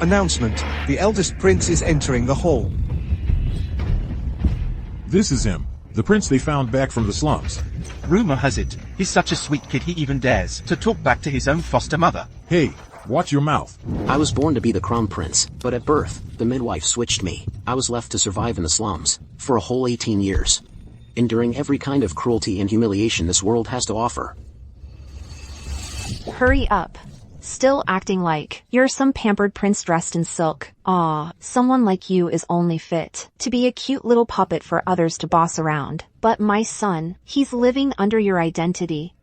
Announcement: the eldest prince is entering the hall. This is him, the prince they found back from the slums. Rumor has it, he's such a sweet kid he even dares to talk back to his own foster mother. Hey, watch your mouth. I was born to be the crown prince, but at birth, the midwife switched me. I was left to survive in the slums, for a whole 18 years. Enduring every kind of cruelty and humiliation this world has to offer. Hurry up. Still acting like you're some pampered prince dressed in silk. Aw, someone like you is only fit to be a cute little puppet for others to boss around. But my son, he's living under your identity.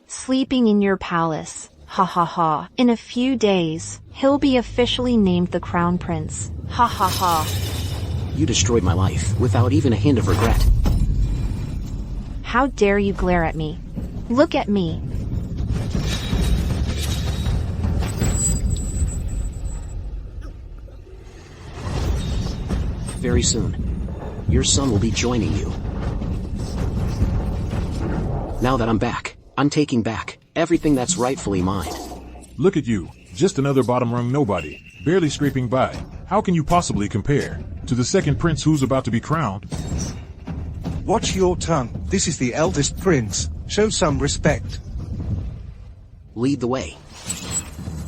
Sleeping in your palace. Ha ha ha. In a few days, he'll be officially named the crown prince. Ha ha ha. You destroyed my life, without even a hint of regret. How dare you glare at me? Look at me. Very soon, your son will be joining you. Now that I'm back, I'm taking back everything that's rightfully mine. Look at you, just another bottom-rung nobody, barely scraping by. How can you possibly compare to the second prince who's about to be crowned? Watch your tongue. This is the eldest prince. Show some respect. Lead the way.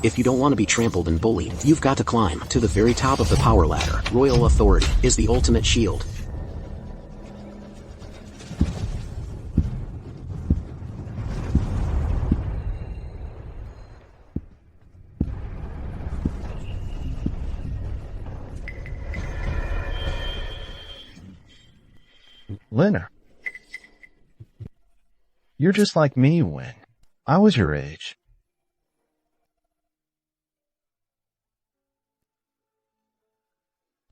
If you don't want to be trampled and bullied, you've got to climb to the very top of the power ladder. Royal authority is the ultimate shield. Leonard, you're just like me when I was your age.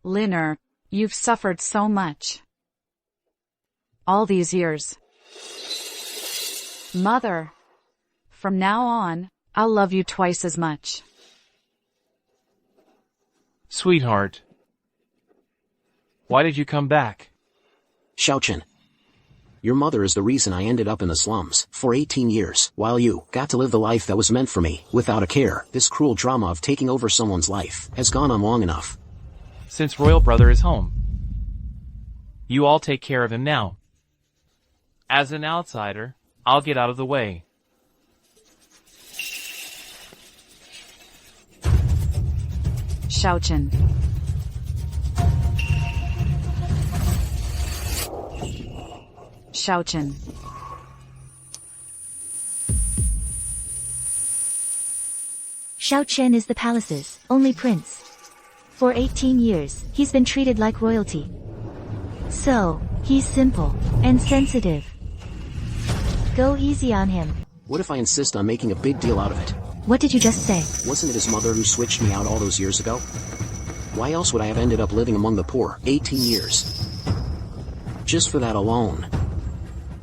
Leonard, you've suffered so much. All these years. Mother, from now on, I'll love you twice as much. Sweetheart, why did you come back? Xiaochen, your mother is the reason I ended up in the slums for 18 years, while you got to live the life that was meant for me, without a care. This cruel drama of taking over someone's life has gone on long enough. Since Royal Brother is home, you all take care of him now. As an outsider, I'll get out of the way. Xiaochen. Xiaochen. Xiaochen is the palace's only prince. For 18 years, he's been treated like royalty. So, he's simple and sensitive. Go easy on him. What if I insist on making a big deal out of it? What did you just say? Wasn't it his mother who switched me out all those years ago? Why else would I have ended up living among the poor 18 years? Just for that alone.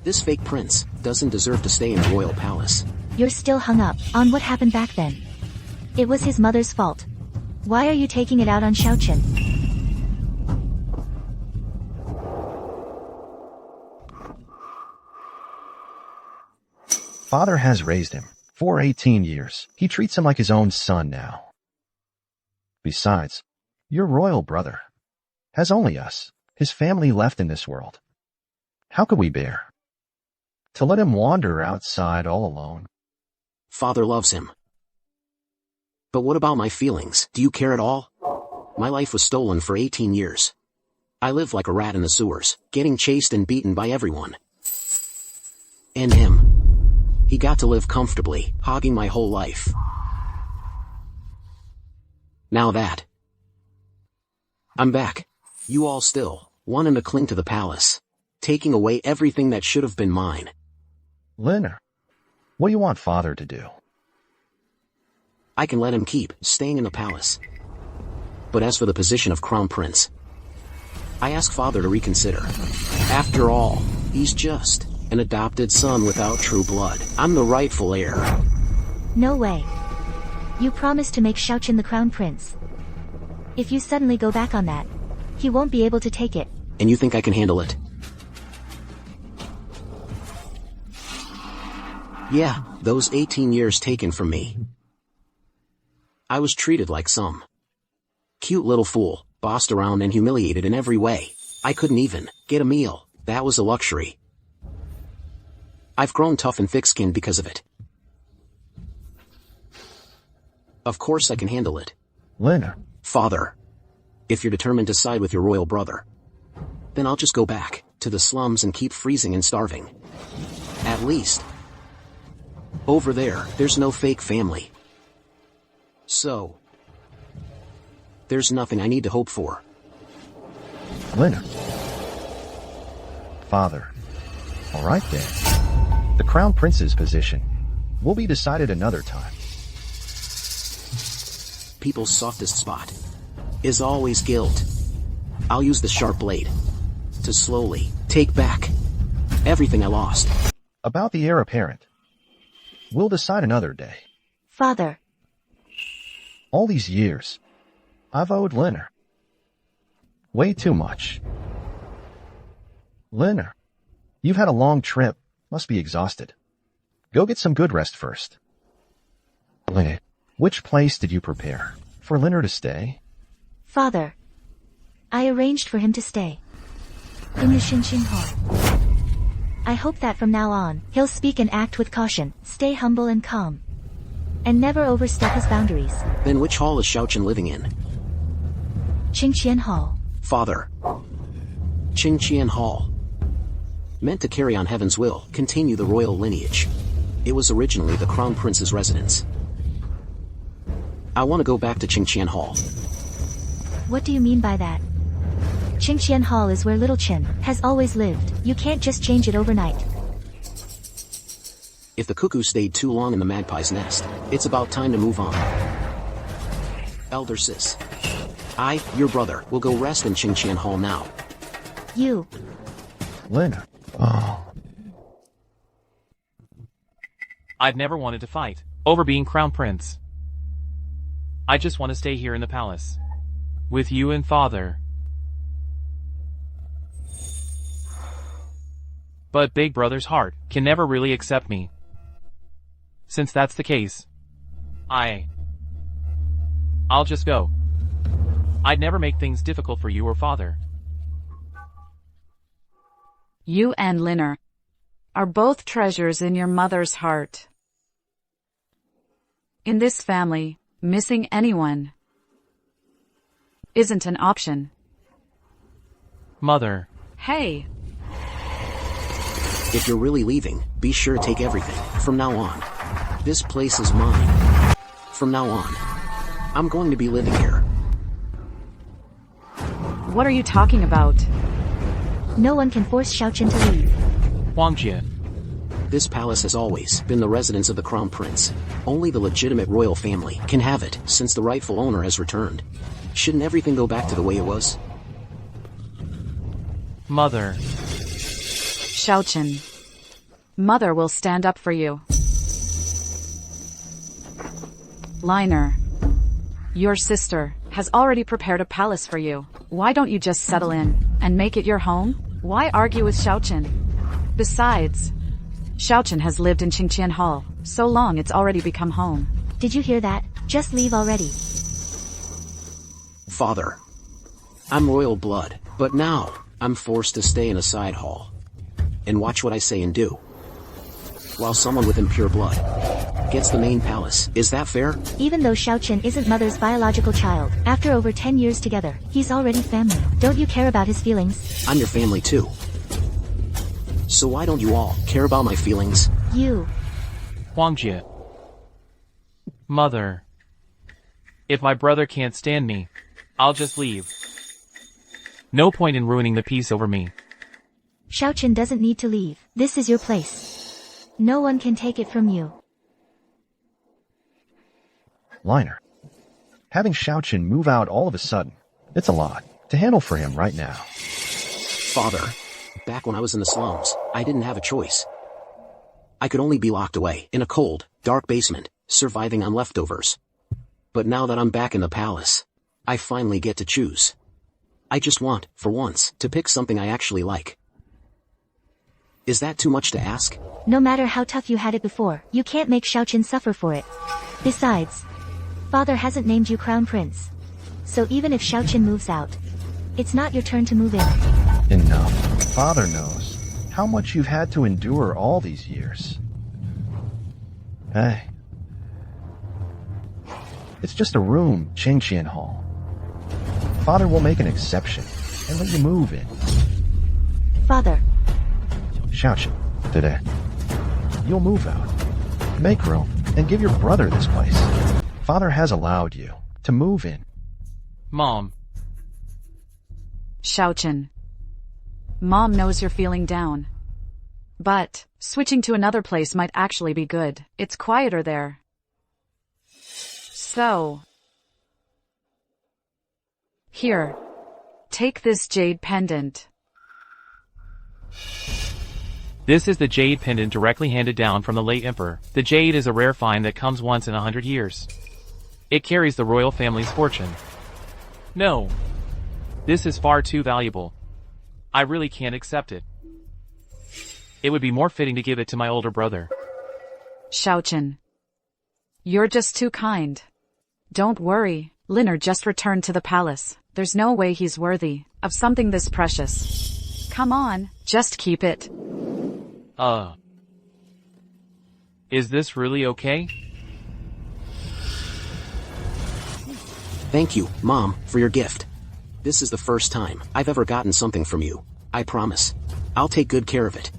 This fake prince doesn't deserve to stay in a royal palace. You're still hung up on what happened back then. It was his mother's fault. Why are you taking it out on Xiaochen? Father has raised him for 18 years. He treats him like his own son now. Besides, your royal brother has only us, his family, left in this world. How could we bear to let him wander outside all alone? Father loves him. But what about my feelings? Do you care at all? My life was stolen for 18 years. I lived like a rat in the sewers, getting chased and beaten by everyone. And him. He got to live comfortably, hogging my whole life. Now that I'm back, you all still wanting to cling to the palace, taking away everything that should have been mine. Leonard, what do you want Father to do? I can let him keep staying in the palace. But as for the position of crown prince, I ask Father to reconsider. After all, he's just an adopted son without true blood. I'm the rightful heir. No way. You promised to make Xiaochen the crown prince. If you suddenly go back on that, he won't be able to take it. And you think I can handle it? Yeah, those 18 years taken from me. I was treated like some cute little fool, bossed around and humiliated in every way. I couldn't even get a meal. That was a luxury. I've grown tough and thick-skinned because of it. Of course I can handle it. Lena. Father, if you're determined to side with your royal brother, then I'll just go back to the slums and keep freezing and starving. At least, over there's no fake family. So, there's nothing I need to hope for. Lena. Father. Alright then. The Crown Prince's position will be decided another time. People's softest spot is always guilt. I'll use the sharp blade to slowly take back everything I lost. About the heir apparent, we'll decide another day. Father. All these years, I've owed Lena way too much. Lena, you've had a long trip, must be exhausted. Go get some good rest first. Lena, which place did you prepare for Lena to stay? Father. I arranged for him to stay in the Shinshin Hall. I hope that from now on, he'll speak and act with caution, stay humble and calm, and never overstep his boundaries. Then which hall is Xiaochen living in? Qingqian Hall. Father. Qingqian Hall. Meant to carry on heaven's will, continue the royal lineage. It was originally the Crown Prince's residence. I want to go back to Qingqian Hall. What do you mean by that? Qingqian Hall is where Little Qin has always lived. You can't just change it overnight. If the cuckoo stayed too long in the magpie's nest, it's about time to move on. Elder sis. I, your brother, will go rest in Qingqian Hall now. You. Lena. Oh. I've never wanted to fight over being crown prince. I just want to stay here in the palace with you and father. But Big Brother's heart can never really accept me. Since that's the case, I'll just go. I'd never make things difficult for you or father. You and Lina are both treasures in your mother's heart. In this family, missing anyone isn't an option. Mother. Hey. If you're really leaving, be sure to take everything. From now on, this place is mine. From now on, I'm going to be living here. What are you talking about? No one can force Xiaochen to leave. Wangjie. This palace has always been the residence of the Crown Prince. Only the legitimate royal family can have it since the rightful owner has returned. Shouldn't everything go back to the way it was? Mother. Xiaochen. Mother will stand up for you. Liner. Your sister has already prepared a palace for you. Why don't you just settle in and make it your home? Why argue with Xiaochen? Besides, Xiaochen has lived in Qingqian Hall so long it's already become home. Did you hear that? Just leave already. Father, I'm royal blood, but now I'm forced to stay in a side hall and watch what I say and do, while someone with impure blood gets the main palace. Is that fair? Even though Xiaochen isn't Mother's biological child, after over 10 years together, he's already family. Don't you care about his feelings? I'm your family too. So why don't you all care about my feelings? You. Wangjie. Mother. If my brother can't stand me, I'll just leave. No point in ruining the peace over me. Xiaochen doesn't need to leave. This is your place. No one can take it from you. Liner. Having Xiaochen move out all of a sudden, it's a lot to handle for him right now. Father, back when I was in the slums, I didn't have a choice. I could only be locked away in a cold, dark basement, surviving on leftovers. But now that I'm back in the palace, I finally get to choose. I just want, for once, to pick something I actually like. Is that too much to ask? No matter how tough you had it before, you can't make Xiaochen suffer for it. Besides, Father hasn't named you Crown Prince. So even if Xiaoqin moves out, it's not your turn to move in. Enough. Father knows how much you've had to endure all these years. Hey. It's just a room, Qingqian Hall. Father will make an exception and let you move in. Father, Xiaoqin, today, you'll move out. Make room and give your brother this place. Father has allowed you to move in. Mom, Xiaoqin. Mom knows you're feeling down. But switching to another place might actually be good. It's quieter there. So, here, take this jade pendant. this is the jade pendant directly handed down from the late emperor. The jade is a rare find that comes once in 100 years. It carries the royal family's fortune. No. This is far too valuable. I really can't accept it. It would be more fitting to give it to my older brother. Xiaoqin. You're just too kind. Don't worry, Liner just returned to the palace. There's no way he's worthy of something this precious. Come on, just keep it. Is this really okay? Thank you, Mom, for your gift. This is the first time I've ever gotten something from you. I promise. I'll take good care of it.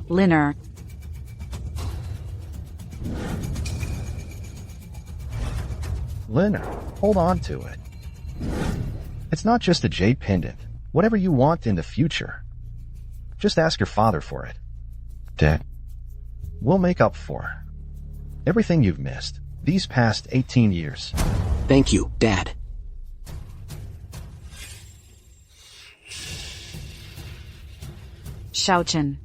Liner. Liner, hold on to it. It's not just a jade pendant. Whatever you want in the future, just ask your father for it. Dad, we'll make up for everything you've missed these past 18 years. Thank you, Dad. Xiaoqin.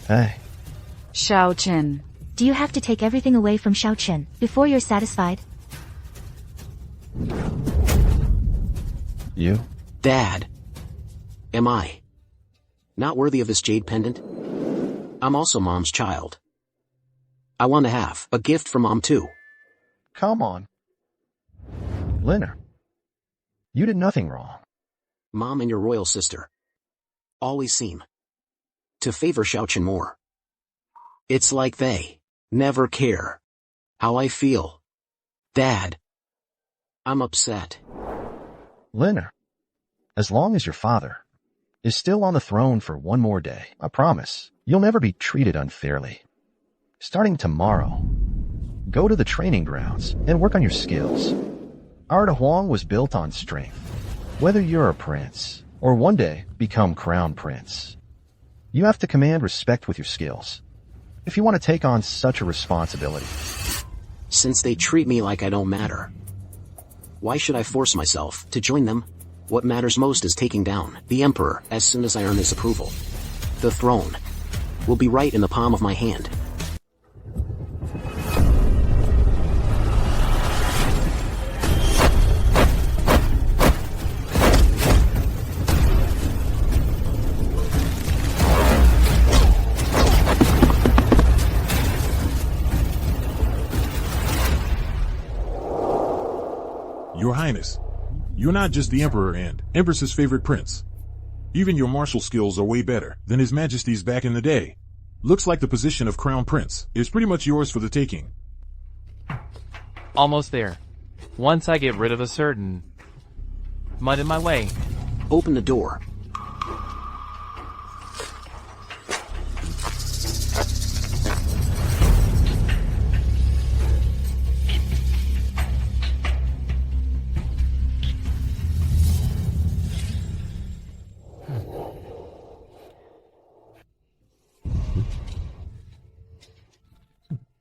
Hey. Xiaoqin. do you have to take everything away from Xiaoqin before you're satisfied? You? Dad. Am I not worthy of this jade pendant? I'm also Mom's child. I want to have a gift from Mom too. Come on. Liner, you did nothing wrong. Mom and your royal sister always seem to favor Xiaoqin more. It's like they never care how I feel. Dad, I'm upset. Liner, as long as your father is still on the throne for one more day, I promise you'll never be treated unfairly. Starting tomorrow, go to the training grounds and work on your skills. Our Huang was built on strength. Whether you're a prince or one day become crown prince, you have to command respect with your skills if you want to take on such a responsibility. Since they treat me like I don't matter, why should I force myself to join them? What matters most is taking down the emperor as soon as I earn his approval. The throne will be right in the palm of my hand. Your Highness, you're not just the Emperor and Empress's favorite prince. Even your martial skills are way better than His Majesty's back in the day. Looks like the position of Crown Prince is pretty much yours for the taking. Almost there. Once I get rid of a certain mud in my way. Open the door.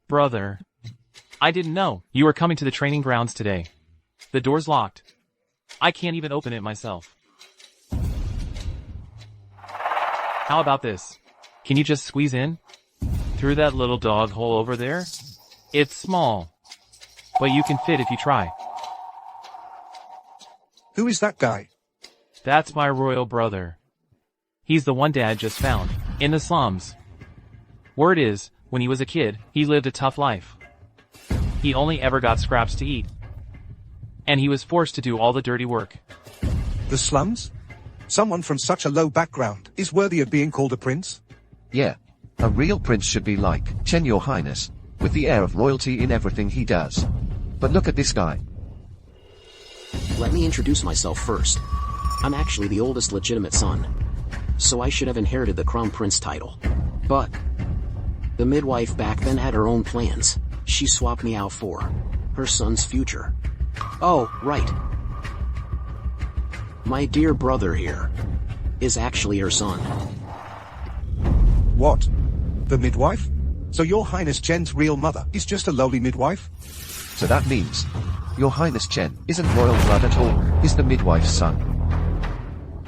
Brother, I didn't know you were coming to the training grounds today. The door's locked. I can't even open it myself. How about this? Can you just squeeze in? Through that little dog hole over there? It's small, but you can fit if you try. Who is that guy? That's my royal brother. He's the one Dad just found, in the slums. Word is, when he was a kid, he lived a tough life. He only ever got scraps to eat. And he was forced to do all the dirty work. The slums? Someone from such a low background is worthy of being called a prince? Yeah. A real prince should be like Chen, Your Highness, with the air of royalty in everything he does. But look at this guy. Let me introduce myself first. I'm actually the oldest legitimate son, so I should have inherited the crown prince title. But the midwife back then had her own plans. She swapped me out for her son's future. Oh, right. My dear brother here is actually her son. What? The midwife? So your Highness Chen's real mother is just a lowly midwife? So that means Your Highness Chen isn't royal blood at all, he's the midwife's son.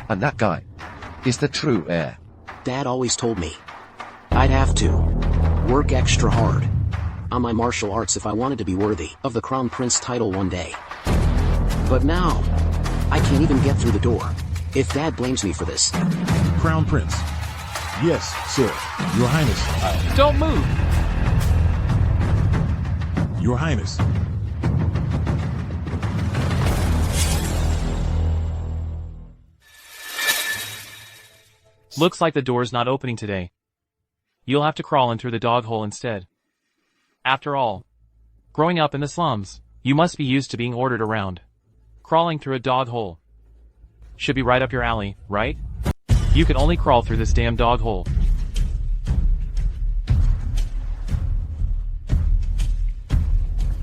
And that guy is the true heir. Dad always told me I'd have to work extra hard on my martial arts if I wanted to be worthy of the crown prince title one day. But now, I can't even get through the door. If Dad blames me for this. Crown Prince. Yes, sir. Your Highness. Don't move! Your Highness. Looks like the door's not opening today. You'll have to crawl in through the dog hole instead. After all, growing up in the slums, you must be used to being ordered around. Crawling through a dog hole should be right up your alley, right? You can only crawl through this damn dog hole.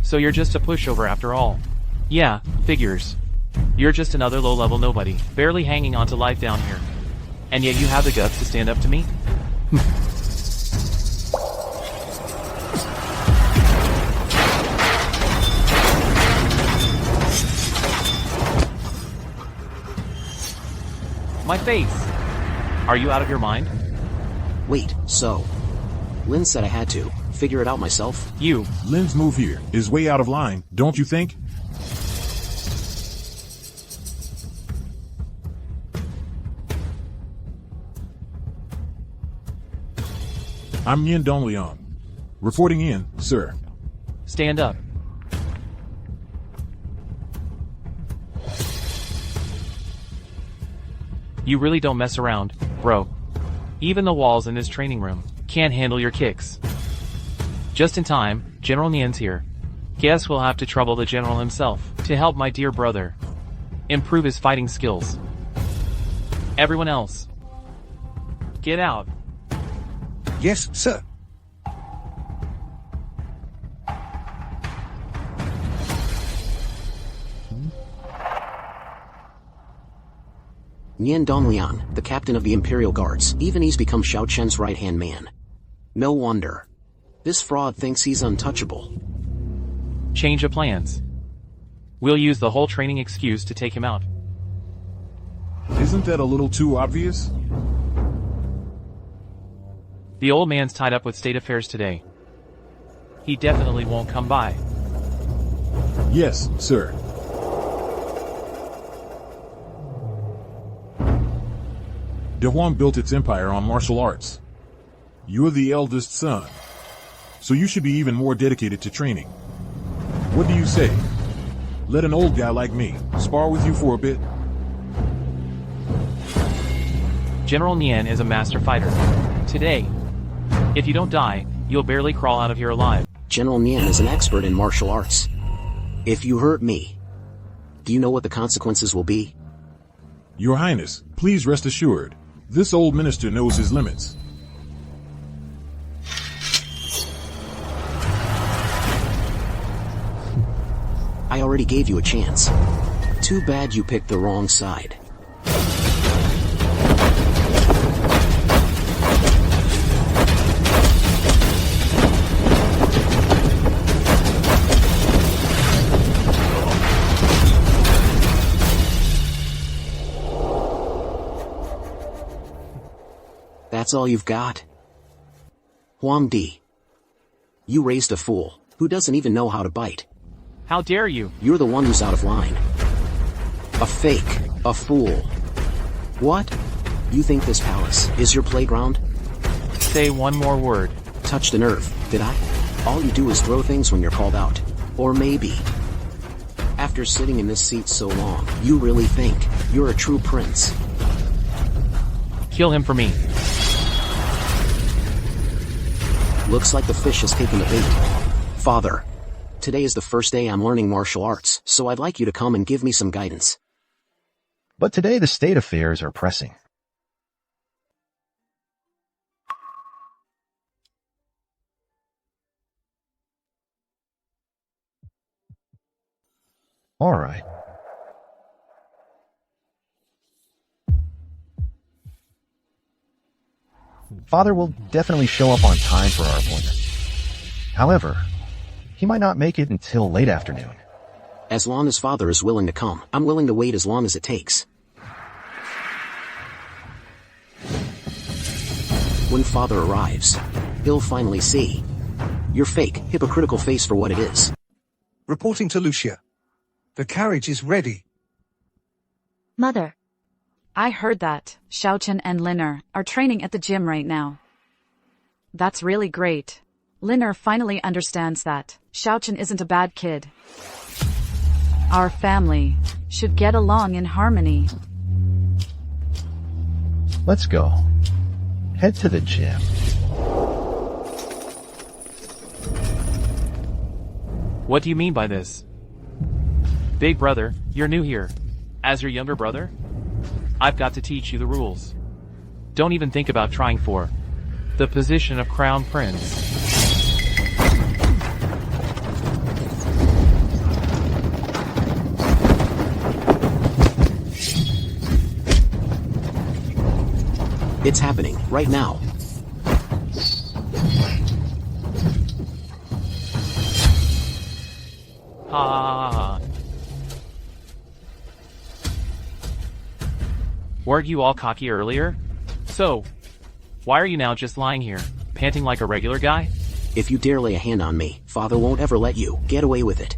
So you're just a pushover after all. Yeah, figures. You're just another low-level nobody, barely hanging on to life down here. And yet you have the guts to stand up to me? My face! Are you out of your mind? Wait, so Lin said I had to figure it out myself? Lin's move here is way out of line, don't you think? I'm Yin Dongleon. Reporting in, sir. Stand up. You really don't mess around, bro. Even the walls in this training room can't handle your kicks. Just in time, General Nian's here. Guess we'll have to trouble the general himself to help my dear brother improve his fighting skills. Everyone else, get out. Yes, sir. Nian Donglian, the captain of the Imperial Guards, even he's become Xiao Chen's right-hand man. No wonder. This fraud thinks he's untouchable. Change of plans. We'll use the whole training excuse to take him out. Isn't that a little too obvious? The old man's tied up with state affairs today. He definitely won't come by. Yes, sir. De Huang built its empire on martial arts. You're the eldest son, so you should be even more dedicated to training. What do you say? Let an old guy like me spar with you for a bit? General Nian is a master fighter. Today, if you don't die, you'll barely crawl out of here alive. General Nian is an expert in martial arts. If you hurt me, do you know what the consequences will be? Your Highness, please rest assured, this old minister knows his limits. I already gave you a chance. Too bad you picked the wrong side. That's all you've got? Huang Di. You raised a fool who doesn't even know how to bite. How dare you? You're the one who's out of line. A fake. A fool. What? You think this palace is your playground? Say one more word. Touched a nerve, did I? All you do is throw things when you're called out. Or maybe, after sitting in this seat so long, you really think you're a true prince. Kill him for me. Looks like the fish has taken the bait. Father, today is the first day I'm learning martial arts, so I'd like you to come and give me some guidance. But today the state affairs are pressing. All right. Father will definitely show up on time for our appointment. However, he might not make it until late afternoon. As long as Father is willing to come, I'm willing to wait as long as it takes. When Father arrives, he'll finally see your fake, hypocritical face for what it is. Reporting to Lucia. The carriage is ready. Mother. I heard that Xiaochen and Liner are training at the gym right now. That's really great. Liner finally understands that Xiaochen isn't a bad kid. Our family should get along in harmony. Let's go. Head to the gym. What do you mean by this? Big brother, you're new here. As your younger brother, I've got to teach you the rules. Don't even think about trying for the position of crown prince. It's happening, right now. Ha! Weren't you all cocky earlier? So, why are you now just lying here, panting like a regular guy? If you dare lay a hand on me, Father won't ever let you get away with it.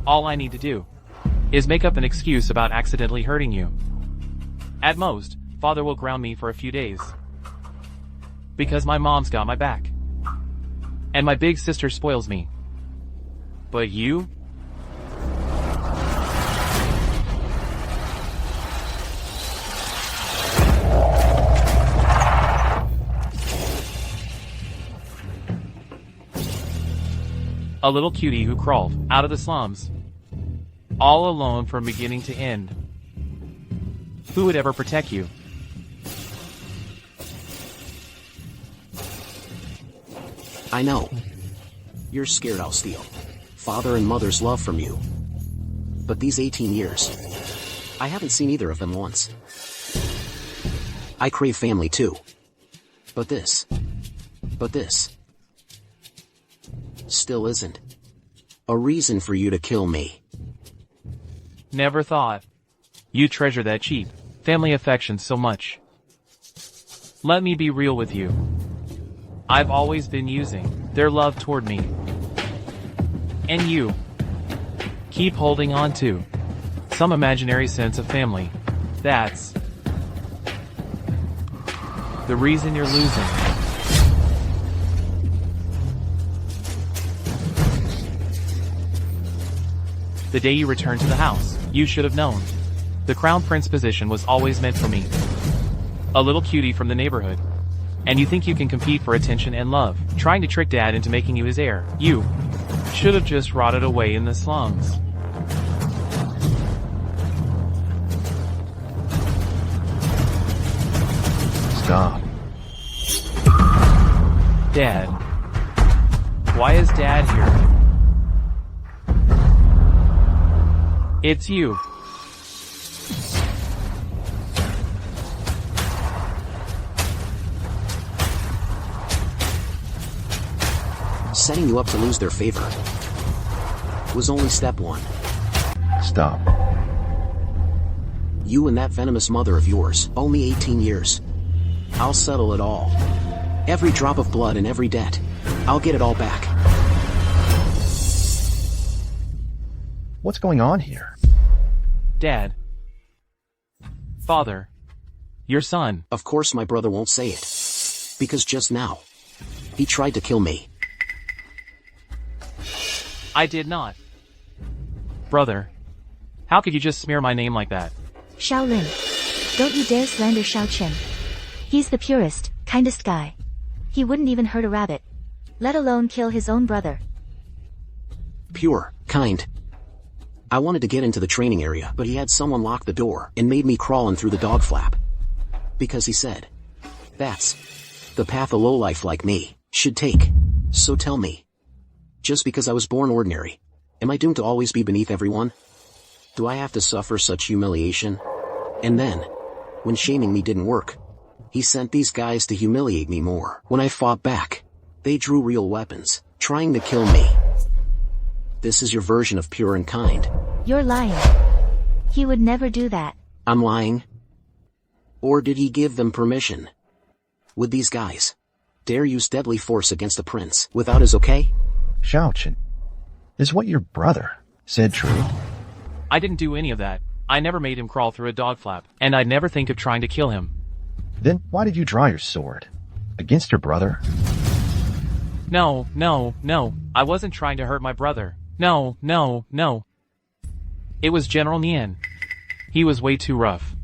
All I need to do is make up an excuse about accidentally hurting you. At most, Father will ground me for a few days. Because my mom's got my back. And my big sister spoils me. But you? A little cutie who crawled out of the slums. All alone from beginning to end. Who would ever protect you? I know. You're scared I'll steal Father and Mother's love from you. But these 18 years, I haven't seen either of them once. I crave family too. But this still isn't a reason for you to kill me. Never thought you treasure that cheap family affection so much. Let me be real with you. I've always been using their love toward me. And you keep holding on to some imaginary sense of family. That's the reason you're losing. The day you returned to the house, you should have known. The crown prince position was always meant for me. A little cutie from the neighborhood. And you think you can compete for attention and love, trying to trick Dad into making you his heir. You should have just rotted away in the slums. Stop. Dad. Why is Dad here? It's you. Setting you up to lose their favor was only step one. Stop. You and that venomous mother of yours owe me 18 years. I'll settle it all. Every drop of blood and every debt. I'll get it all back. What's going on here? Dad. Father. Your son. Of course my brother won't say it. Because just now, he tried to kill me. I did not. Brother. How could you just smear my name like that? Shaolin, don't you dare slander Xiaochen. He's the purest, kindest guy. He wouldn't even hurt a rabbit, let alone kill his own brother. Pure, kind. I wanted to get into the training area, but he had someone lock the door and made me crawling through the dog flap. Because he said, that's the path a lowlife like me should take. So tell me, just because I was born ordinary, am I doomed to always be beneath everyone? Do I have to suffer such humiliation? And then, when shaming me didn't work, he sent these guys to humiliate me more. When I fought back, they drew real weapons, trying to kill me. This is your version of pure and kind. You're lying. He would never do that. I'm lying? Or did he give them permission? Would these guys dare use deadly force against a prince without his okay? Xiaochen, is what your brother said true? I didn't do any of that. I never made him crawl through a dog flap, and I'd never think of trying to kill him. Then why did you draw your sword? Against your brother? No. I wasn't trying to hurt my brother. No. It was General Nian. He was way too rough.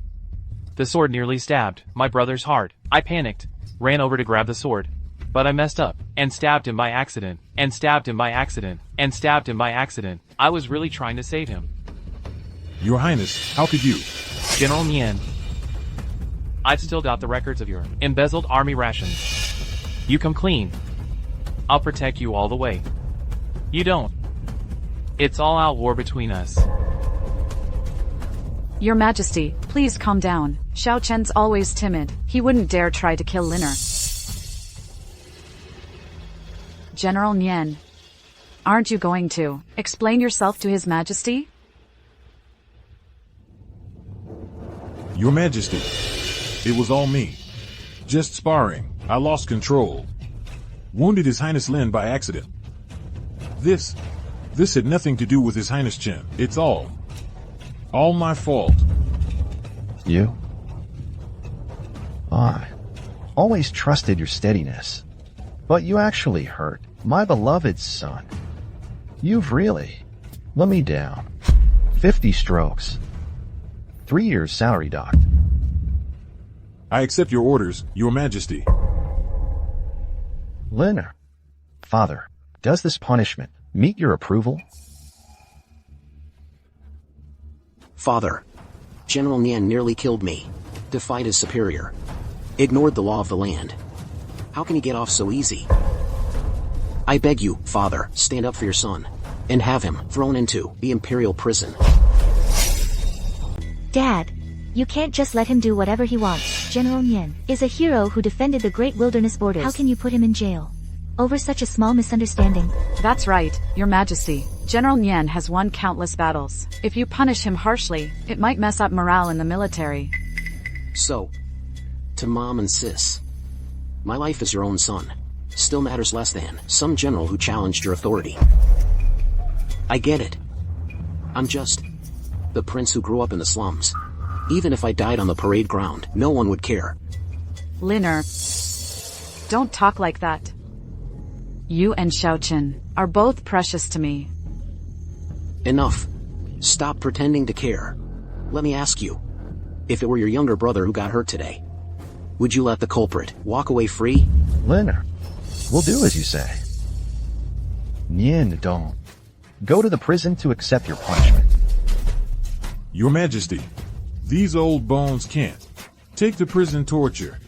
The sword nearly stabbed my brother's heart. I panicked, ran over to grab the sword. But I messed up, and stabbed him by accident, and stabbed him by accident, and stabbed him by accident. I was really trying to save him. Your Highness, how could you? General Nian. I've still got the records of your embezzled army rations. You come clean. I'll protect you all the way. You don't. It's all out war between us. Your Majesty, please calm down. Xiaochen's always timid. He wouldn't dare try to kill Liner. General Nian. Aren't you going to explain yourself to His Majesty? Your Majesty, it was all me. Just sparring. I lost control. Wounded His Highness Lin by accident. This had nothing to do with His Highness Chen. It's all my fault. You? I always trusted your steadiness. But you actually hurt my beloved son. You've really let me down. 50 strokes. 3 years salary docked. I accept your orders, Your Majesty. Liner, Father, does this punishment meet your approval? Father, General Nian nearly killed me, defied his superior, ignored the law of the land. How can he get off so easy? I beg you, Father, stand up for your son, and have him thrown into the imperial prison. Dad, you can't just let him do whatever he wants. General Nian is a hero who defended the great wilderness borders. How can you put him in jail? Over such a small misunderstanding. That's right, Your Majesty. General Nian has won countless battles. If you punish him harshly, it might mess up morale in the military. So, to Mom and Sis, my life as your own son still matters less than some general who challenged your authority. I get it. I'm just the prince who grew up in the slums. Even if I died on the parade ground, no one would care. Liner, don't talk like that. You and Xiaochen are both precious to me. Enough. Stop pretending to care. Let me ask you, if it were your younger brother who got hurt today, would you let the culprit walk away free? Liner, we'll do as you say. Nian, don't. Go to the prison to accept your punishment. Your Majesty, these old bones can't take the prison torture.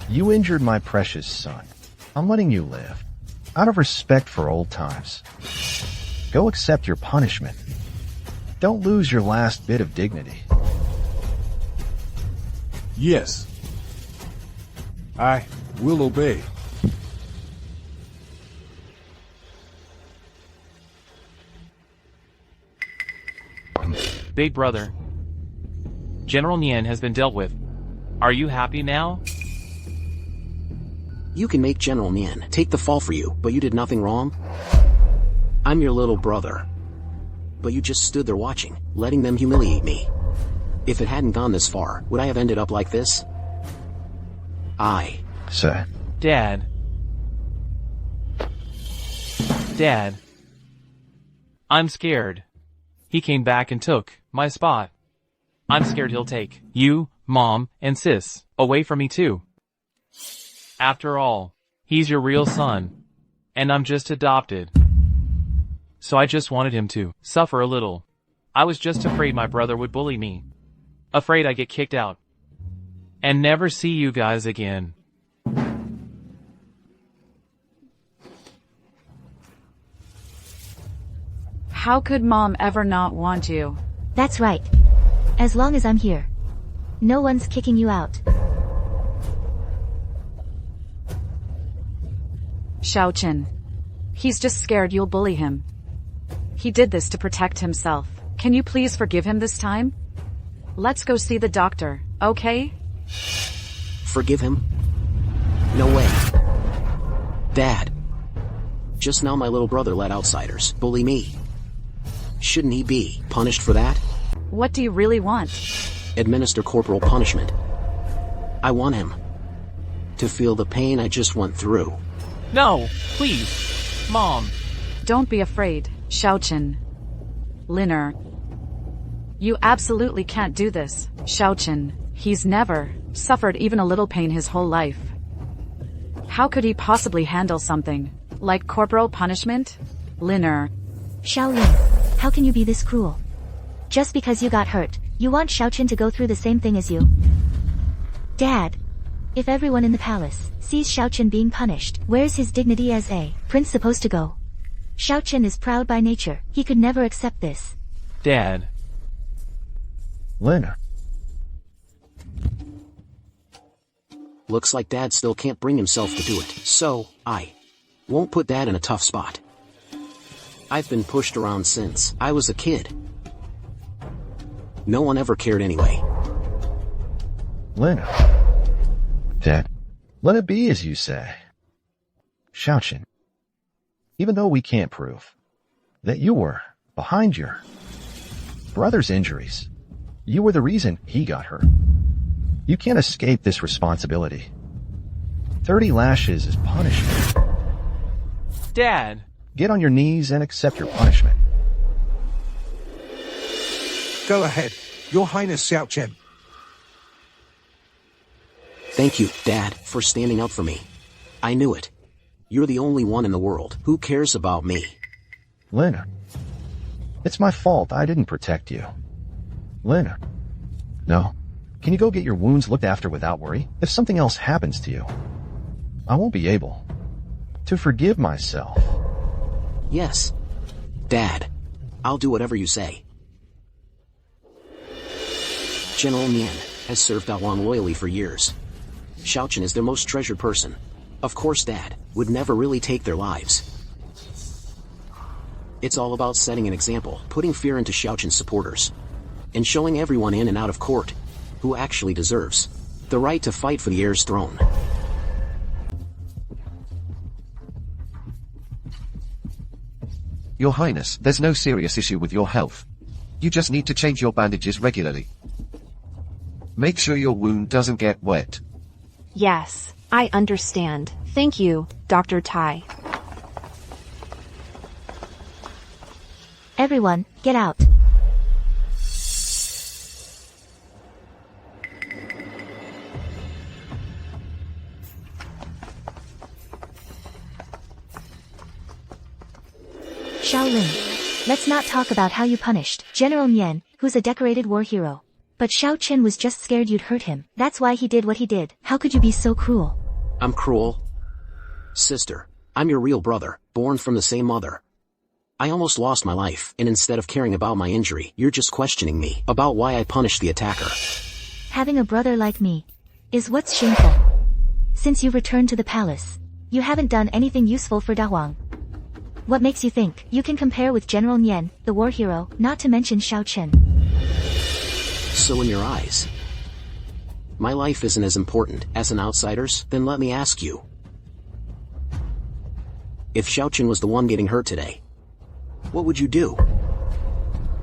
You injured my precious son. I'm letting you live, out of respect for old times. Go accept your punishment. Don't lose your last bit of dignity. Yes. I will obey. Big brother. General Nian has been dealt with. Are you happy now? You can make General Nian take the fall for you, but you did nothing wrong. I'm your little brother. But you just stood there watching, letting them humiliate me. If it hadn't gone this far, would I have ended up like this? Say. Dad. Dad. I'm scared. He came back and took my spot. I'm scared he'll take you, Mom, and Sis away from me too. After all, he's your real son, and I'm just adopted. So I just wanted him to suffer a little. I was just afraid my brother would bully me. Afraid I'd get kicked out. And never see you guys again. How could Mom ever not want you? That's right. As long as I'm here. No one's kicking you out. Xiaochen. He's just scared you'll bully him. He did this to protect himself. Can you please forgive him this time? Let's go see the doctor, okay? Forgive him? No way. Dad. Just now my little brother let outsiders bully me. Shouldn't he be punished for that? What do you really want? Administer corporal punishment. I want him to feel the pain I just went through. No, please. Mom. Don't be afraid, Xiaochen. Liner. You absolutely can't do this, Xiaochen. He's never suffered even a little pain his whole life. How could he possibly handle something like corporal punishment? Liner. Xiaolin, how can you be this cruel? Just because you got hurt, you want Xiaochen to go through the same thing as you? Dad, if everyone in the palace sees Xiaochen being punished, where's his dignity as a prince supposed to go? Xiaochen is proud by nature. He could never accept this. Dad. Liner. Looks like Dad still can't bring himself to do it, so I won't put Dad in a tough spot. I've been pushed around since I was a kid. No one ever cared anyway. Liner. Dad, let it be as you say. Xiaochen, even though we can't prove that you were behind your brother's injuries, you were the reason he got hurt. You can't escape this responsibility. 30 lashes is punishment. Dad. Get on your knees and accept your punishment. Go ahead, Your Highness Xiaochen. Thank you, Dad, for standing up for me. I knew it. You're the only one in the world who cares about me. Liner, it's my fault I didn't protect you. Liner, no. Can you go get your wounds looked after without worry? If something else happens to you, I won't be able to forgive myself. Yes. Dad, I'll do whatever you say. General Nian has served Dawan loyally for years. Xiaochen is their most treasured person. Of course Dad would never really take their lives. It's all about setting an example, putting fear into Xiaochen's supporters, and showing everyone in and out of court who actually deserves the right to fight for the heir's throne. Your Highness, there's no serious issue with your health. You just need to change your bandages regularly. Make sure your wound doesn't get wet. Yes, I understand. Thank you, Dr. Tai. Everyone, get out. Xiaolin, let's not talk about how you punished General Nian, who's a decorated war hero. But Xiaochen was just scared you'd hurt him. That's why he did what he did. How could you be so cruel? I'm cruel? Sister, I'm your real brother, born from the same mother. I almost lost my life, and instead of caring about my injury, you're just questioning me about why I punished the attacker. Having a brother like me is what's shameful. Since you returned to the palace, you haven't done anything useful for Dawang. What makes you think you can compare with General Nian, the war hero, not to mention Xiaochen? So in your eyes, my life isn't as important as an outsider's? Then let me ask you. If Xiaochen was the one getting hurt today, what would you do?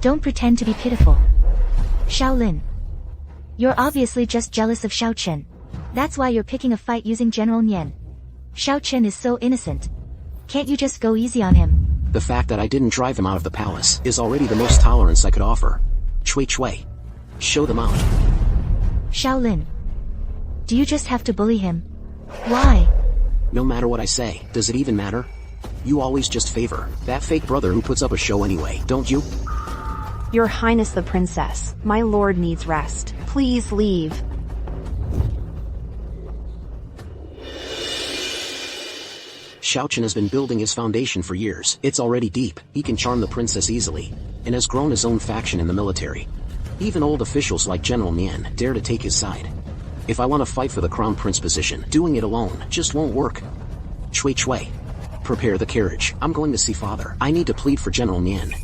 Don't pretend to be pitiful. Xiaolin, You're obviously just jealous of Xiao Chen. That's why you're picking a fight using General Nian. Xiao Chen is so innocent. Can't you just go easy on him? The fact that I didn't drive him out of the palace is already the most tolerance I could offer. Chui Chui. Show them out. Shaolin. Do you just have to bully him? Why? No matter what I say, does it even matter? You always just favor that fake brother who puts up a show anyway, don't you? Your Highness the Princess, my lord needs rest. Please leave. Xiao Chen has been building his foundation for years. It's already deep. He can charm the princess easily, and has grown his own faction in the military. Even old officials like General Nian dare to take his side. If I want to fight for the crown prince position, doing it alone just won't work. Chui Chui. Prepare the carriage. I'm going to see father. I need to plead for General Nian.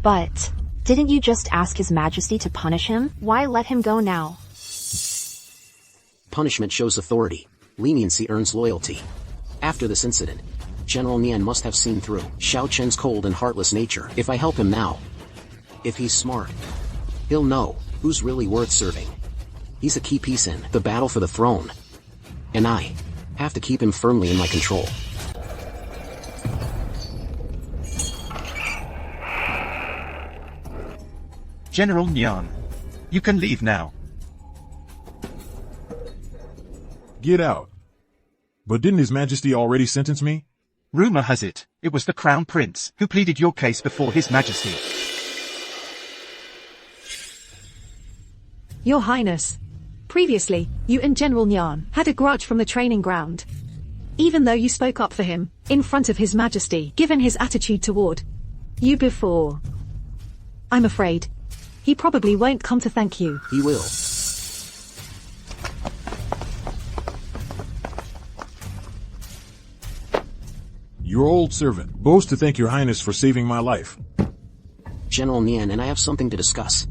But, didn't you just ask His Majesty to punish him? Why let him go now? Punishment shows authority. Leniency earns loyalty. After this incident, General Nian must have seen through Xiao Chen's cold and heartless nature. If I help him now, if he's smart, he'll know who's really worth serving. He's a key piece in the battle for the throne, and I have to keep him firmly in my control. General Nian, you can leave now. Get out. But didn't His Majesty already sentence me? Rumor has it was the Crown Prince who pleaded your case before His Majesty. Your Highness, previously, you and General Nian had a grudge from the training ground. Even though you spoke up for him, in front of His Majesty, given his attitude toward you before, I'm afraid, he probably won't come to thank you. He will. Your old servant boasts to thank Your Highness for saving my life. General Nian and I have something to discuss.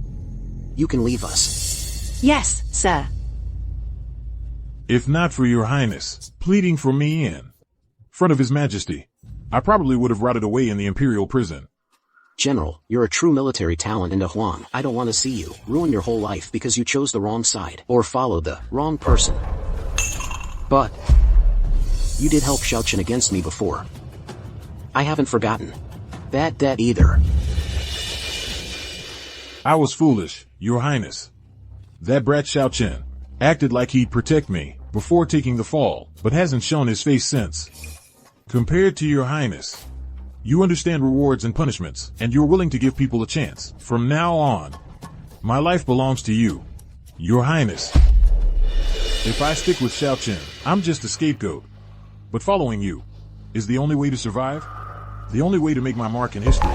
You can leave us. Yes, sir. If not for Your Highness pleading for me in front of His Majesty, I probably would have rotted away in the imperial prison. General, you're a true military talent in a Huang. I don't want to see you ruin your whole life because you chose the wrong side or followed the wrong person. But you did help Xiao Chen against me before. I haven't forgotten that debt either. I was foolish, Your Highness. That brat Xiao Chen acted like he'd protect me before taking the fall, but hasn't shown his face since. Compared to Your Highness, you understand rewards and punishments, and you're willing to give people a chance. From now on, my life belongs to you, Your Highness. If I stick with Xiao Chen, I'm just a scapegoat. But following you is the only way to survive, the only way to make my mark in history.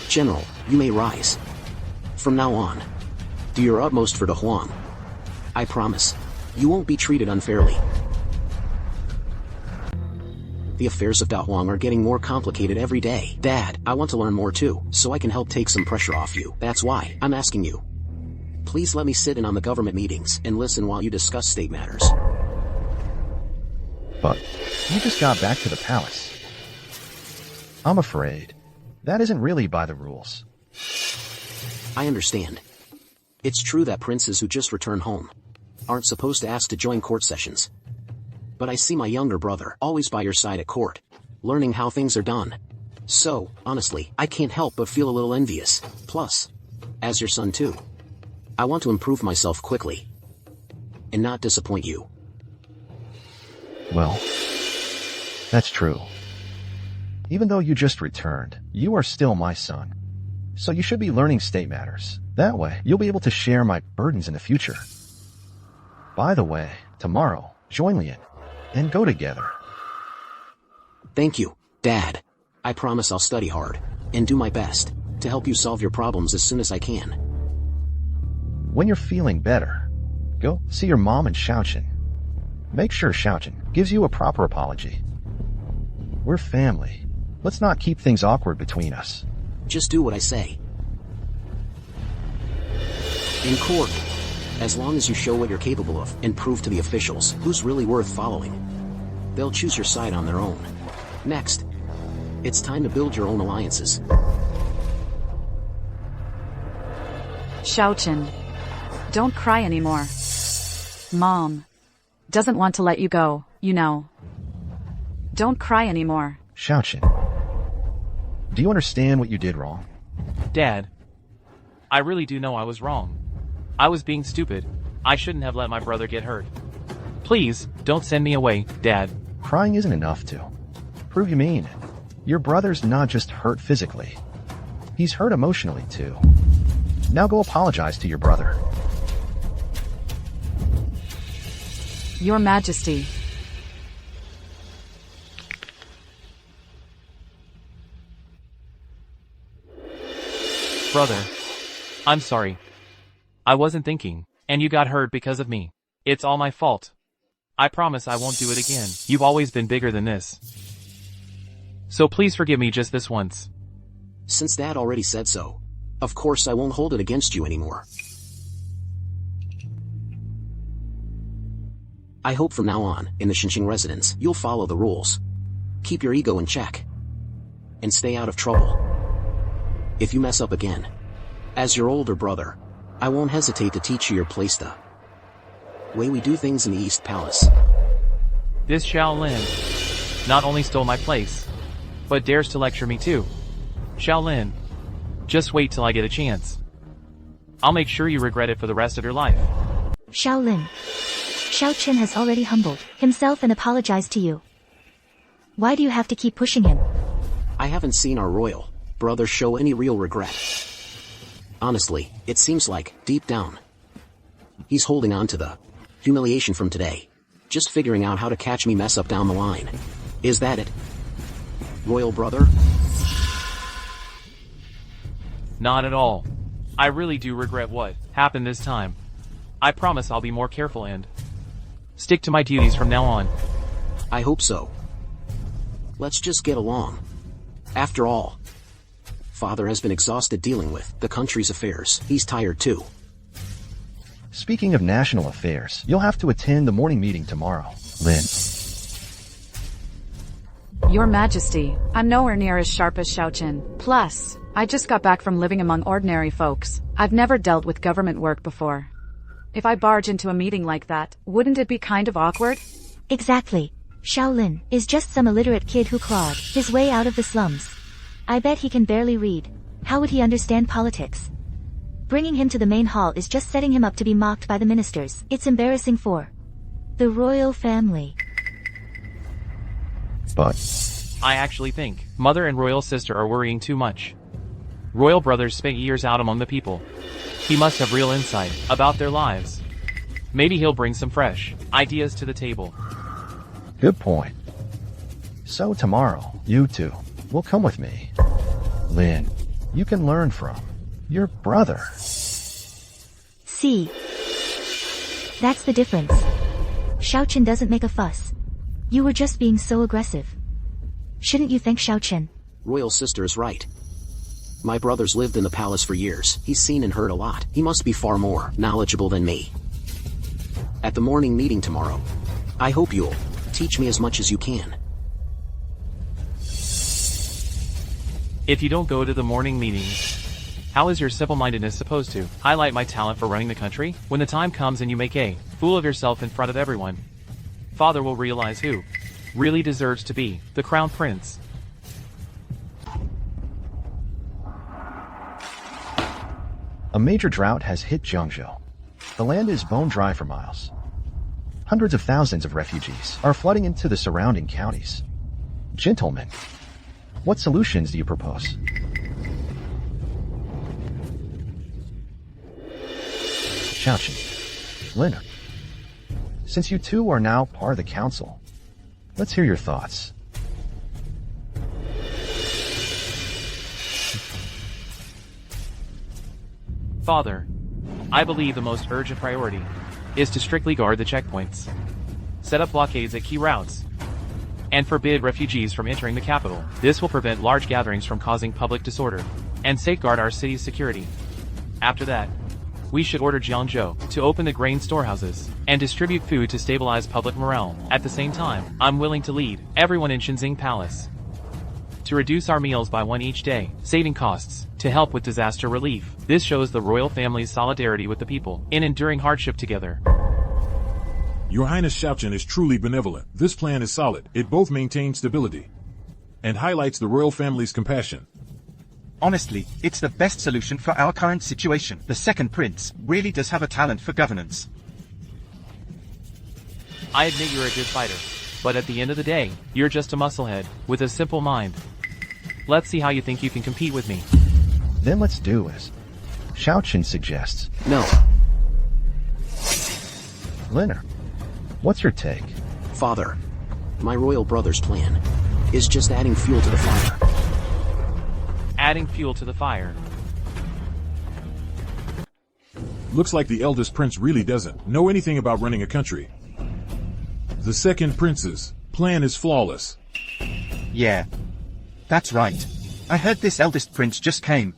General, you may rise. From now on, do your utmost for the Huang. I promise, you won't be treated unfairly. The affairs of Da Huang are getting more complicated every day. Dad, I want to learn more too, so I can help take some pressure off you. That's why I'm asking you. Please let me sit in on the government meetings and listen while you discuss state matters. But you just got back to the palace. I'm afraid that isn't really by the rules. I understand. It's true that princes who just return home aren't supposed to ask to join court sessions. But I see my younger brother always by your side at court, learning how things are done. So, honestly, I can't help but feel a little envious. Plus, as your son too, I want to improve myself quickly and not disappoint you. Well, that's true. Even though you just returned, you are still my son. So you should be learning state matters. That way, you'll be able to share my burdens in the future. By the way, tomorrow, join Lian and go together. Thank you, Dad. I promise I'll study hard and do my best to help you solve your problems as soon as I can. When you're feeling better, go see your mom and Xiao Chen. Make sure Xiao Chen gives you a proper apology. We're family. Let's not keep things awkward between us. Just do what I say. In court, as long as you show what you're capable of and prove to the officials who's really worth following, they'll choose your side on their own. Next, it's time to build your own alliances. Xiaochen, don't cry anymore. Mom doesn't want to let you go, you know. Don't cry anymore. Xiaochen, do you understand what you did wrong? Dad, I really do know I was wrong. I was being stupid. I shouldn't have let my brother get hurt. Please, don't send me away, Dad. Crying isn't enough to prove you mean it. Your brother's not just hurt physically. He's hurt emotionally too. Now go apologize to your brother. Your Majesty. Brother, I'm sorry. I wasn't thinking, and you got hurt because of me. It's all my fault. I promise I won't do it again. You've always been bigger than this. So please forgive me just this once. Since Dad already said so, of course I won't hold it against you anymore. I hope from now on, in the Xinxing residence, you'll follow the rules. Keep your ego in check. And stay out of trouble. If you mess up again, as your older brother, I won't hesitate to teach you your place the way we do things in the East Palace. This Shaolin not only stole my place, but dares to lecture me too. Shaolin, just wait till I get a chance. I'll make sure you regret it for the rest of your life. Shaolin. Xiaochen has already humbled himself and apologized to you. Why do you have to keep pushing him? I haven't seen our royal brother show any real regret. Honestly, it seems like, deep down, he's holding on to the humiliation from today. Just figuring out how to catch me mess up down the line. Is that it? Royal brother? Not at all. I really do regret what happened this time. I promise I'll be more careful and stick to my duties from now on. I hope so. Let's just get along. After all, Father has been exhausted dealing with the country's affairs. He's tired too. Speaking of national affairs, you'll have to attend the morning meeting tomorrow, Lin. Your Majesty, I'm nowhere near as sharp as Xiaochen. Plus, I just got back from living among ordinary folks. I've never dealt with government work before. If I barge into a meeting like that, wouldn't it be kind of awkward? Exactly. Shaolin is just some illiterate kid who clawed his way out of the slums. I bet he can barely read. How would he understand politics? Bringing him to the main hall is just setting him up to be mocked by the ministers. It's embarrassing for the royal family. But I actually think Mother and Royal Sister are worrying too much. Royal Brothers spent years out among the people. He must have real insight about their lives. Maybe he'll bring some fresh ideas to the table. good point. So tomorrow, you two will come with me. Lin, you can learn from your brother. See. That's the difference. Xiaochen doesn't make a fuss. You were just being so aggressive. Shouldn't you thank Xiaochen? Royal Sister is right. My brother's lived in the palace for years. He's seen and heard a lot. He must be far more knowledgeable than me. At the morning meeting tomorrow, I hope you'll teach me as much as you can. If you don't go to the morning meetings, how is your simple-mindedness supposed to highlight my talent for running the country? When the time comes and you make a fool of yourself in front of everyone, Father will realize who really deserves to be the crown prince. A major drought has hit Jiangzhou. The land is bone dry for miles. Hundreds of thousands of refugees are flooding into the surrounding counties. Gentlemen, what solutions do you propose? Xiaochen, Leonard, since you two are now part of the council, let's hear your thoughts. Father, I believe the most urgent priority is to strictly guard the checkpoints, set up blockades at key routes, and forbid refugees from entering the capital. This will prevent large gatherings from causing public disorder and safeguard our city's security. After that, we should order Jiangzhou to open the grain storehouses and distribute food to stabilize public morale. At the same time, I'm willing to lead everyone in Shenzhen Palace to reduce our meals by one each day, saving costs, to help with disaster relief. This shows the royal family's solidarity with the people in enduring hardship together. Your Highness Shouchin is truly benevolent. This plan is solid. It both maintains stability and highlights the royal family's compassion. Honestly, it's the best solution for our current situation. The second prince really does have a talent for governance. I admit you're a good fighter, but at the end of the day, you're just a musclehead with a simple mind. Let's see how you think you can compete with me. Then let's do as Shouchin suggests. No. Linner, what's your take? Father, my royal brother's plan is just adding fuel to the fire. Adding fuel to the fire. Looks like the eldest prince really doesn't know anything about running a country. The second prince's plan is flawless. Yeah, that's right. I heard this eldest prince just came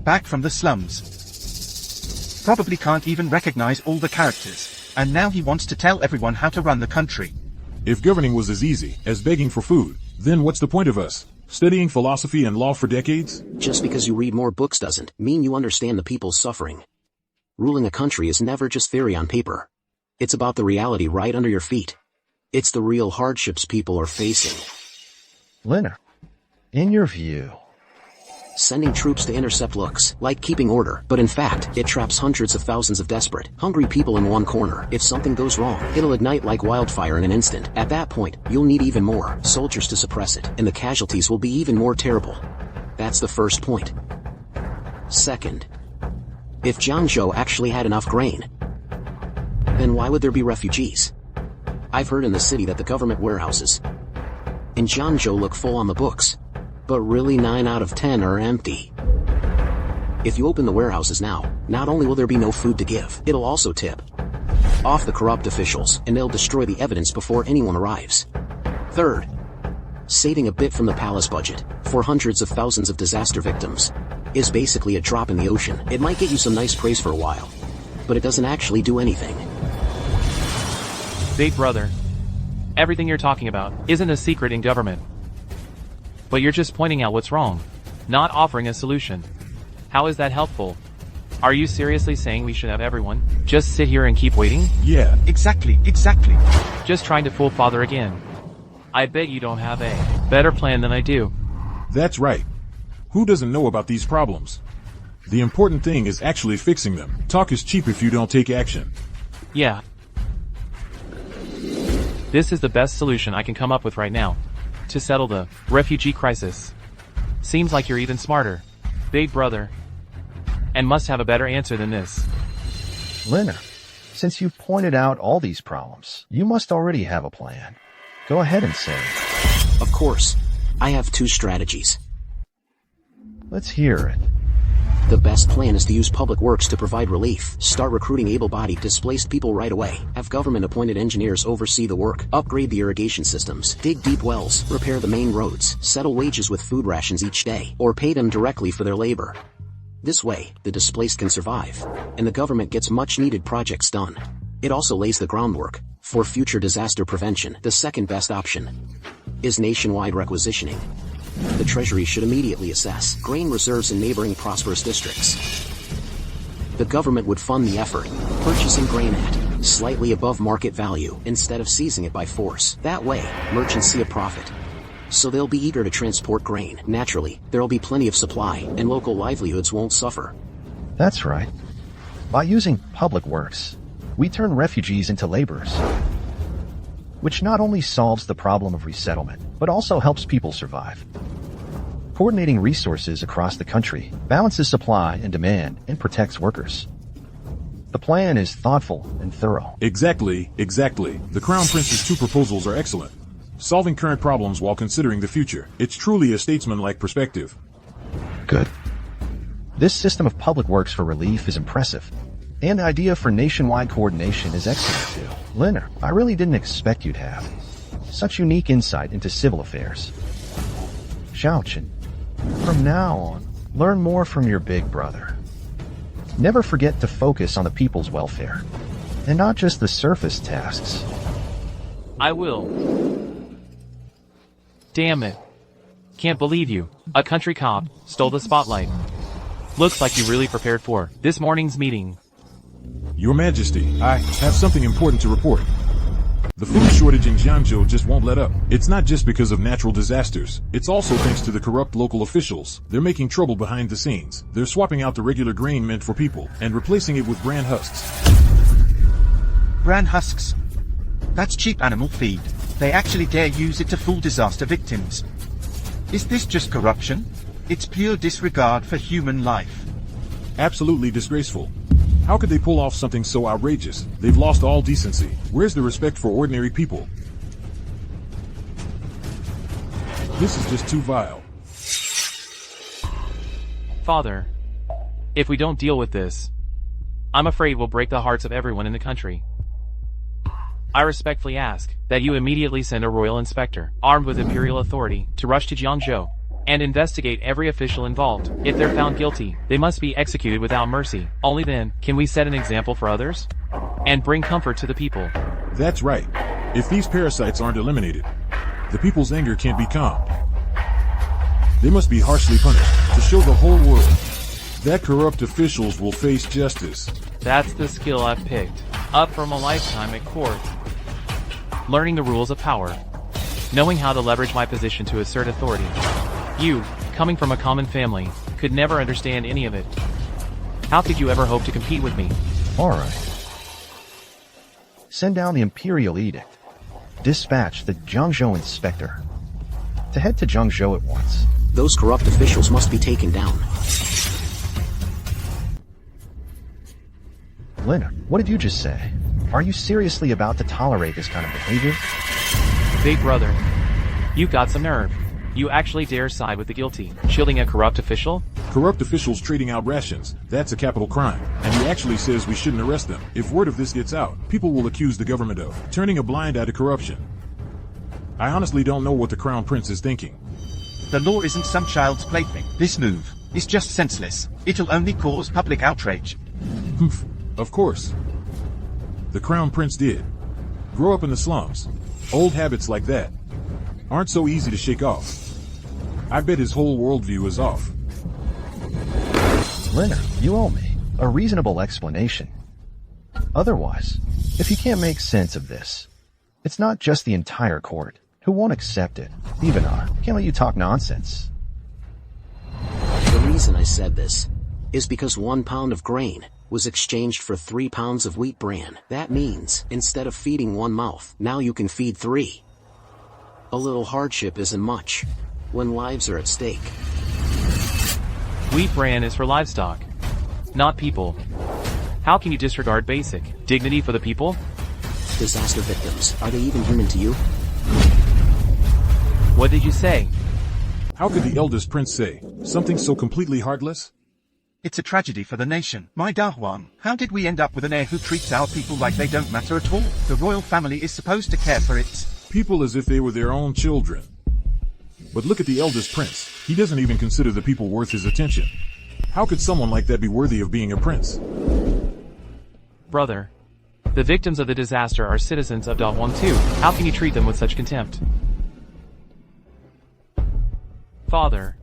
back from the slums. Probably can't even recognize all the characters, and now he wants to tell everyone how to run the country. If governing was as easy as begging for food, then what's the point of us studying philosophy and law for decades? Just because you read more books doesn't mean you understand the people's suffering. Ruling a country is never just theory on paper. It's about the reality right under your feet. It's the real hardships people are facing. Linner, in your view, sending troops to intercept looks like keeping order, but in fact, it traps hundreds of thousands of desperate, hungry people in one corner. If something goes wrong, it'll ignite like wildfire in an instant. At that point, you'll need even more soldiers to suppress it, and the casualties will be even more terrible. That's the first point. Second, if Jiangzhou actually had enough grain, then why would there be refugees? I've heard in the city that the government warehouses in Jiangzhou look full on the books, but really 9 out of 10 are empty. If you open the warehouses now, not only will there be no food to give, it'll also tip off the corrupt officials, and they'll destroy the evidence before anyone arrives. Third, saving a bit from the palace budget for hundreds of thousands of disaster victims is basically a drop in the ocean. It might get you some nice praise for a while, but it doesn't actually do anything. Big brother, everything you're talking about isn't a secret in government. But you're just pointing out what's wrong, not offering a solution. How is that helpful? Are you seriously saying we should have everyone just sit here and keep waiting? Yeah. Exactly. Just trying to fool father again. I bet you don't have a better plan than I do. That's right. Who doesn't know about these problems? The important thing is actually fixing them. Talk is cheap if you don't take action. Yeah. This is the best solution I can come up with right now to settle the refugee crisis. Seems like you're even smarter, big brother, and must have a better answer than this. Linner, since you've pointed out all these problems, you must already have a plan. Go ahead and say it. Of course, I have 2 strategies. Let's hear it. The best plan is to use public works to provide relief. Start recruiting able-bodied displaced people right away. Have government-appointed engineers oversee the work. Upgrade the irrigation systems. Dig deep wells. Repair the main roads. Settle wages with food rations each day. Or pay them directly for their labor. This way, the displaced can survive, and the government gets much-needed projects done. It also lays the groundwork for future disaster prevention. The second best option is nationwide requisitioning. The Treasury should immediately assess grain reserves in neighboring prosperous districts. The government would fund the effort, purchasing grain at slightly above market value instead of seizing it by force. That way, merchants see a profit, so they'll be eager to transport grain. Naturally, there'll be plenty of supply, and local livelihoods won't suffer. That's right. By using public works, we turn refugees into laborers, which not only solves the problem of resettlement, but also helps people survive. Coordinating resources across the country balances supply and demand and protects workers. The plan is thoughtful and thorough. Exactly. The Crown Prince's 2 proposals are excellent. Solving current problems while considering the future. It's truly a statesman-like perspective. Good. This system of public works for relief is impressive, and the idea for nationwide coordination is excellent too. Linner, I really didn't expect you'd have such unique insight into civil affairs. Shouchin, from now on, learn more from your big brother. Never forget to focus on the people's welfare, and not just the surface tasks. I will. Damn it. Can't believe you. A country cop stole the spotlight. Looks like you really prepared for this morning's meeting. Your Majesty, I have something important to report. The food shortage in Jiangzhou just won't let up. It's not just because of natural disasters. It's also thanks to the corrupt local officials. They're making trouble behind the scenes. They're swapping out the regular grain meant for people and replacing it with bran husks. Bran husks. That's cheap animal feed. They actually dare use it to fool disaster victims. Is this just corruption? It's pure disregard for human life. Absolutely disgraceful. How could they pull off something so outrageous? They've lost all decency. Where's the respect for ordinary people? This is just too vile. Father, if we don't deal with this, I'm afraid we'll break the hearts of everyone in the country. I respectfully ask that you immediately send a royal inspector, armed with imperial authority, to rush to Jiangzhou and investigate every official involved. If they're found guilty, they must be executed without mercy. Only then can we set an example for others and bring comfort to the people. That's right. If these parasites aren't eliminated, the people's anger can't be calmed. They must be harshly punished to show the whole world that corrupt officials will face justice. That's the skill I've picked up from a lifetime at court. Learning the rules of power, knowing how to leverage my position to assert authority. You, coming from a common family, could never understand any of it. How could you ever hope to compete with me? Alright. Send down the Imperial Edict. Dispatch the Jiangzhou inspector to head to Jiangzhou at once. Those corrupt officials must be taken down. Leonard, what did you just say? Are you seriously about to tolerate this kind of behavior? Big brother, you've got some nerve. You actually dare side with the guilty, shielding a corrupt official? Corrupt officials trading out rations, that's a capital crime. And he actually says we shouldn't arrest them. If word of this gets out, people will accuse the government of turning a blind eye to corruption. I honestly don't know what the Crown Prince is thinking. The law isn't some child's plaything. This move is just senseless. It'll only cause public outrage. Humph, of course. The Crown Prince did grow up in the slums. Old habits like that aren't so easy to shake off. I bet his whole worldview is off. Leonard, you owe me a reasonable explanation. Otherwise, if you can't make sense of this, it's not just the entire court who won't accept it. Even can't let you talk nonsense. The reason I said this is because 1 pound of grain was exchanged for 3 pounds of wheat bran. That means, instead of feeding 1 mouth, now you can feed 3. A little hardship isn't much when lives are at stake. Wheat bran is for livestock, not people. How can you disregard basic dignity for the people? Disaster victims, are they even human to you? What did you say? How could the eldest prince say something so completely heartless? It's a tragedy for the nation. My Dahuan, how did we end up with an heir who treats our people like they don't matter at all? The royal family is supposed to care for its people as if they were their own children. But look at the eldest prince. He doesn't even consider the people worth his attention. How could someone like that be worthy of being a prince? Brother, the victims of the disaster are citizens of Dahuan too. How can you treat them with such contempt? Father,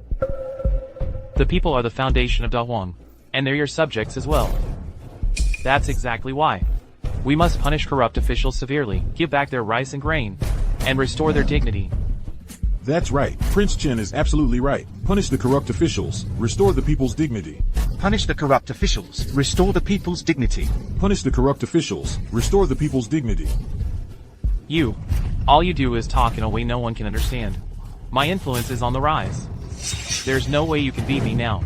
the people are the foundation of Dahuan, and they're your subjects as well. That's exactly why we must punish corrupt officials severely, give back their rice and grain, and restore their dignity. That's right. Prince Chen is absolutely right. Punish the corrupt officials, restore the people's dignity. Punish the corrupt officials, restore the people's dignity. Punish the corrupt officials, restore the people's dignity. All you do is talk in a way no one can understand. My influence is on the rise. There's no way you can beat me now.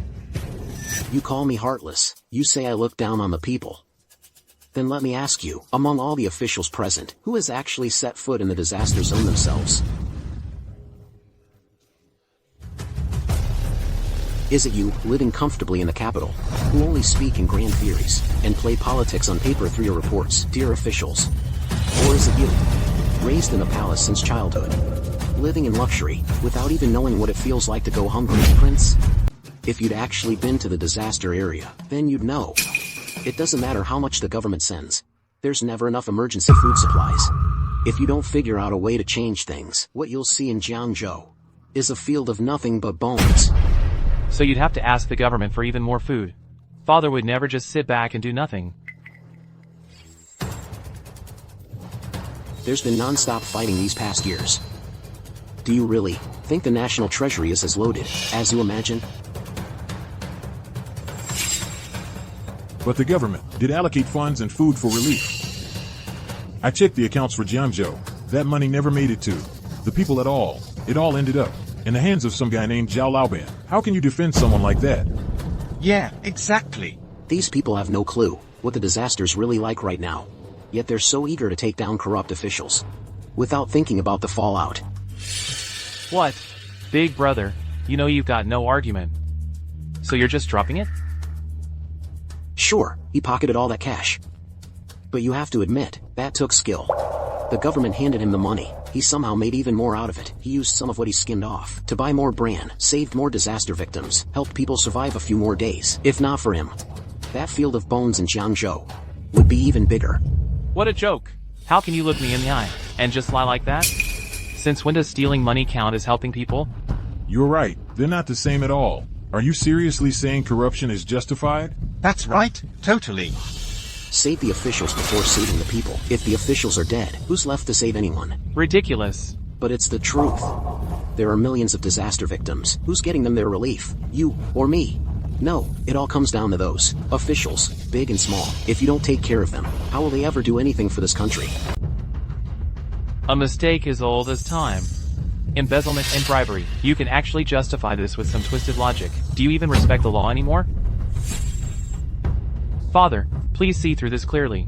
You call me heartless. You say I look down on the people. Then let me ask you, among all the officials present, who has actually set foot in the disaster zone themselves? Is it you, living comfortably in the capital, who only speak in grand theories, and play politics on paper through your reports, dear officials? Or is it you, raised in a palace since childhood, living in luxury, without even knowing what it feels like to go hungry, Prince? If you'd actually been to the disaster area, then you'd know. It doesn't matter how much the government sends. There's never enough emergency food supplies. If you don't figure out a way to change things, what you'll see in Jiangzhou is a field of nothing but bones. So you'd have to ask the government for even more food. Father would never just sit back and do nothing. There's been non-stop fighting these past years. Do you really think the national treasury is as loaded as you imagine? But the government did allocate funds and food for relief. I checked the accounts for Jiangzhou. That money never made it to the people at all. It all ended up in the hands of some guy named Zhao Laoban. How can you defend someone like that? Yeah, exactly. These people have no clue what the disaster's really like right now. Yet they're so eager to take down corrupt officials without thinking about the fallout. What? Big brother, you know you've got no argument. So you're just dropping it? Sure, he pocketed all that cash. But you have to admit, that took skill. The government handed him the money. He somehow made even more out of it. He used some of what he skinned off to buy more bran, saved more disaster victims, helped people survive a few more days. If not for him, that field of bones in Jiangzhou would be even bigger. What a joke. How can you look me in the eye and just lie like that? Since when does stealing money count as helping people? You're right. They're not the same at all. Are you seriously saying corruption is justified? That's right, totally. Save the officials before saving the people. If the officials are dead, who's left to save anyone? Ridiculous. But it's the truth. There are millions of disaster victims. Who's getting them their relief? You or me? No, it all comes down to those officials, big and small. If you don't take care of them, how will they ever do anything for this country? A mistake as old as time. Embezzlement and bribery. You can actually justify this with some twisted logic. Do you even respect the law anymore? Father, please see through this clearly.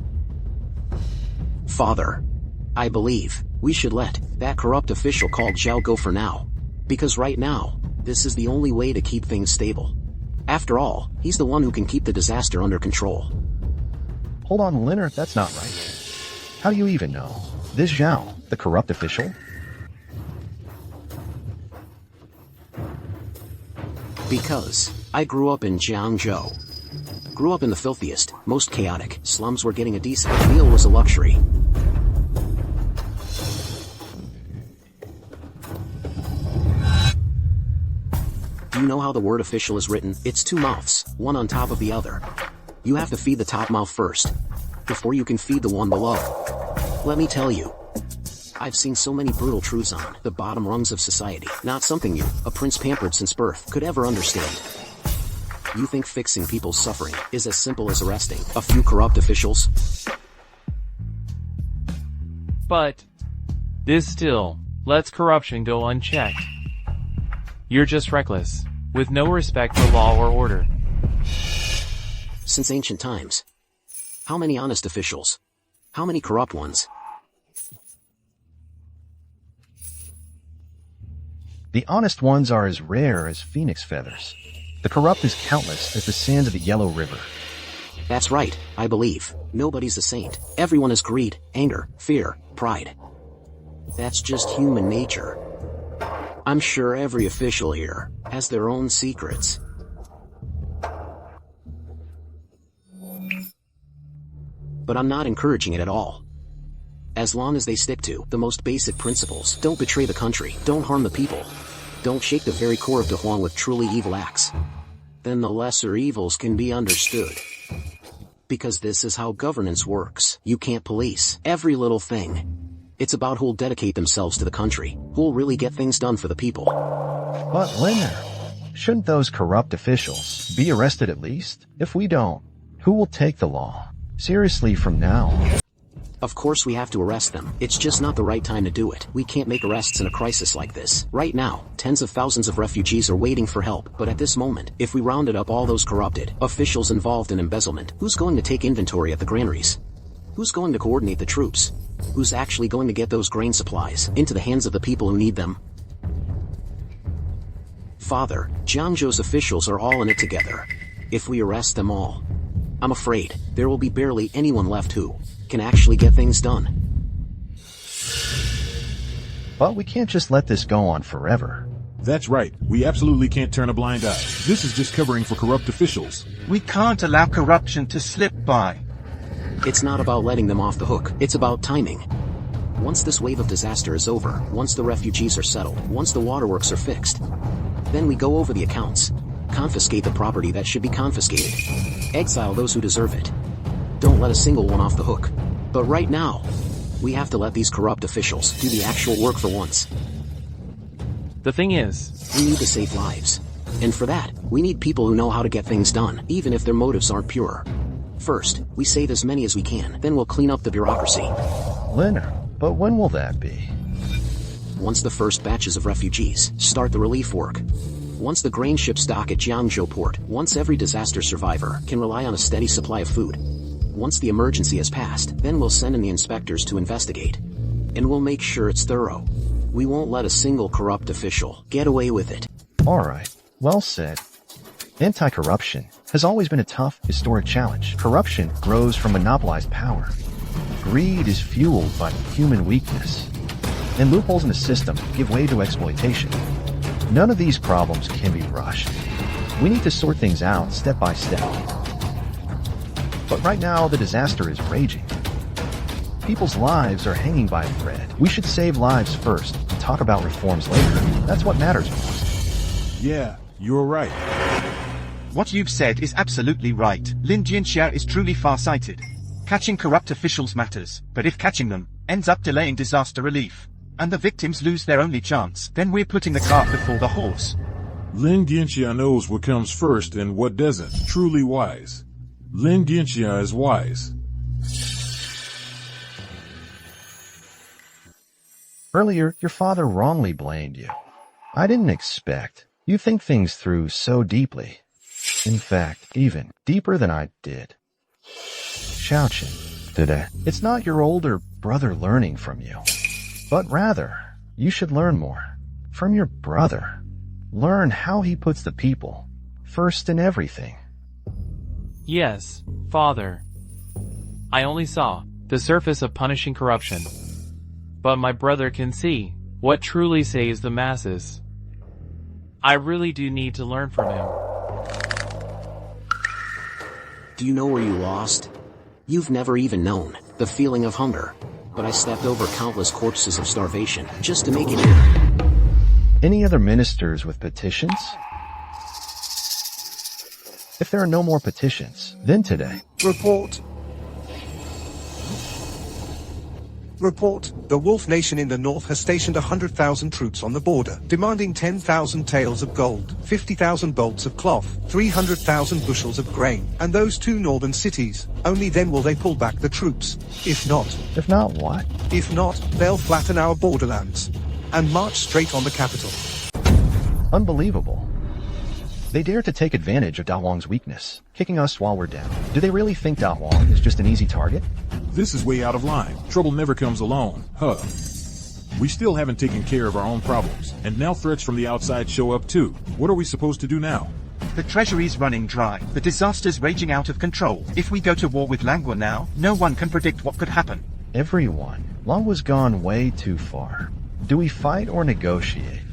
Father, I believe we should let that corrupt official called Zhao go for now. Because right now, this is the only way to keep things stable. After all, he's the one who can keep the disaster under control. Hold on, Leonard, that's not right. How do you even know? This Zhao, the corrupt official? Because I grew up in Jiangzhou. Grew up in the filthiest, most chaotic slums where getting a decent meal was a luxury. Do you know how the word official is written? It's two mouths, one on top of the other. You have to feed the top mouth first, before you can feed the one below. Let me tell you, I've seen so many brutal truths on the bottom rungs of society. Not something you, a prince pampered since birth, could ever understand. You think fixing people's suffering is as simple as arresting a few corrupt officials? But this still lets corruption go unchecked. You're just reckless, with no respect for law or order. Since ancient times, how many honest officials? How many corrupt ones? The honest ones are as rare as phoenix feathers. The corrupt is countless as the sands of the Yellow River. That's right, I believe. Nobody's a saint. Everyone has greed, anger, fear, pride. That's just human nature. I'm sure every official here has their own secrets. But I'm not encouraging it at all. As long as they stick to the most basic principles, don't betray the country, don't harm the people, don't shake the very core of Dahuang with truly evil acts, then the lesser evils can be understood. Because this is how governance works. You can't police every little thing. It's about who'll dedicate themselves to the country, who'll really get things done for the people. But Leonard, shouldn't those corrupt officials be arrested at least? If we don't, who will take the law seriously from now? Of course we have to arrest them. It's just not the right time to do it. We can't make arrests in a crisis like this. Right now, tens of thousands of refugees are waiting for help. But at this moment, if we rounded up all those corrupted officials involved in embezzlement, who's going to take inventory at the granaries? Who's going to coordinate the troops? Who's actually going to get those grain supplies into the hands of the people who need them? Father, Jiangzhou's officials are all in it together. If we arrest them all, I'm afraid there will be barely anyone left who can actually get things done. But we can't just let this go on forever. That's right. We absolutely can't turn a blind eye. This is just covering for corrupt officials. We can't allow corruption to slip by. It's not about letting them off the hook. It's about timing. Once this wave of disaster is over, once the refugees are settled, once the waterworks are fixed, then we go over the accounts. Confiscate the property that should be confiscated. Exile those who deserve it. Don't let a single one off the hook. But right now, we have to let these corrupt officials do the actual work for once. The thing is, We need to save lives. And for that, we need people who know how to get things done, even if their motives aren't pure. First, we save as many as we can, then we'll clean up the bureaucracy. Leonard, but when will that be? Once the first batches of refugees start the relief work. Once the grain ships dock at Jiangzhou port. Once every disaster survivor can rely on a steady supply of food. Once the emergency has passed, then we'll send in the inspectors to investigate. And we'll make sure it's thorough. We won't let a single corrupt official get away with it. Alright, well said. Anti-corruption has always been a tough, historic challenge. Corruption grows from monopolized power. Greed is fueled by human weakness. And loopholes in the system give way to exploitation. None of these problems can be rushed. We need to sort things out step by step. But right now, the disaster is raging. People's lives are hanging by a thread. We should save lives first and talk about reforms later. That's what matters most. Yeah, you're right. What you've said is absolutely right. Lin Jianxia is truly far-sighted. Catching corrupt officials matters, but if catching them ends up delaying disaster relief, and the victims lose their only chance, then we're putting the cart before the horse. Lin Jianxia knows what comes first and what doesn't. Truly wise. Lin Jianxia is wise. Earlier, your father wrongly blamed you. I didn't expect. You think things through so deeply. In fact, even deeper than I did. Xiaoqin, today, it's not your older brother learning from you. But rather, you should learn more from your brother. Learn how he puts the people first in everything. yes, Father. I only saw the surface of punishing corruption. But my brother can see what truly saves the masses. I really do need to learn from him. Do you know where you lost? You've never even known the feeling of hunger. But I stepped over countless corpses of starvation just to make it here. Any other ministers with petitions? If there are no more petitions, then today. Report. Report. The Wolf Nation in the north has stationed 100,000 troops on the border, demanding 10,000 taels of gold, 50,000 bolts of cloth, 300,000 bushels of grain, and those two northern cities. Only then will they pull back the troops. If not, what? If not, they'll flatten our borderlands and march straight on the capital. Unbelievable. They dare to take advantage of Da Wang's weakness, kicking us while we're down. Do they really think Da Wang is just an easy target? This is way out of line. Trouble never comes alone. We still haven't taken care of our own problems, and now threats from the outside show up too. What are we supposed to do now? The treasury's running dry. The disaster's raging out of control. If we go to war with Langua now, no one can predict what could happen. Everyone. Langwa's gone way too far. Do we fight or negotiate?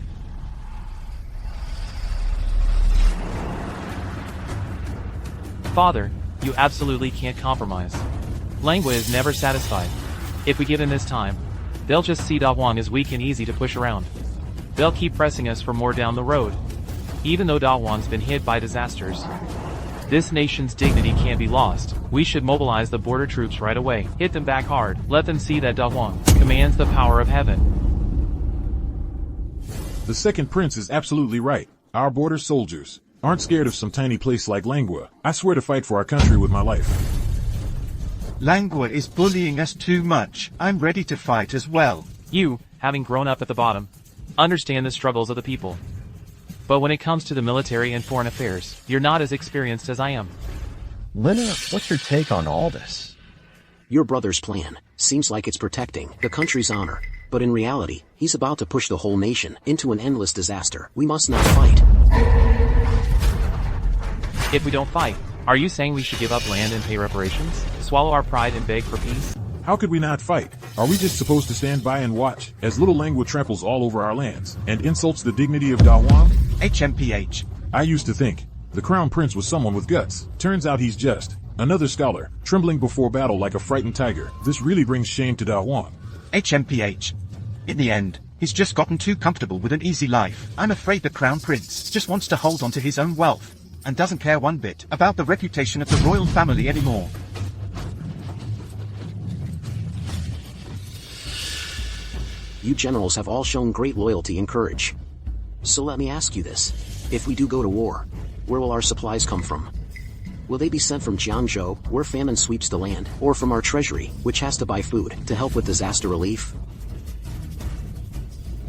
Father, you absolutely can't compromise. Langua is never satisfied. If we give him his time, they'll just see Da Wang as weak and easy to push around. They'll keep pressing us for more down the road. Even though Da Wang's been hit by disasters, this nation's dignity can't be lost. We should mobilize the border troops right away. Hit them back hard. Let them see that Da Wang commands the power of heaven. The second prince is absolutely right. Our border soldiers aren't scared of some tiny place like Langua. I swear to fight for our country with my life. Langua is bullying us too much. I'm ready to fight as well. You, having grown up at the bottom, understand the struggles of the people. But when it comes to the military and foreign affairs, you're not as experienced as I am. Lina, what's your take on all this? Your brother's plan seems like it's protecting the country's honor. But in reality, he's about to push the whole nation into an endless disaster. We must not fight. If we don't fight, are you saying we should give up land and pay reparations? Swallow our pride and beg for peace? How could we not fight? Are we just supposed to stand by and watch as little Langua tramples all over our lands and insults the dignity of Da Wang? HMPH. I used to think the crown prince was someone with guts. Turns out he's just another scholar, trembling before battle like a frightened tiger. This really brings shame to Da Wang. HMPH. In the end, he's just gotten too comfortable with an easy life. I'm afraid the Crown Prince just wants to hold on to his own wealth, and doesn't care one bit about the reputation of the royal family anymore. You generals have all shown great loyalty and courage. So let me ask you this. If we do go to war, where will our supplies come from? Will they be sent from Jiangzhou, where famine sweeps the land, or from our treasury, which has to buy food to help with disaster relief?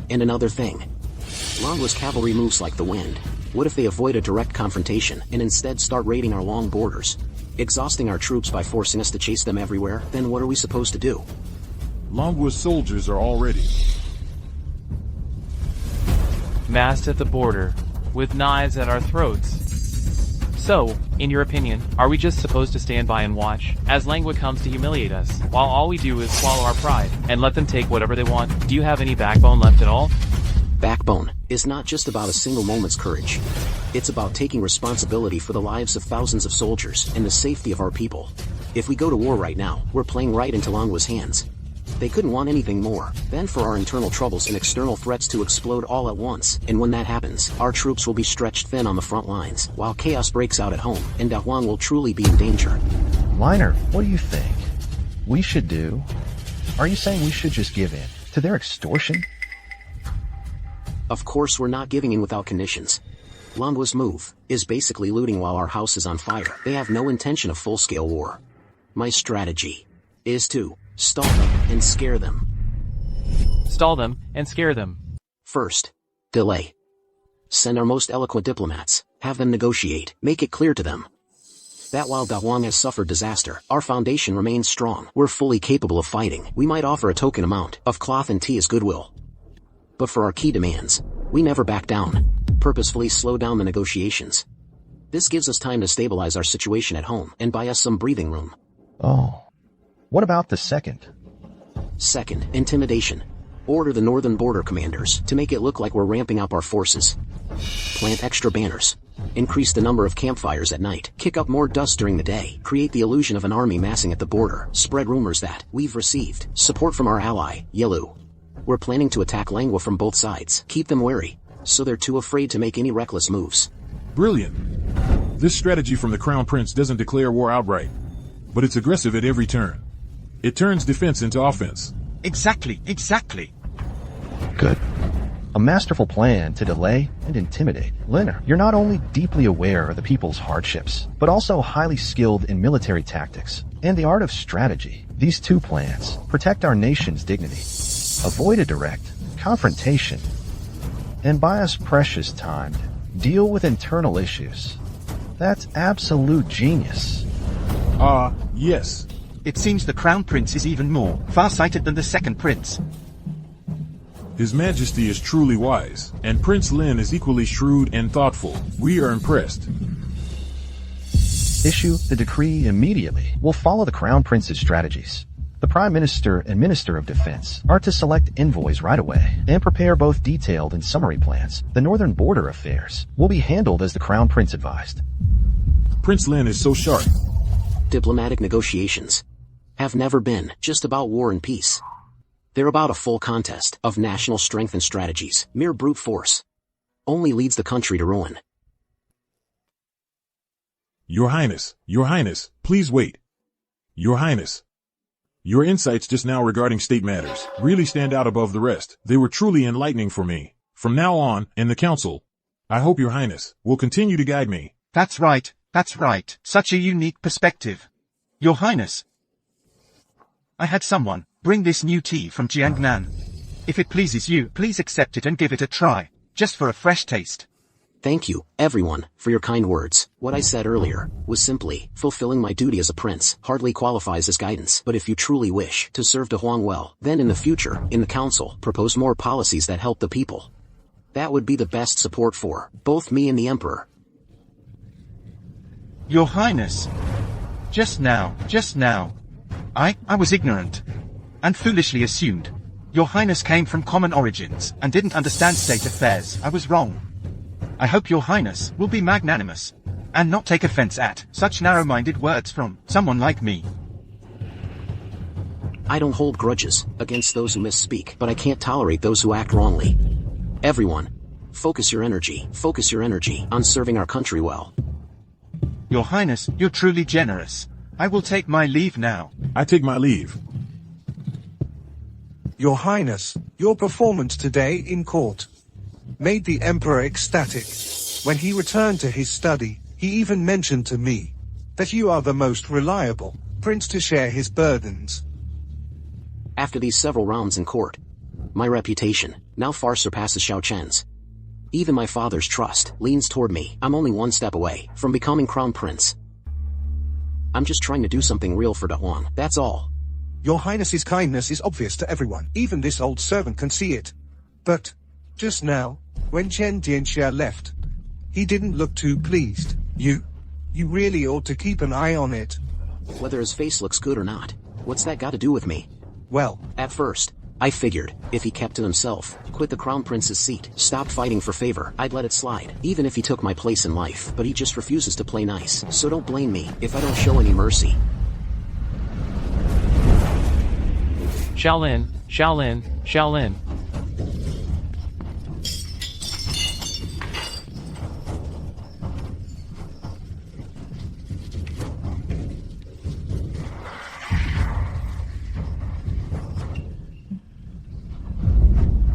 And another thing. Longwa's cavalry moves like the wind. What if they avoid a direct confrontation and instead start raiding our long borders, exhausting our troops by forcing us to chase them everywhere? Then what are we supposed to do? Longwa's soldiers are all ready. Massed at the border, with knives at our throats. So, in your opinion, are we just supposed to stand by and watch, as Longwa comes to humiliate us, while all we do is swallow our pride, and let them take whatever they want? Do you have any backbone left at all? Backbone is not just about a single moment's courage. It's about taking responsibility for the lives of thousands of soldiers and the safety of our people. If we go to war right now, we're playing right into Longwa's hands. They couldn't want anything more than for our internal troubles and external threats to explode all at once, and when that happens, our troops will be stretched thin on the front lines, while chaos breaks out at home, and Dahuang will truly be in danger. Liner, what do you think we should do? Are you saying we should just give in to their extortion? Of course we're not giving in without conditions. Longwa's move is basically looting while our house is on fire. They have no intention of full-scale war. My strategy is to stall them and scare them. Stall them and scare them. First, delay. Send our most eloquent diplomats, have them negotiate, make it clear to them that while Dahuang has suffered disaster, our foundation remains strong. We're fully capable of fighting. We might offer a token amount of cloth and tea as goodwill. But for our key demands, we never back down. Purposefully slow down the negotiations. This gives us time to stabilize our situation at home and buy us some breathing room. Oh. What about the second? Second, intimidation. Order the northern border commanders to make it look like we're ramping up our forces. Plant extra banners. Increase the number of campfires at night. Kick up more dust during the day. Create the illusion of an army massing at the border. Spread rumors that we've received support from our ally, Yilu. We're planning to attack Longwa from both sides. Keep them wary, so they're too afraid to make any reckless moves. Brilliant. This strategy from the Crown Prince doesn't declare war outright, but it's aggressive at every turn. It turns defense into offense. Exactly. Good. A masterful plan to delay and intimidate. Liner, you're not only deeply aware of the people's hardships, but also highly skilled in military tactics and the art of strategy. These two plans protect our nation's dignity, avoid a direct confrontation, and buy us precious time to deal with internal issues. That's absolute genius. Yes. It seems the Crown Prince is even more far-sighted than the second prince. His Majesty is truly wise, and Prince Lin is equally shrewd and thoughtful. We are impressed. Issue the decree immediately. We'll follow the Crown Prince's strategies. The Prime Minister and Minister of Defense are to select envoys right away and prepare both detailed and summary plans. The northern border affairs will be handled as the Crown Prince advised. Prince Lin is so sharp. Diplomatic negotiations have never been just about war and peace. They're about a full contest of national strength and strategies. Mere brute force only leads the country to ruin. Your Highness, please wait. Your Highness, your insights just now regarding state matters really stand out above the rest. They were truly enlightening for me. From now on, in the Council, I hope Your Highness will continue to guide me. That's right. Such a unique perspective. Your Highness, I had someone bring this new tea from Jiangnan. If it pleases you, please accept it and give it a try, just for a fresh taste. Thank you, everyone, for your kind words. What I said earlier was simply fulfilling my duty as a prince. Hardly qualifies as guidance. But if you truly wish to serve Dahuang well, then in the future, in the council, propose more policies that help the people. That would be the best support for both me and the Emperor. Your Highness, just now, I was ignorant and foolishly assumed Your Highness came from common origins and didn't understand state affairs. I was wrong. I hope Your Highness will be magnanimous and not take offense at such narrow-minded words from someone like me. I don't hold grudges against those who misspeak, but I can't tolerate those who act wrongly. Everyone, focus your energy on serving our country well. Your Highness, you're truly generous. I will take my leave now. I take my leave. Your Highness, your performance today in court made the Emperor ecstatic. When he returned to his study, he even mentioned to me that you are the most reliable prince to share his burdens. After these several rounds in court, my reputation now far surpasses Xiao Chen's. Even my father's trust leans toward me. I'm only one step away from becoming crown prince. I'm just trying to do something real for Dawang, that's all. Your Highness's kindness is obvious to everyone. Even this old servant can see it. But just now, when Chen Tianxia left, he didn't look too pleased. You really ought to keep an eye on it. Whether his face looks good or not, what's that got to do with me? Well, at first, I figured, if he kept to himself, quit the crown prince's seat, stopped fighting for favor, I'd let it slide, even if he took my place in life. But he just refuses to play nice, so don't blame me if I don't show any mercy. Shaolin, Shaolin, Shaolin.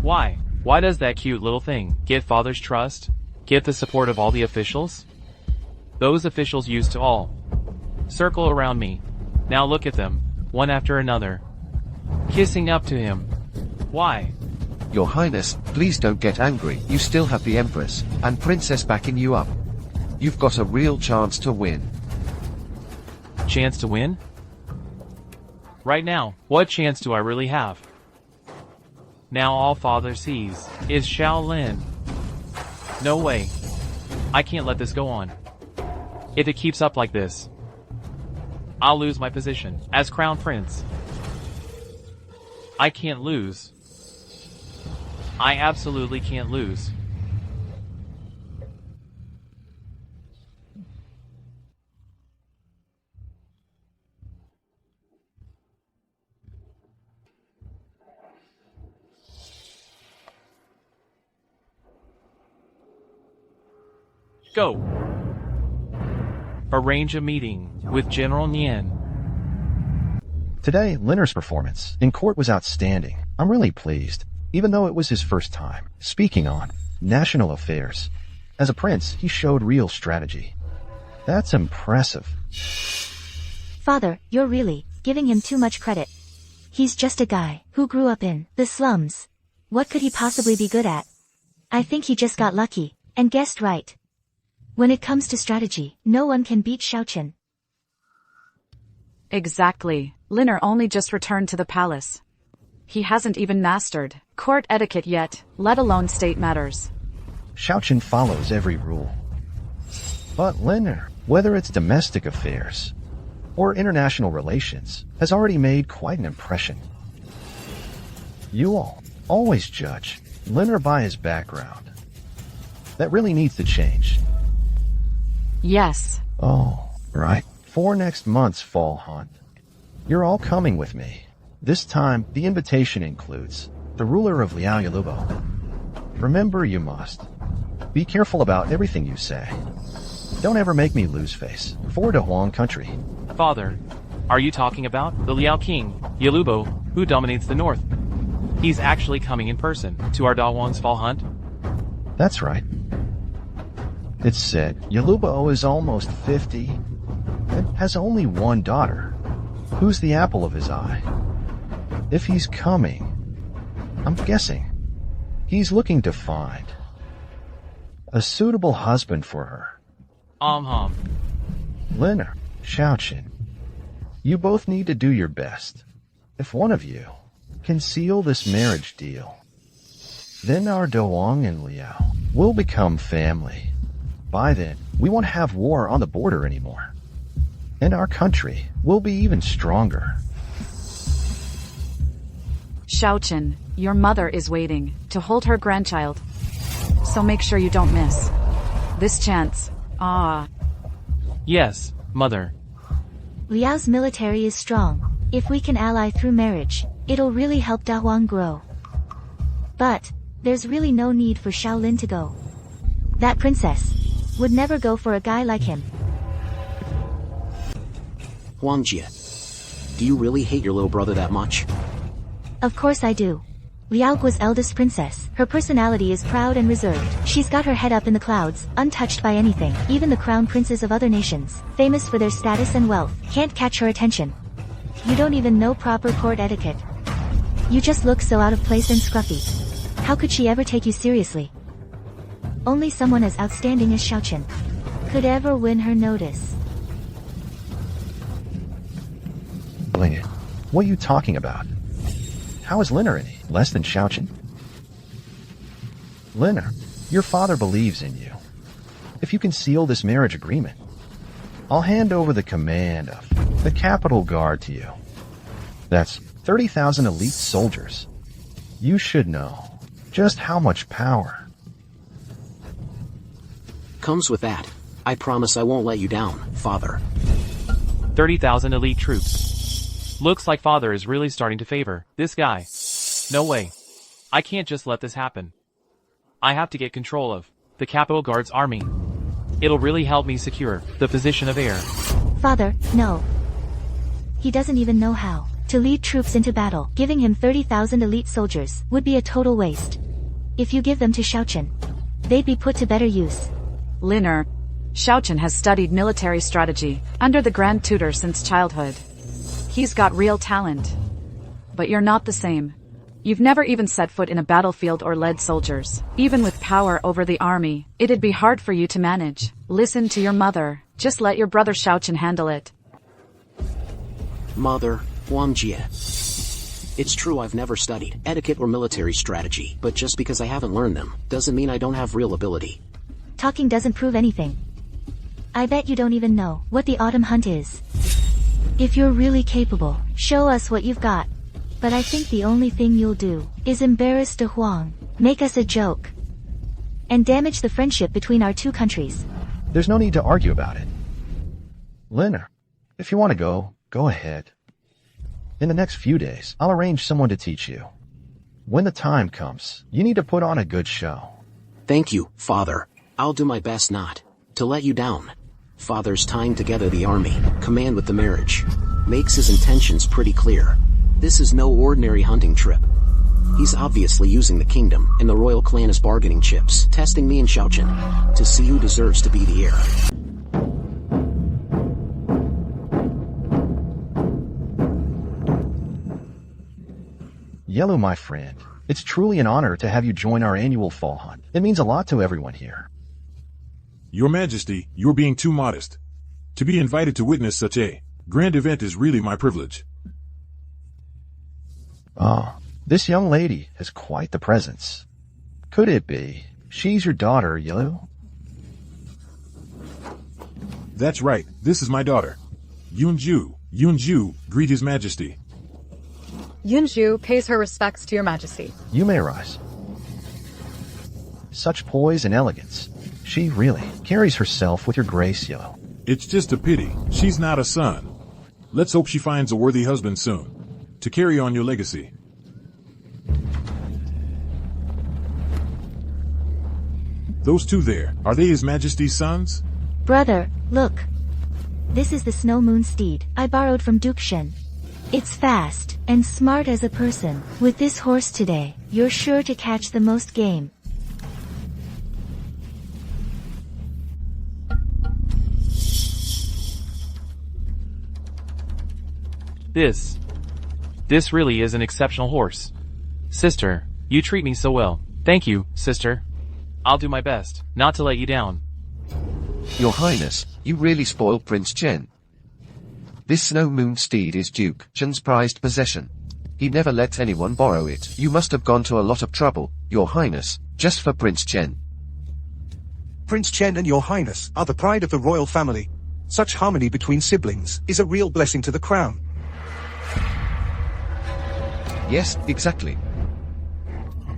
Why? Why does that cute little thing get father's trust? Get the support of all the officials? Those officials used to all circle around me. Now look at them, one after another, kissing up to him. Why? Your Highness, please don't get angry. You still have the Empress and Princess backing you up. You've got a real chance to win. Chance to win? Right now, what chance do I really have? Now all father sees is Shaolin. No way. I can't let this go on. If it keeps up like this, I'll lose my position as crown prince. I can't lose. I absolutely can't lose. Go. Arrange a meeting with General Nian. Today, Liner's performance in court was outstanding. I'm really pleased, even though it was his first time speaking on national affairs. As a prince, he showed real strategy. That's impressive. Father, you're really giving him too much credit. He's just a guy who grew up in the slums. What could he possibly be good at? I think he just got lucky and guessed right. When it comes to strategy, no one can beat Xiaochen. Exactly. Liner only just returned to the palace. He hasn't even mastered court etiquette yet, let alone state matters. Xiaochen follows every rule. But Liner, whether it's domestic affairs or international relations, has already made quite an impression. You all always judge Liner by his background. That really needs to change. Yes. Oh, right. For next month's fall hunt. You're all coming with me. This time, the invitation includes the ruler of Liao Yalubo. Remember, you must be careful about everything you say. Don't ever make me lose face for the Huang country. Father, are you talking about the Liao King, Yalubo, who dominates the north? He's actually coming in person to our Dawang's fall hunt? That's right. It's said Yalubo is almost 50 and has only one daughter, who's the apple of his eye. If he's coming, I'm guessing he's looking to find a suitable husband for her. Liner, Xiaochen, you both need to do your best. If one of you can seal this marriage deal, then our Dawang and Liao will become family. By then, we won't have war on the border anymore. And our country will be even stronger. Xiaochen, your mother is waiting to hold her grandchild. So make sure you don't miss this chance. Yes, mother. Liao's military is strong. If we can ally through marriage, it'll really help Da Huang grow. But, there's really no need for Shaolin to go. That princess would never go for a guy like him. Huangjie, do you really hate your little brother that much? Of course I do. Liaoguo's eldest princess. Her personality is proud and reserved. She's got her head up in the clouds, untouched by anything. Even the crown princes of other nations, famous for their status and wealth, can't catch her attention. You don't even know proper court etiquette. You just look so out of place and scruffy. How could she ever take you seriously? Only someone as outstanding as Xiaochen could ever win her notice. What are you talking about? How is Liner any less than Xiaochen? Liner, your father believes in you. If you can seal this marriage agreement, I'll hand over the command of the Capital Guard to you. That's 30,000 elite soldiers. You should know just how much power Comes with that. I promise I won't let you down, father. 30,000 elite troops. Looks like father is really starting to favor this guy. No way. I can't just let this happen. I have to get control of the Capital Guard's army. It'll really help me secure the position of heir. Father, no. He doesn't even know how to lead troops into battle. Giving him 30,000 elite soldiers would be a total waste. If you give them to Xiaochen, they'd be put to better use. Liner, Xiaochen has studied military strategy under the Grand Tutor since childhood. He's got real talent. But you're not the same. You've never even set foot in a battlefield or led soldiers. Even with power over the army, it'd be hard for you to manage. Listen to your mother. Just let your brother Xiaochen handle it. Mother, Huangjie. It's true I've never studied etiquette or military strategy, but just because I haven't learned them, doesn't mean I don't have real ability. Talking doesn't prove anything. I bet you don't even know what the autumn hunt is. If you're really capable, show us what you've got. But I think the only thing you'll do is embarrass De Huang, make us a joke, and damage the friendship between our two countries. There's no need to argue about it. Liner, if you want to go, go ahead. In the next few days, I'll arrange someone to teach you. When the time comes, you need to put on a good show. Thank you, father. I'll do my best not to let you down. Father's tying together the army, command with the marriage. Makes his intentions pretty clear. This is no ordinary hunting trip. He's obviously using the kingdom and the royal clan as bargaining chips, testing me and Xiaochen to see who deserves to be the heir. Yellow, my friend, it's truly an honor to have you join our annual fall hunt. It means a lot to everyone here. Your Majesty, you're being too modest. To be invited to witness such a grand event is really my privilege. Ah, this young lady has quite the presence. Could it be she's your daughter, Yellow? That's right, this is my daughter. Yunju. Yunju, greet His Majesty. Yunju pays her respects to your majesty. You may rise. Such poise and elegance. She really carries herself with your grace, Yellow. It's just a pity she's not a son. Let's hope she finds a worthy husband soon to carry on your legacy. Those two there, are they His Majesty's sons? Brother, look. This is the Snow Moon steed I borrowed from Duke Shen. It's fast and smart as a person. With this horse today, you're sure to catch the most game. This really is an exceptional horse. Sister, you treat me so well. Thank you, sister. I'll do my best not to let you down. Your Highness, you really spoil Prince Chen. This Snow Moon steed is Duke Chen's prized possession. He never lets anyone borrow it. You must have gone to a lot of trouble, Your Highness, just for Prince Chen. Prince Chen and Your Highness are the pride of the royal family. Such harmony between siblings is a real blessing to the crown. Yes, exactly.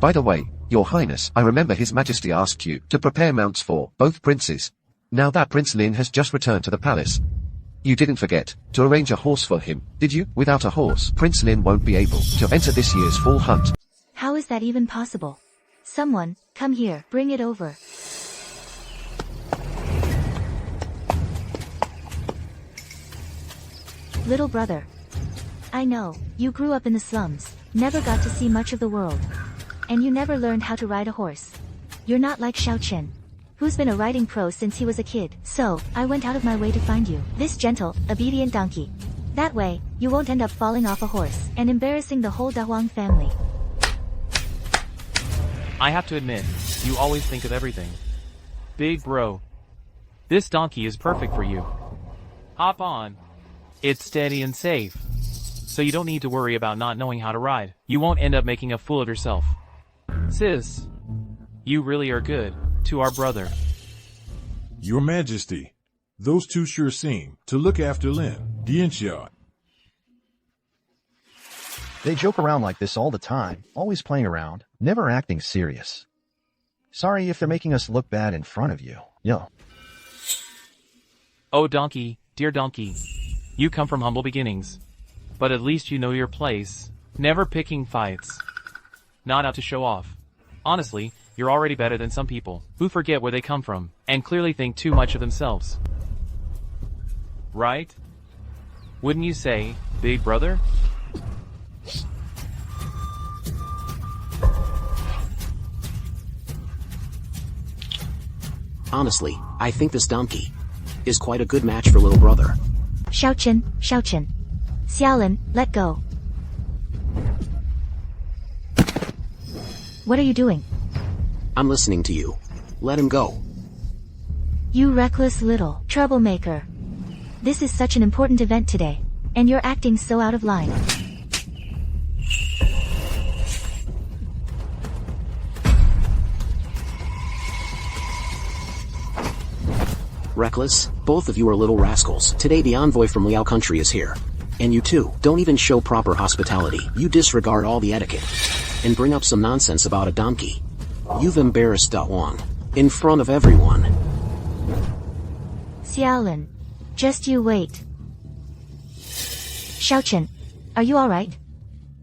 By the way, Your Highness, I remember His Majesty asked you to prepare mounts for both princes. Now that Prince Lin has just returned to the palace, You didn't forget to arrange a horse for him, did you? Without a horse, Prince Lin won't be able to enter this year's fall hunt. How is that even possible? Someone, come here, bring it over. Little brother. I know, you grew up in the slums, never got to see much of the world. And you never learned how to ride a horse. You're not like Xiao Chen, who's been a riding pro since he was a kid. So, I went out of my way to find you, this gentle, obedient donkey. That way, you won't end up falling off a horse and embarrassing the whole Dahuang family. I have to admit, you always think of everything. Big bro. This donkey is perfect for you. Hop on. It's steady and safe. So you don't need to worry about not knowing how to ride. You won't end up making a fool of yourself. Sis, you really are good to our brother. Your Majesty, those two sure seem to look after Lin, Dianxia. They joke around like this all the time, always playing around, never acting serious. Sorry if they're making us look bad in front of you. Yo. Oh donkey, dear donkey. You come from humble beginnings. But at least you know your place. Never picking fights. Not out to show off. Honestly, you're already better than some people who forget where they come from and clearly think too much of themselves. Right? Wouldn't you say, big brother? Honestly, I think this donkey is quite a good match for little brother. Xiao Chen. Xiaolin, let go. What are you doing? I'm listening to you. Let him go. You reckless little troublemaker. This is such an important event today, and you're acting so out of line. Reckless, both of you are little rascals. Today the envoy from Liao country is here. And you too, don't even show proper hospitality. You disregard all the etiquette. And bring up some nonsense about a donkey. You've embarrassed Dahuang. In front of everyone. Xiaolin. Just you wait. Xiao Chen. Are you alright?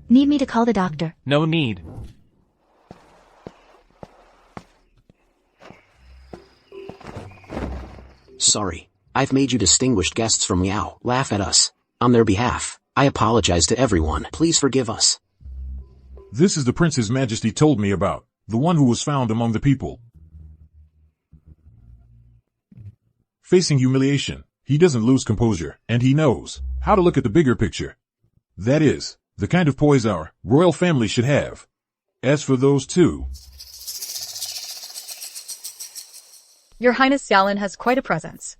Need me to call the doctor? No need. Sorry. I've made you distinguished guests from Liao laugh at us. On their behalf, I apologize to everyone. Please forgive us. This is the prince His Majesty told me about, the one who was found among the people. Facing humiliation, he doesn't lose composure, and he knows how to look at the bigger picture. That is, the kind of poise our royal family should have. As for those two... Your Highness Xiaolin has quite a presence.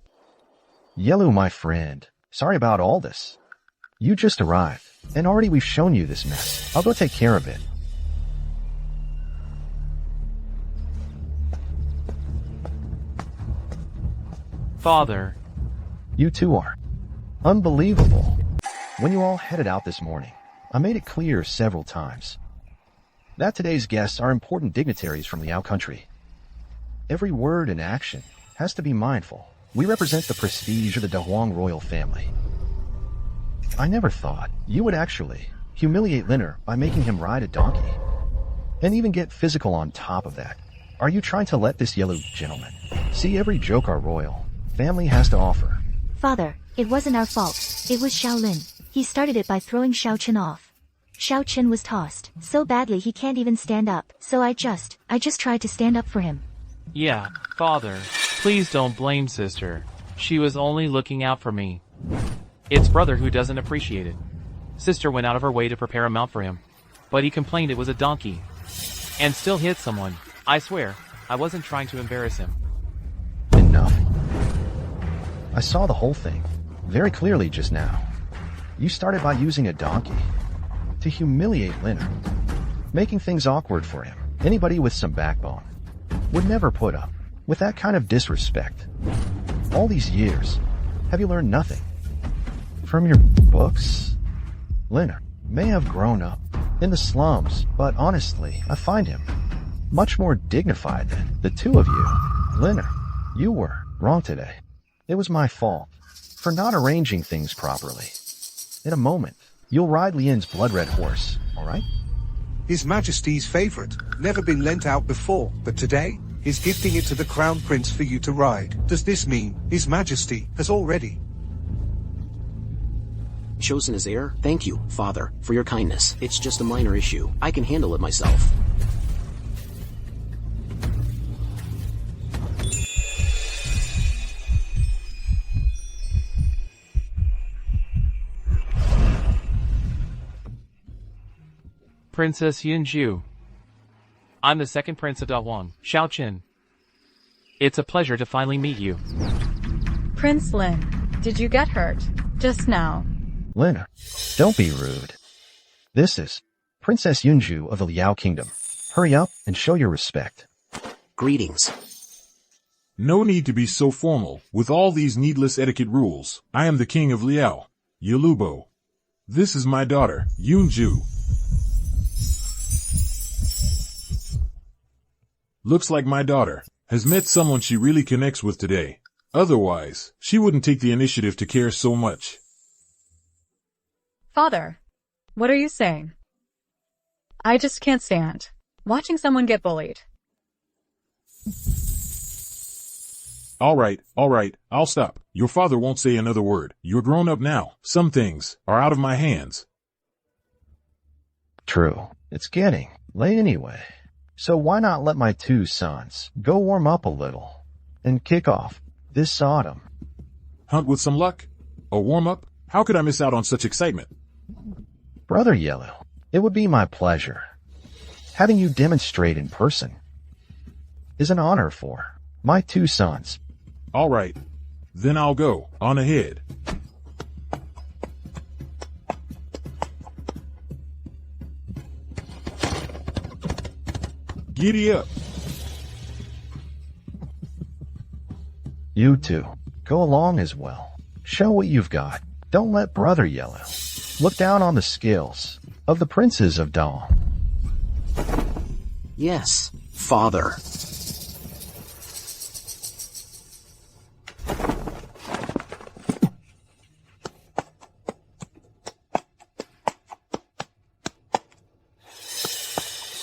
Yelu, my friend. Sorry about all this. You just arrived, and already we've shown you this mess. I'll go take care of it. Father. You two are. Unbelievable. When you all headed out this morning, I made it clear several times that today's guests are important dignitaries from Liao country. Every word and action has to be mindful. We represent the prestige of the Dahuang royal family. I never thought you would actually humiliate Liner by making him ride a donkey. And even get physical on top of that. Are you trying to let this yellow gentleman see every joke our royal family has to offer? Father, it wasn't our fault. It was Xiaolin. He started it by throwing Xiao Chen off. Xiao Chen was tossed so badly he can't even stand up. So I just tried to stand up for him. Yeah, father. Please don't blame sister. She was only looking out for me. It's brother who doesn't appreciate it. Sister went out of her way to prepare a mount for him. But he complained it was a donkey. And still hit someone. I swear, I wasn't trying to embarrass him. Enough. I saw the whole thing very clearly just now. You started by using a donkey to humiliate Liner, making things awkward for him. Anybody with some backbone would never put up with that kind of disrespect. All these years, have you learned nothing from your books? Liner may have grown up in the slums, but honestly, I find him much more dignified than the two of you. Liner, you were wrong today. It was my fault for for not arranging things properly. In a moment, you'll ride Lien's blood-red horse, alright? His Majesty's favorite, never been lent out before, but today, he's gifting it to the Crown Prince for you to ride. Does this mean His Majesty has already Chosen as heir? Thank you, Father, for your kindness. It's just a minor issue. I can handle it myself. Princess Yunju. I'm the second Prince of Dawang, Xiaoqin. It's a pleasure to finally meet you. Prince Lin, did you get hurt? Just now. Lin, don't be rude. This is Princess Yunju of the Liao Kingdom. Hurry up and show your respect. Greetings. No need to be so formal, with all these needless etiquette rules. I am the King of Liao, Yalubo. This is my daughter, Yunju. Looks like my daughter has met someone she really connects with today. Otherwise, she wouldn't take the initiative to care so much. Father, what are you saying? I just can't stand watching someone get bullied. All right, I'll stop. Your father won't say another word. You're grown up now. Some things are out of my hands. True. It's getting late anyway. So why not let my two sons go warm up a little and kick off this autumn? Hunt with some luck? A warm-up? How could I miss out on such excitement? Brother Yellow, it would be my pleasure. Having you demonstrate in person is an honor for my two sons. All right, then I'll go on ahead. Giddy up. You two, go along as well. Show what you've got. Don't let Brother Yellow look down on the skills of the princes of Dawn. Yes, Father.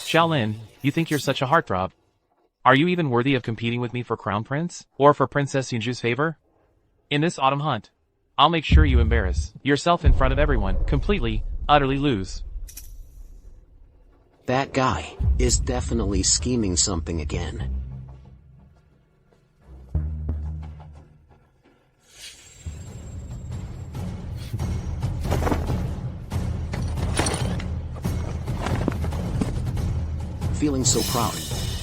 Xiaolin, you think you're such a heartthrob? Are you even worthy of competing with me for Crown Prince? Or for Princess Yunju's favor? In this autumn hunt, I'll make sure you embarrass yourself in front of everyone, completely, utterly lose. That guy is definitely scheming something again. Feeling so proud.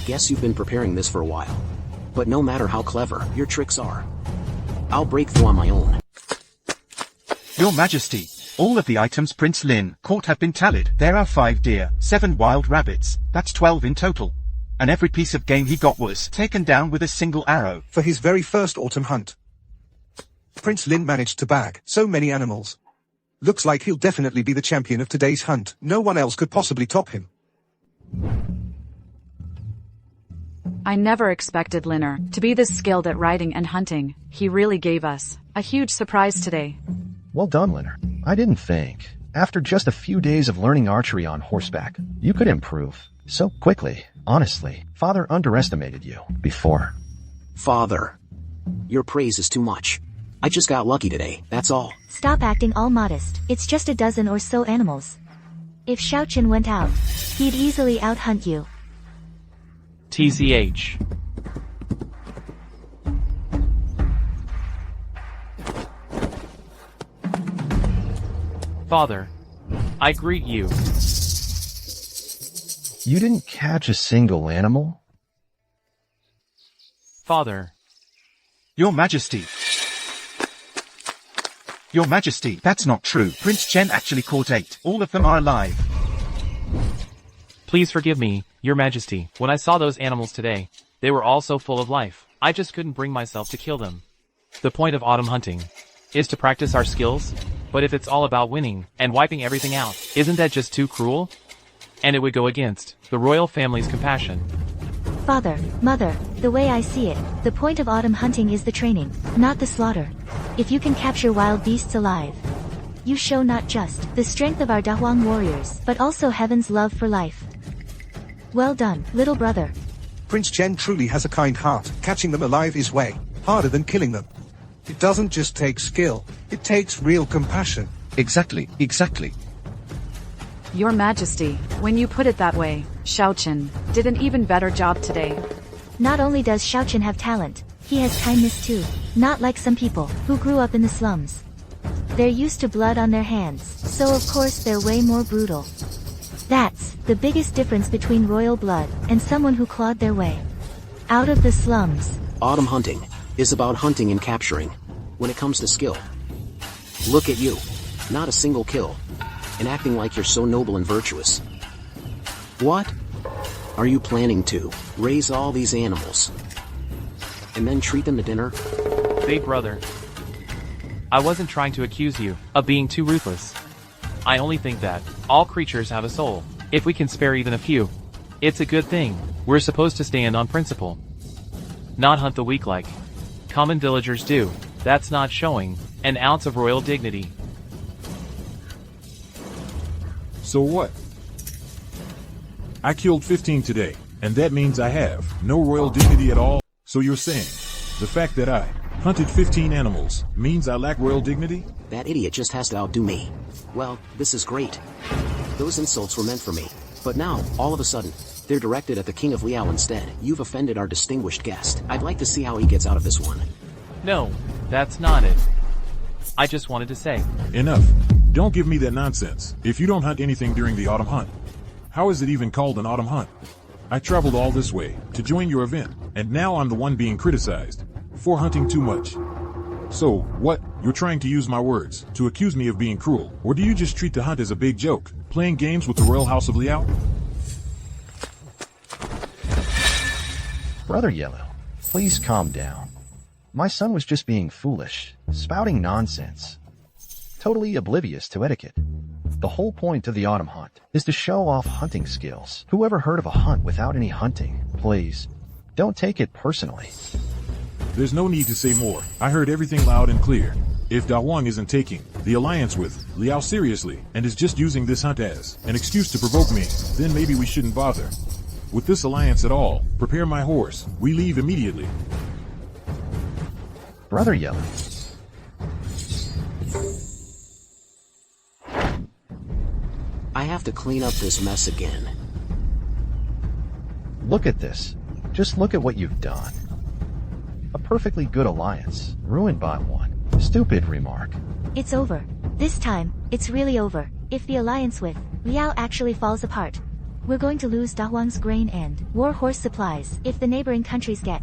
Guess you've been preparing this for a while. But no matter how clever your tricks are, I'll break through on my own. Your Majesty, all of the items Prince Lin caught have been tallied. There are 5 deer, 7 wild rabbits, that's 12 in total. And every piece of game he got was taken down with a single arrow. For his very first autumn hunt, Prince Lin managed to bag so many animals. Looks like he'll definitely be the champion of today's hunt. No one else could possibly top him. I never expected Linner to be this skilled at riding and hunting. He really gave us a huge surprise today. Well done, Linner. I didn't think, after just a few days of learning archery on horseback, you could improve so quickly. Honestly, Father underestimated you before. Father, your praise is too much. I just got lucky today, that's all. Stop acting all modest. It's just a dozen or so animals. If Xiaoqin went out, he'd easily out-hunt you. TCH. Father, I greet you. You didn't catch a single animal? Father. Your Majesty. Your Majesty, that's not true. Prince Chen actually caught 8. All of them are alive. Please forgive me, Your Majesty. When I saw those animals today, they were all so full of life. I just couldn't bring myself to kill them. The point of autumn hunting is to practice our skills, but if it's all about winning and wiping everything out, isn't that just too cruel? And it would go against the royal family's compassion. Father, mother, the way I see it, the point of autumn hunting is the training, not the slaughter. If you can capture wild beasts alive, you show not just the strength of our Dahuang warriors, but also heaven's love for life. Well done, little brother. Prince Chen truly has a kind heart. Catching them alive is way harder than killing them. It doesn't just take skill, it takes real compassion. Exactly. Your Majesty, when you put it that way, Shaochen did an even better job today. Not only does Shaochen have talent, he has kindness too. Not like some people, who grew up in the slums. They're used to blood on their hands, so of course they're way more brutal. That's the biggest difference between royal blood and someone who clawed their way out of the slums. Autumn hunting is about hunting and capturing. When it comes to skill, look at you. Not a single kill. And acting like you're so noble and virtuous. What? Are you planning to raise all these animals and then treat them to dinner? Big brother. I wasn't trying to accuse you of being too ruthless. I only think that all creatures have a soul. If we can spare even a few, it's a good thing. We're supposed to stand on principle, not hunt the weak like common villagers do. That's not showing an ounce of royal dignity. So what? I killed 15 today, and that means I have no royal dignity at all? So you're saying the fact that I hunted 15 animals means I lack royal dignity? That idiot just has to outdo me. Well, this is great. Those insults were meant for me. But now, all of a sudden, they're directed at the King of Liao instead. You've offended our distinguished guest. I'd like to see how he gets out of this one. No, that's not it. I just wanted to say. Enough. Don't give me that nonsense. If you don't hunt anything during the autumn hunt, how is it even called an autumn hunt? I traveled all this way to join your event, and now I'm the one being criticized for hunting too much. So, what? You're trying to use my words to accuse me of being cruel, or do you just treat the hunt as a big joke, playing games with the royal house of Liao? Brother Yellow, please calm down. My son was just being foolish, spouting nonsense. Totally oblivious to etiquette. The whole point of the autumn hunt is to show off hunting skills. Whoever heard of a hunt without any hunting? Please, don't take it personally. There's no need to say more. I heard everything loud and clear. If Da Huang isn't taking the alliance with Liao seriously and is just using this hunt as an excuse to provoke me, then maybe we shouldn't bother with this alliance at all. Prepare my horse. We leave immediately. Brother Yellow. I have to clean up this mess again. Look at this. Just look at what you've done. A perfectly good alliance, ruined by one stupid remark. It's over. This time, it's really over. If the alliance with Liao actually falls apart, we're going to lose Dahuang's grain and war horse supplies if the neighboring countries get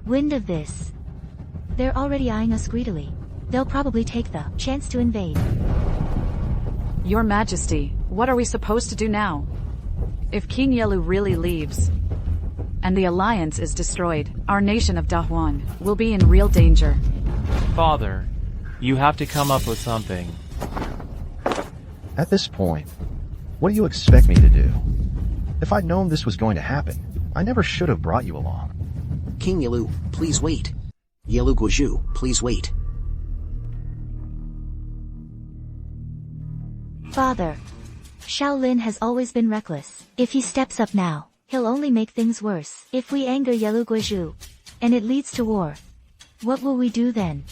wind of this. They're already eyeing us greedily. They'll probably take the chance to invade. Your Majesty, what are we supposed to do now? If King Yelu really leaves, and the alliance is destroyed, our nation of Dahuan will be in real danger. Father, you have to come up with something. At this point, what do you expect me to do? If I'd known this was going to happen, I never should have brought you along. King Yelu, please wait. Yelu Guozhu, please wait. Father, Shaolin has always been reckless. If he steps up now, he'll only make things worse. If we anger Yelu Guozhu, and it leads to war, what will we do then?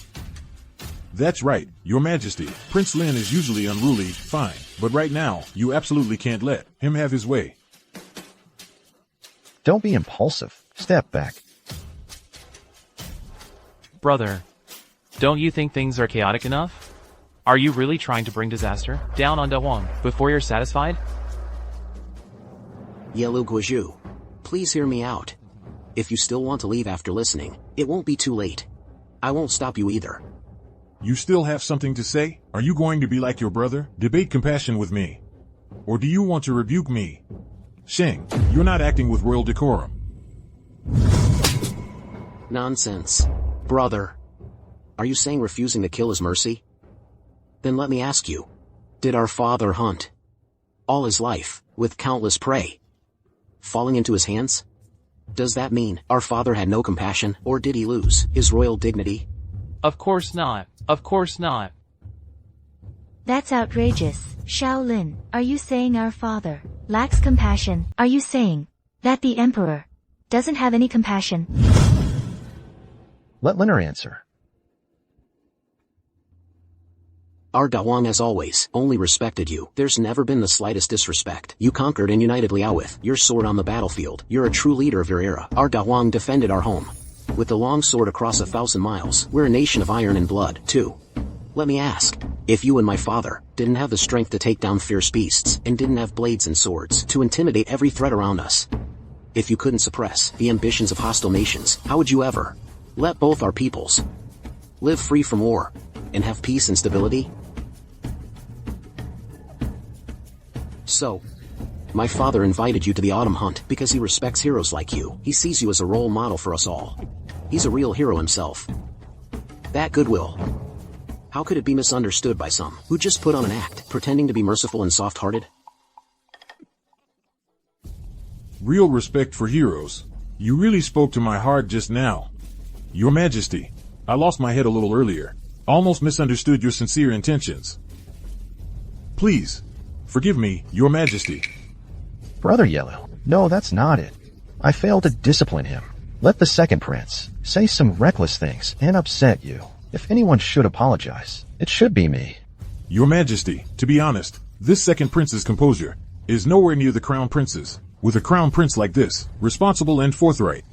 That's right, Your Majesty. Prince Lin is usually unruly, fine, but right now, you absolutely can't let him have his way. Don't be impulsive. Step back. Brother, don't you think things are chaotic enough? Are you really trying to bring disaster down on Dahuang before you're satisfied? Yelu Guozhu, please hear me out. If you still want to leave after listening, it won't be too late. I won't stop you either. You still have something to say? Are you going to be like your brother? Debate compassion with me. Or do you want to rebuke me? Sheng, you're not acting with royal decorum. Nonsense. Brother. Are you saying refusing to kill is mercy? Then let me ask you. Did our father hunt all his life, with countless prey falling into his hands? Does that mean our father had no compassion, or did he lose his royal dignity? Of course not. Of course not. That's outrageous. Shaolin, are you saying our father lacks compassion? Are you saying that the emperor doesn't have any compassion? Let Liner answer. Our Dawang, as always, only respected you. There's never been the slightest disrespect. You conquered and united Liao with your sword on the battlefield. You're a true leader of your era. Our Dawang defended our home with the long sword across 1,000 miles. We're a nation of iron and blood, too. Let me ask, if you and my father didn't have the strength to take down fierce beasts, and didn't have blades and swords to intimidate every threat around us, if you couldn't suppress the ambitions of hostile nations, how would you ever let both our peoples live free from war and have peace and stability? So, my father invited you to the autumn hunt because he respects heroes like you. He sees you as a role model for us all. He's a real hero himself. That goodwill, how could it be misunderstood by some who just put on an act, pretending to be merciful and soft-hearted? Real respect for heroes. You really spoke to my heart just now. Your Majesty, I lost my head a little earlier. Almost misunderstood your sincere intentions. Please, forgive me, Your Majesty. Brother Yellow, no, that's not it. I failed to discipline him. Let the second prince say some reckless things and upset you. If anyone should apologize, it should be me. Your Majesty, to be honest, this second prince's composure is nowhere near the crown prince's. With a crown prince like this, responsible and forthright,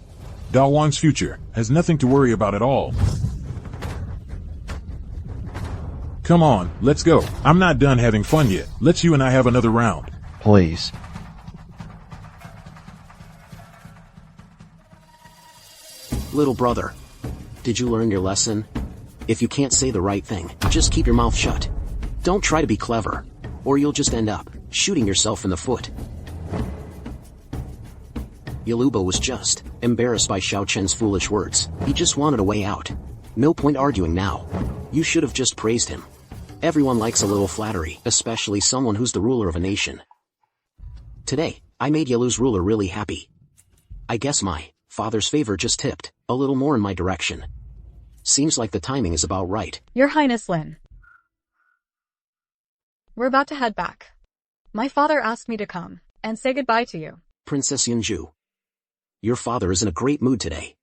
Dawang's future has nothing to worry about at all. Come on, let's go. I'm not done having fun yet. Let's you and I have another round. Please. Little brother, did you learn your lesson? If you can't say the right thing, just keep your mouth shut. Don't try to be clever, or you'll just end up shooting yourself in the foot. Yalubo was just embarrassed by Xiao Chen's foolish words. He just wanted a way out. No point arguing now. You should have just praised him. Everyone likes a little flattery, especially someone who's the ruler of a nation. Today, I made Yalu's ruler really happy. I guess my father's favor just tipped a little more in my direction. Seems like the timing is about right. Your Highness Lin. We're about to head back. My father asked me to come and say goodbye to you. Princess Yunju, your father is in a great mood today.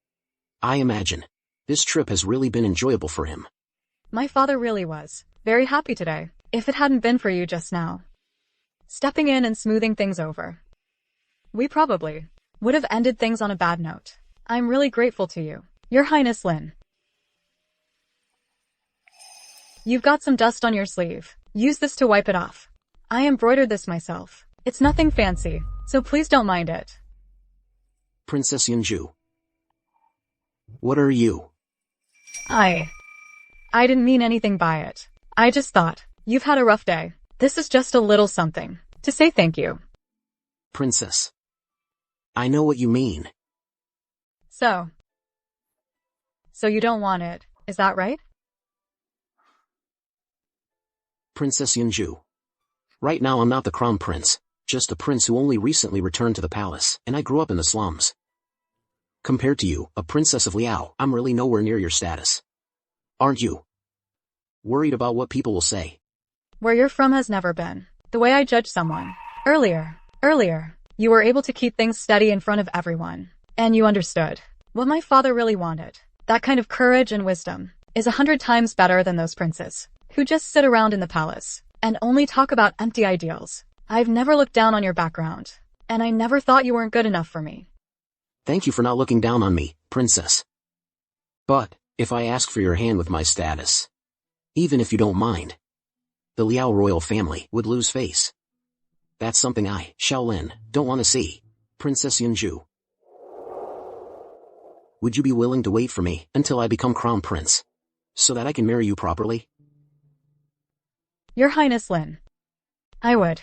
I imagine this trip has really been enjoyable for him. My father really was very happy today, if it hadn't been for you just now stepping in and smoothing things over. We probably would have ended things on a bad note. I'm really grateful to you, Your Highness Lin. You've got some dust on your sleeve. Use this to wipe it off. I embroidered this myself. It's nothing fancy, so please don't mind it. Princess Yunju, what are you? I didn't mean anything by it. I just thought, you've had a rough day. This is just a little something to say thank you. Princess, I know what you mean. So you don't want it, is that right? Princess Yunju, right now I'm not the crown prince, just a prince who only recently returned to the palace, and I grew up in the slums. Compared to you, a princess of Liao, I'm really nowhere near your status. Aren't you worried about what people will say? Where you're from has never been the way I judge someone. Earlier, you were able to keep things steady in front of everyone, and you understood what my father really wanted. That kind of courage and wisdom is 100 times better than those princes who just sit around in the palace and only talk about empty ideals. I've never looked down on your background, and I never thought you weren't good enough for me. Thank you for not looking down on me, princess. But, if I ask for your hand with my status, even if you don't mind, the Liao royal family would lose face. That's something I, Shaolin, don't want to see. Princess Yunju, would you be willing to wait for me until I become crown prince, so that I can marry you properly? Your Highness Lin, I would.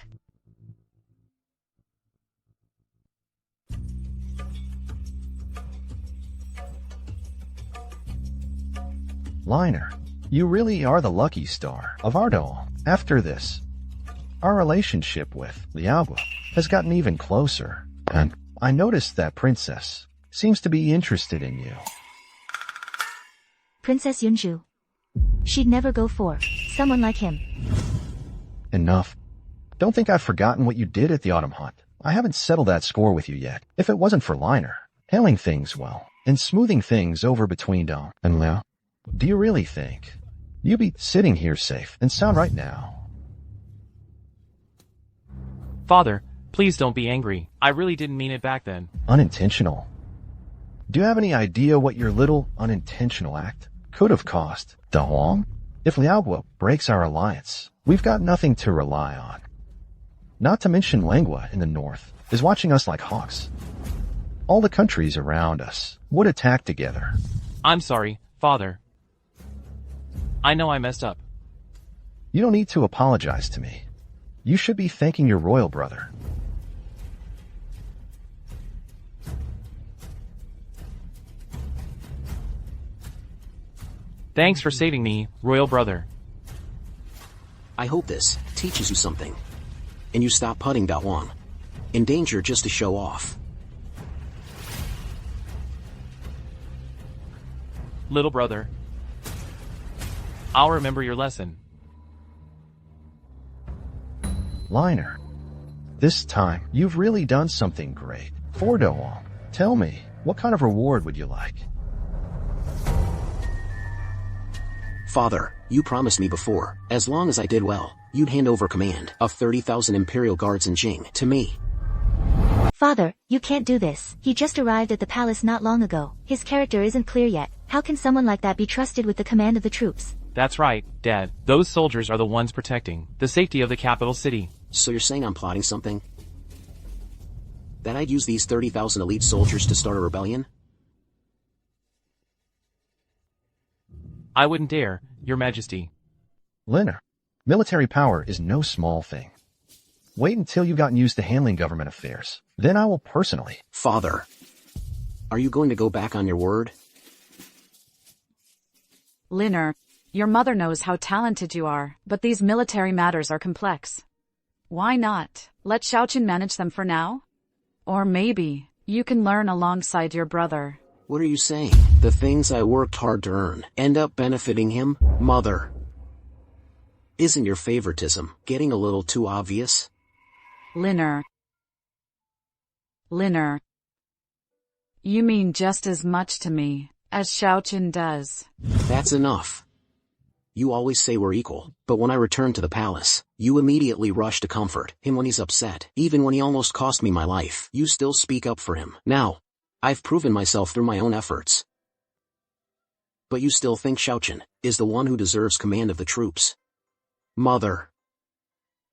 Liner, you really are the lucky star of our doll. After this, our relationship with Liao has gotten even closer, and I noticed that Princess seems to be interested in you. Princess Yunju. She'd never go for someone like him. Enough. Don't think I've forgotten what you did at the autumn hunt. I haven't settled that score with you yet. If it wasn't for Liner, handling things well, and smoothing things over between Dom and Leo, do you really think you'd be sitting here safe and sound right now? Father, please don't be angry. I really didn't mean it back then. Unintentional. Do you have any idea what your little unintentional act could have cost Da Huang? If Liao Guo breaks our alliance, we've got nothing to rely on. Not to mention Lengua in the north is watching us like hawks. All the countries around us would attack together. I'm sorry, Father. I know I messed up. You don't need to apologize to me. You should be thanking your royal brother. Thanks for saving me, royal brother. I hope this teaches you something. And you stop putting Da Huang in danger just to show off. Little brother. I'll remember your lesson. Liner, this time you've really done something great for Da Huang. Tell me, what kind of reward would you like? Father, you promised me before, as long as I did well, you'd hand over command of 30,000 Imperial Guards in Jing to me. Father, you can't do this. He just arrived at the palace not long ago. His character isn't clear yet. How can someone like that be trusted with the command of the troops? That's right, Dad. Those soldiers are the ones protecting the safety of the capital city. So you're saying I'm plotting something? That I'd use these 30,000 elite soldiers to start a rebellion? I wouldn't dare, Your Majesty. Liner, military power is no small thing. Wait until you've gotten used to handling government affairs. Then I will personally. Father, are you going to go back on your word? Liner, your mother knows how talented you are, but these military matters are complex. Why not let Xiaoqun manage them for now? Or maybe you can learn alongside your brother. What are you saying? The things I worked hard to earn end up benefiting him? Mother, isn't your favoritism getting a little too obvious? Liner, you mean just as much to me as Xiaoqun does. That's enough. You always say we're equal, but when I return to the palace, you immediately rush to comfort him when he's upset. Even when he almost cost me my life, you still speak up for him. Now, I've proven myself through my own efforts. But you still think Xiaoqun is the one who deserves command of the troops. Mother,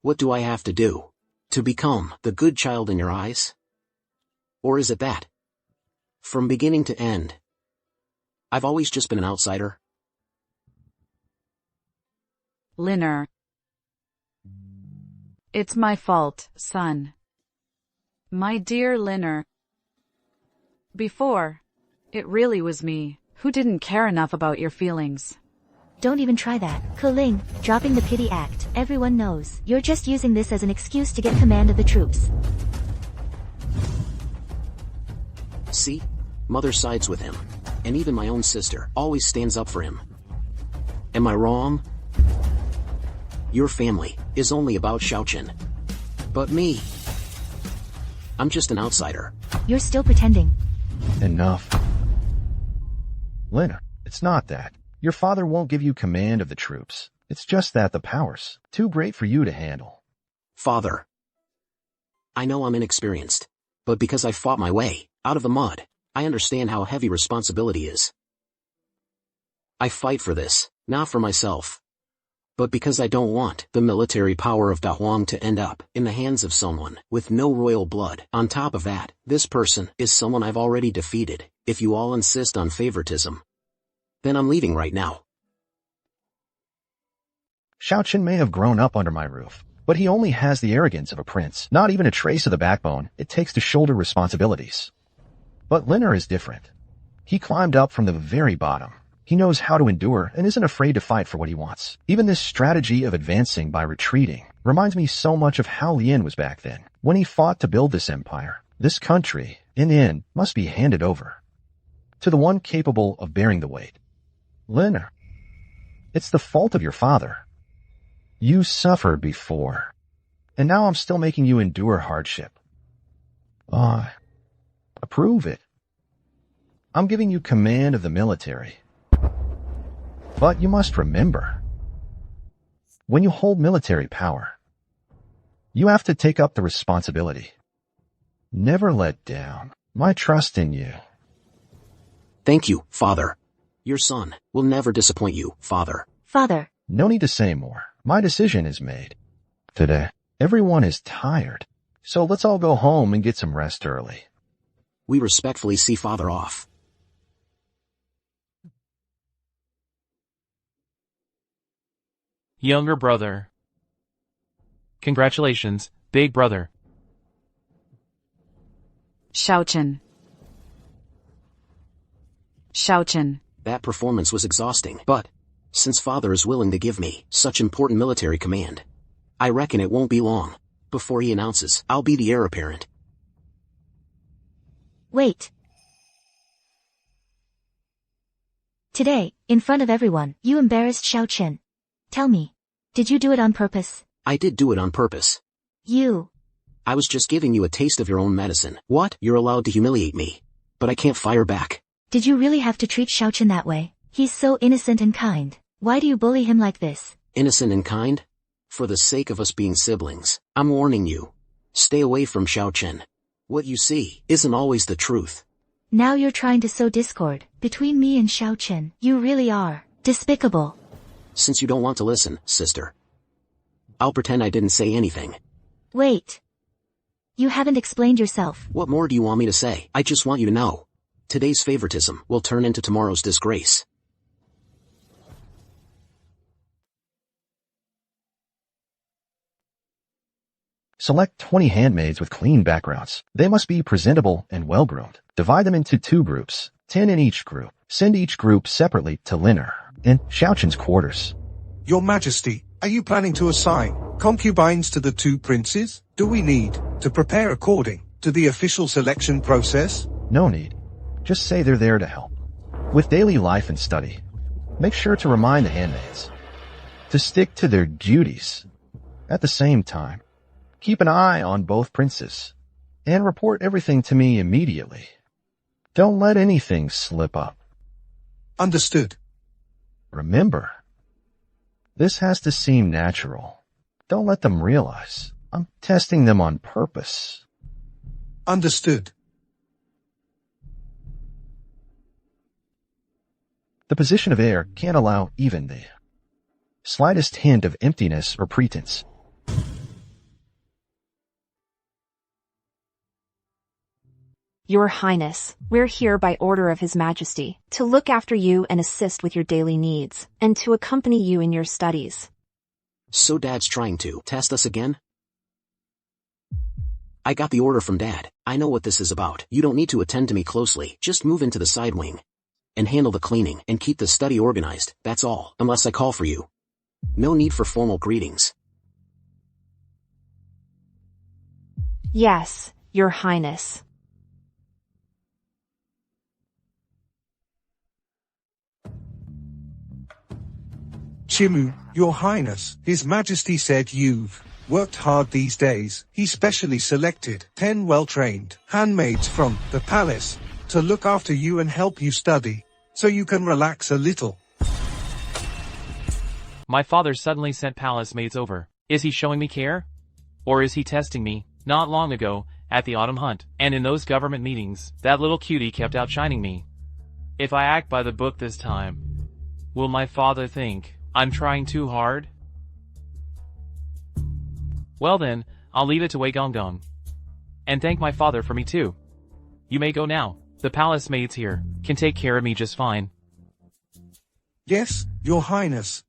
what do I have to do to become the good child in your eyes? Or is it that, from beginning to end, I've always just been an outsider? Liner, it's my fault, son. My dear Liner. Before, it really was me who didn't care enough about your feelings. Don't even try that. Keling, dropping the pity act. Everyone knows. You're just using this as an excuse to get command of the troops. See? Mother sides with him. And even my own sister always stands up for him. Am I wrong? Your family is only about Xiaoqun. But me, I'm just an outsider. You're still pretending. Enough. Liner, it's not that. Your father won't give you command of the troops. It's just that the power's too great for you to handle. Father, I know I'm inexperienced, but because I fought my way out of the mud, I understand how heavy responsibility is. I fight for this, not for myself, but because I don't want the military power of Da Huang to end up in the hands of someone with no royal blood. On top of that, this person is someone I've already defeated. If you all insist on favoritism, then I'm leaving right now. Xiaoqun may have grown up under my roof, but he only has the arrogance of a prince, not even a trace of the backbone it takes to shoulder responsibilities. But Liner is different. He climbed up from the very bottom. He knows how to endure and isn't afraid to fight for what he wants. Even this strategy of advancing by retreating reminds me so much of how Lien was back then, when he fought to build this empire. This country, in the end, must be handed over to the one capable of bearing the weight. Lynn, it's the fault of your father. You suffered before, and now I'm still making you endure hardship. Approve it. I'm giving you command of the military. But you must remember, when you hold military power, you have to take up the responsibility. Never let down my trust in you. Thank you, Father. Your son will never disappoint you, Father. Father. No need to say more. My decision is made. Today, everyone is tired, so let's all go home and get some rest early. We respectfully see Father off. Younger brother. Congratulations, big brother. Shouchin. Shouchin. That performance was exhausting, but since Father is willing to give me such important military command, I reckon it won't be long before he announces I'll be the heir apparent. Wait. Today, in front of everyone, you embarrassed Shouchin. Tell me, did you do it on purpose? I did do it on purpose. I was just giving you a taste of your own medicine. What? You're allowed to humiliate me, but I can't fire back. Did you really have to treat Shouchin that way? He's so innocent and kind. Why do you bully him like this? Innocent and kind? For the sake of us being siblings, I'm warning you. Stay away from Shouchin. What you see isn't always the truth. Now you're trying to sow discord between me and Shouchin. You really are despicable. Since you don't want to listen, sister, I'll pretend I didn't say anything. Wait. You haven't explained yourself. What more do you want me to say? I just want you to know. Today's favoritism will turn into tomorrow's disgrace. Select 20 handmaids with clean backgrounds. They must be presentable and well-groomed. Divide them into 2 groups, 10 in each group. Send each group separately to Linner in Shouchin's quarters. Your Majesty, are you planning to assign concubines to the 2 princes? Do we need to prepare according to the official selection process? No need. Just say they're there to help with daily life and study. Make sure to remind the handmaids to stick to their duties. At the same time, keep an eye on both princes and report everything to me immediately. Don't let anything slip up. Understood. Remember, this has to seem natural. Don't let them realize I'm testing them on purpose. Understood. The position of heir can't allow even the slightest hint of emptiness or pretense. Your Highness, we're here by order of His Majesty, to look after you and assist with your daily needs, and to accompany you in your studies. So Dad's trying to test us again? I got the order from Dad. I know what this is about. You don't need to attend to me closely. Just move into the side wing and handle the cleaning and keep the study organized. That's all, unless I call for you. No need for formal greetings. Yes, Your Highness. Chimu, Your Highness, His Majesty said you've worked hard these days. He specially selected 10 well-trained handmaids from the palace to look after you and help you study, so you can relax a little. My father suddenly sent palace maids over. Is he showing me care? Or is he testing me? Not long ago, at the autumn hunt, and in those government meetings, that little cutie kept outshining me. If I act by the book this time, will my father think I'm trying too hard? Well then, I'll leave it to Wei Gongdong. And thank my father for me too. You may go now. The palace maids here can take care of me just fine. Yes, Your Highness.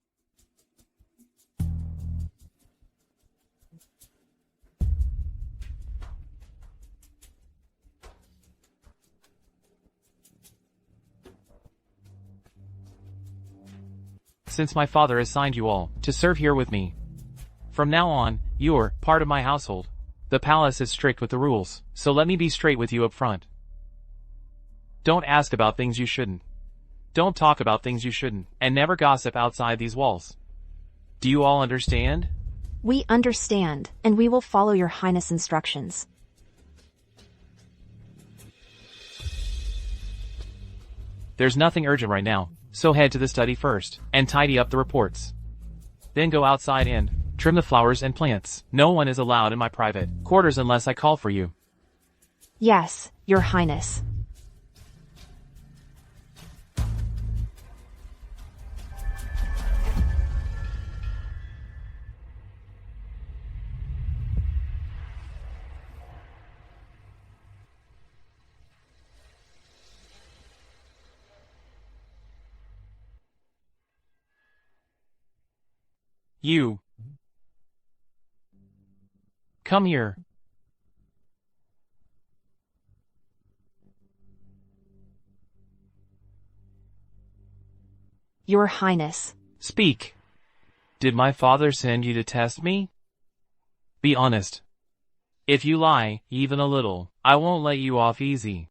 Since my father assigned you all to serve here with me, from now on, you're part of my household. The palace is strict with the rules, so let me be straight with you up front. Don't ask about things you shouldn't. Don't talk about things you shouldn't, and never gossip outside these walls. Do you all understand? We understand, and we will follow your highness instructions. There's nothing urgent right now, so head to the study first, and tidy up the reports. Then go outside and trim the flowers and plants. No one is allowed in my private quarters unless I call for you. Yes, your highness. You. Come here. Your highness. Speak. Did my father send you to test me? Be honest. If you lie, even a little, I won't let you off easy.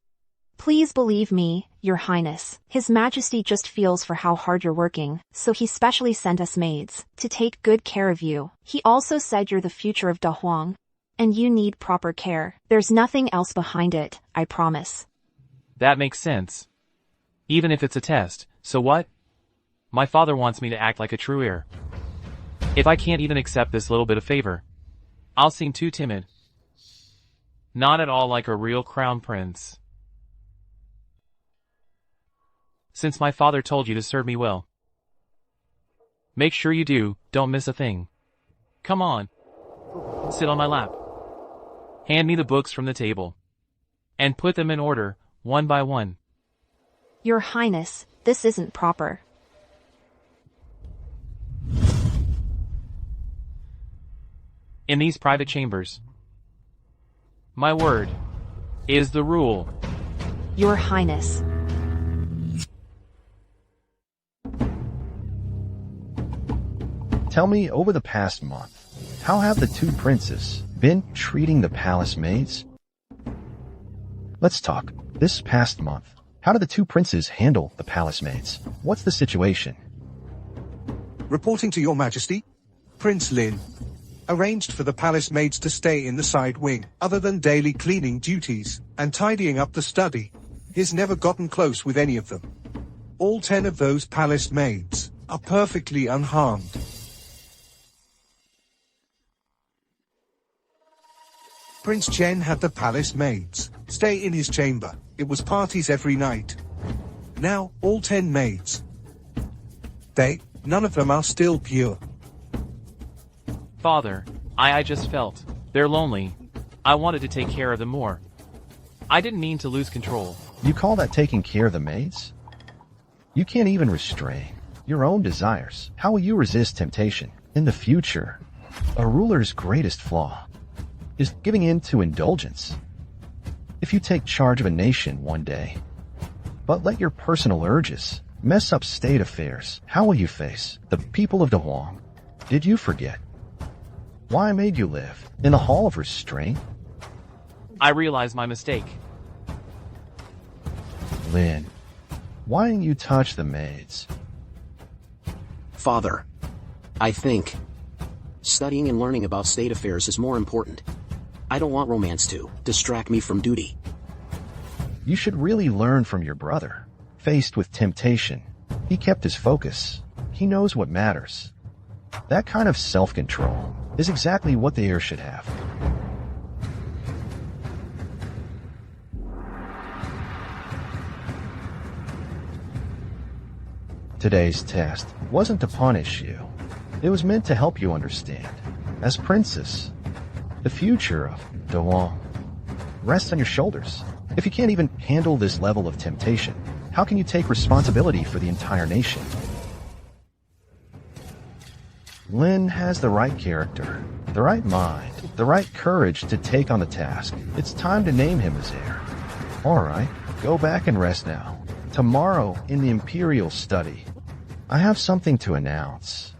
Please believe me, your highness. His Majesty just feels for how hard you're working, so he specially sent us maids to take good care of you. He also said you're the future of Da Huang, and you need proper care. There's nothing else behind it, I promise. That makes sense. Even if it's a test, so what? My father wants me to act like a true heir. If I can't even accept this little bit of favor, I'll seem too timid. Not at all like a real crown prince. Since my father told you to serve me well, make sure you do, don't miss a thing. Come on. Sit on my lap. Hand me the books from the table. And put them in order, one by one. Your highness, this isn't proper. In these private chambers, my word is the rule. Your highness. Tell me, over the past month, how have the two princes been treating the palace maids? Let's talk. This past month, how did the two princes handle the palace maids? What's the situation? Reporting to your majesty, Prince Lin arranged for the palace maids to stay in the side wing, other than daily cleaning duties and tidying up the study. He's never gotten close with any of them. All 10 of those palace maids are perfectly unharmed. Prince Chen had the palace maids stay in his chamber. It was parties every night. Now, all 10 maids. None of them are still pure. Father, I just felt they're lonely. I wanted to take care of them more. I didn't mean to lose control. You call that taking care of the maids? You can't even restrain your own desires. How will you resist temptation? In the future, a ruler's greatest flaw is giving in to indulgence. If you take charge of a nation one day, but let your personal urges mess up state affairs, how will you face the people of Da Huang? Did you forget why I made you live in the hall of restraint? I realize my mistake. Lin, why didn't you touch the maids? Father, I think studying and learning about state affairs is more important. I don't want romance to distract me from duty. You should really learn from your brother. Faced with temptation, he kept his focus. He knows what matters. That kind of self-control is exactly what the heir should have. Today's test wasn't to punish you. It was meant to help you understand. As princess, the future of Da Huang rests on your shoulders. If you can't even handle this level of temptation, how can you take responsibility for the entire nation? Lin has the right character, the right mind, the right courage to take on the task. It's time to name him as heir. Alright, go back and rest now. Tomorrow, in the Imperial study, I have something to announce.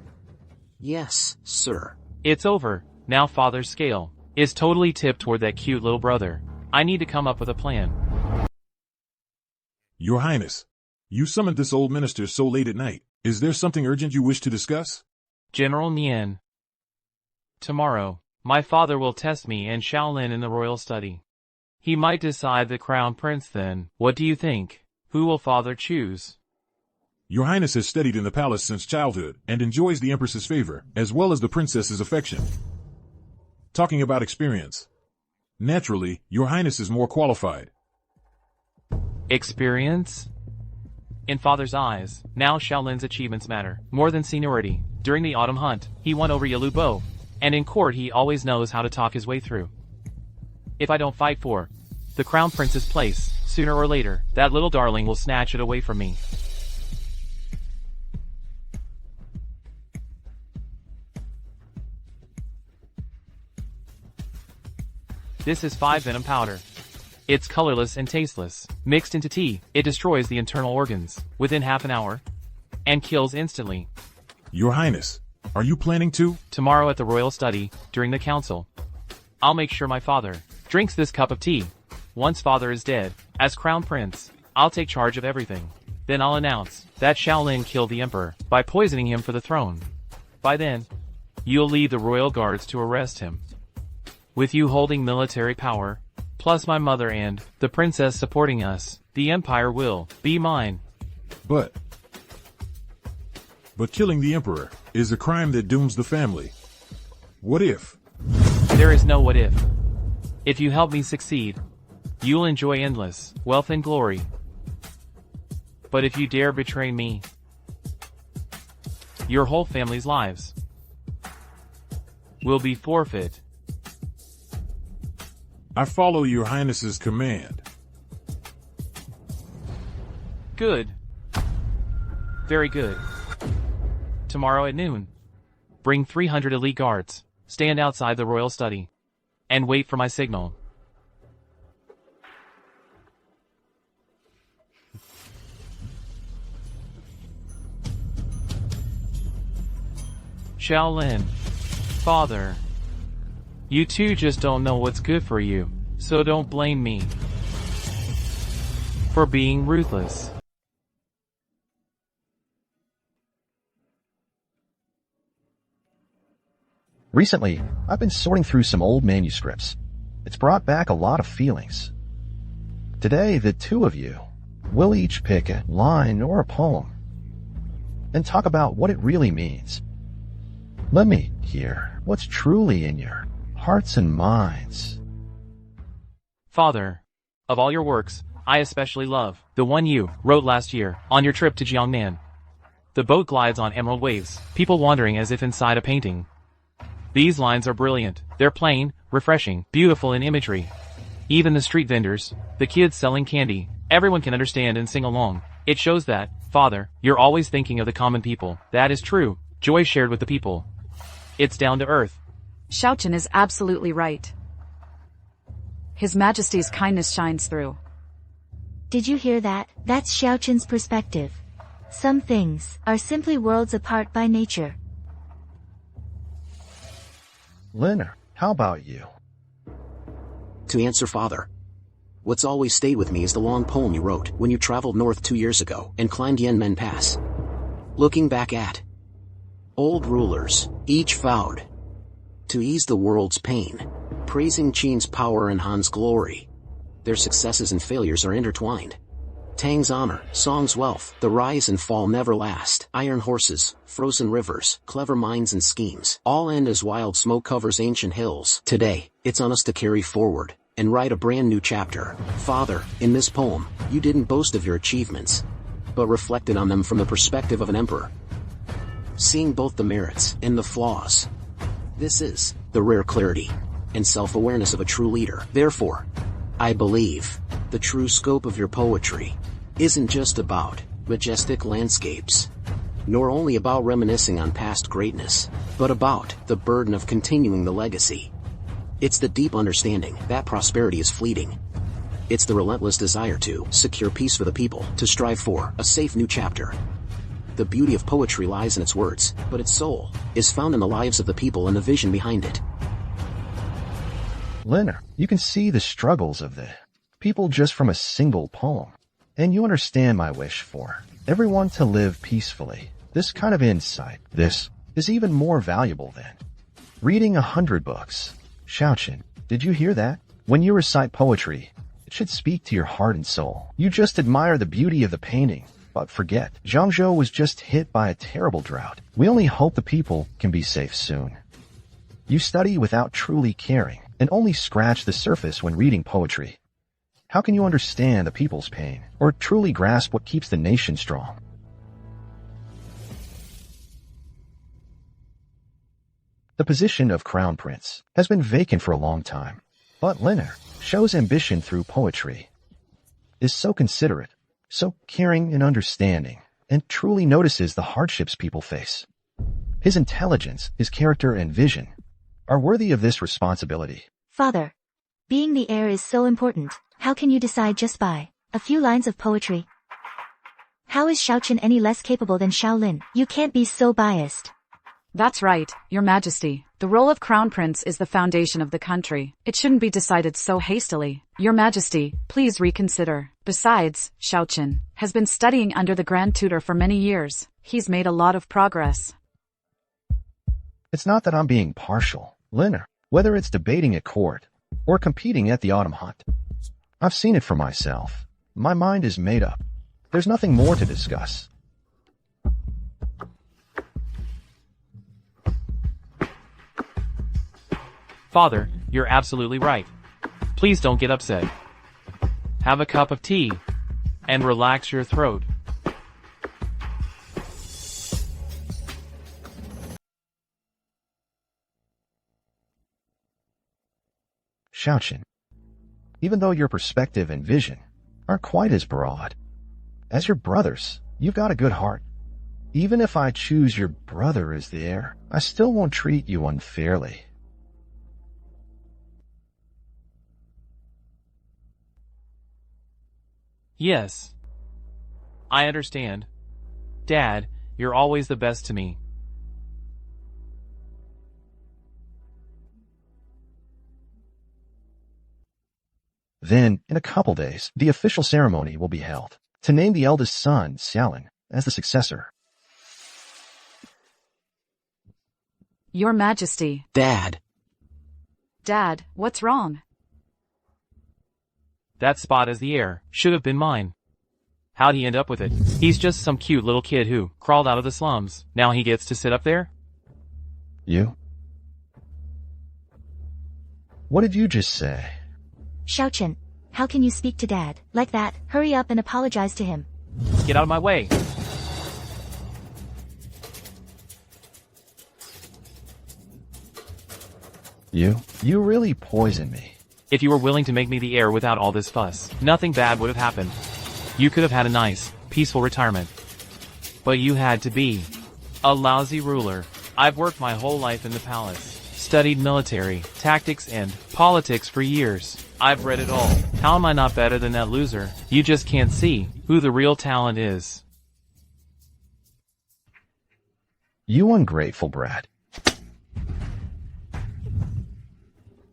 Yes, sir. It's over. Now Father's scale is totally tipped toward that cute little brother. I need to come up with a plan. Your Highness, you summoned this old minister so late at night. Is there something urgent you wish to discuss? General Nian. Tomorrow, my father will test me and Shaolin in the royal study. He might decide the crown prince then. What do you think? Who will father choose? Your Highness has studied in the palace since childhood and enjoys the Empress's favor, as well as the princess's affection. Talking about experience. Naturally, Your Highness is more qualified. Experience? In father's eyes, now Shaolin's achievements matter, more than seniority. During the autumn hunt, he won over Yalu Bo, and in court he always knows how to talk his way through. If I don't fight for the crown prince's place, sooner or later, that little darling will snatch it away from me. This is 5 venom powder. It's colorless and tasteless. Mixed into tea, it destroys the internal organs within half an hour and kills instantly. Your Highness, are you planning to? Tomorrow at the royal study, during the council, I'll make sure my father drinks this cup of tea. Once father is dead, as crown prince, I'll take charge of everything. Then I'll announce that Shaolin killed the emperor by poisoning him for the throne. By then, you'll lead the royal guards to arrest him. With you holding military power, plus my mother and the princess supporting us, the empire will be mine. But killing the emperor is a crime that dooms the family. What if? There is no what if. If you help me succeed, you'll enjoy endless wealth and glory. But if you dare betray me, your whole family's lives will be forfeit. I follow Your Highness's command. Good. Very good. Tomorrow at noon, bring 300 elite guards, stand outside the royal study, and wait for my signal. Shaolin, father, you two just don't know what's good for you, so don't blame me for being ruthless. Recently, I've been sorting through some old manuscripts. It's brought back a lot of feelings. Today, the two of you will each pick a line or a poem and talk about what it really means. Let me hear what's truly in your hearts and minds. Father, of all your works, I especially love the one you wrote last year on your trip to Jiangnan. The boat glides on emerald waves, people wandering as if inside a painting. These lines are brilliant. They're plain, refreshing, beautiful in imagery. Even the street vendors, the kids selling candy, everyone can understand and sing along. It shows that, Father, you're always thinking of the common people. That is true. Joy shared with the people. It's down to earth. Shaochen is absolutely right. His Majesty's kindness shines through. Did you hear that? That's Xiaochen's perspective. Some things are simply worlds apart by nature. Leonard, how about you? To answer father, what's always stayed with me is the long poem you wrote when you traveled north 2 years ago and climbed Yanmen Pass. Looking back at old rulers, each vowed to ease the world's pain, praising Qin's power and Han's glory. Their successes and failures are intertwined. Tang's honor, Song's wealth, the rise and fall never last. Iron horses, frozen rivers, clever minds and schemes, all end as wild smoke covers ancient hills. Today, it's on us to carry forward and write a brand new chapter. Father, in this poem, you didn't boast of your achievements, but reflected on them from the perspective of an emperor, seeing both the merits and the flaws. This is the rare clarity and self-awareness of a true leader. Therefore, I believe the true scope of your poetry isn't just about majestic landscapes, nor only about reminiscing on past greatness, but about the burden of continuing the legacy. It's the deep understanding that prosperity is fleeting. It's the relentless desire to secure peace for the people, to strive for a safe new chapter. The beauty of poetry lies in its words, but its soul is found in the lives of the people and the vision behind it. Leonard, you can see the struggles of the people just from a single poem. And you understand my wish for everyone to live peacefully. This kind of insight, this is even more valuable than reading 100 books. Xiaoqin, did you hear that? When you recite poetry, it should speak to your heart and soul. You just admire the beauty of the painting, but forget, Zhangzhou was just hit by a terrible drought. We only hope the people can be safe soon. You study without truly caring, and only scratch the surface when reading poetry. How can you understand the people's pain, or truly grasp what keeps the nation strong? The position of Crown Prince has been vacant for a long time, but Leonard shows ambition through poetry, is so considerate, so caring and understanding, and truly notices the hardships people face. His intelligence, his character, and vision are worthy of this responsibility. Father, being the heir is so important. How can you decide just by a few lines of poetry? How is Xiaoqin any less capable than Shaolin? You can't be so biased. That's right, Your Majesty. The role of Crown Prince is the foundation of the country. It shouldn't be decided so hastily. Your Majesty, please reconsider. Besides, Xiaoqin has been studying under the Grand Tutor for many years. He's made a lot of progress. It's not that I'm being partial, Leonard. Whether it's debating at court or competing at the autumn hunt, I've seen it for myself. My mind is made up. There's nothing more to discuss. Father, you're absolutely right. Please don't get upset. Have a cup of tea and relax your throat. Xiaoqin, even though your perspective and vision aren't quite as broad as your brother's, you've got a good heart. Even if I choose your brother as the heir, I still won't treat you unfairly. Yes. I understand. Dad, you're always the best to me. Then, in a couple days, the official ceremony will be held to name the eldest son, Xiaolin, as the successor. Your Majesty. Dad. Dad, what's wrong? That spot as the heir should have been mine. How'd he end up with it? He's just some cute little kid who crawled out of the slums. Now he gets to sit up there? You? What did you just say? Xiaoqin, how can you speak to Dad like that? Hurry up and apologize to him. Get out of my way. You really poisoned me. If you were willing to make me the heir without all this fuss, nothing bad would have happened. You could have had a nice, peaceful retirement. But you had to be a lousy ruler. I've worked my whole life in the palace, studied military, tactics and politics for years. I've read it all. How am I not better than that loser? You just can't see who the real talent is. You ungrateful brat.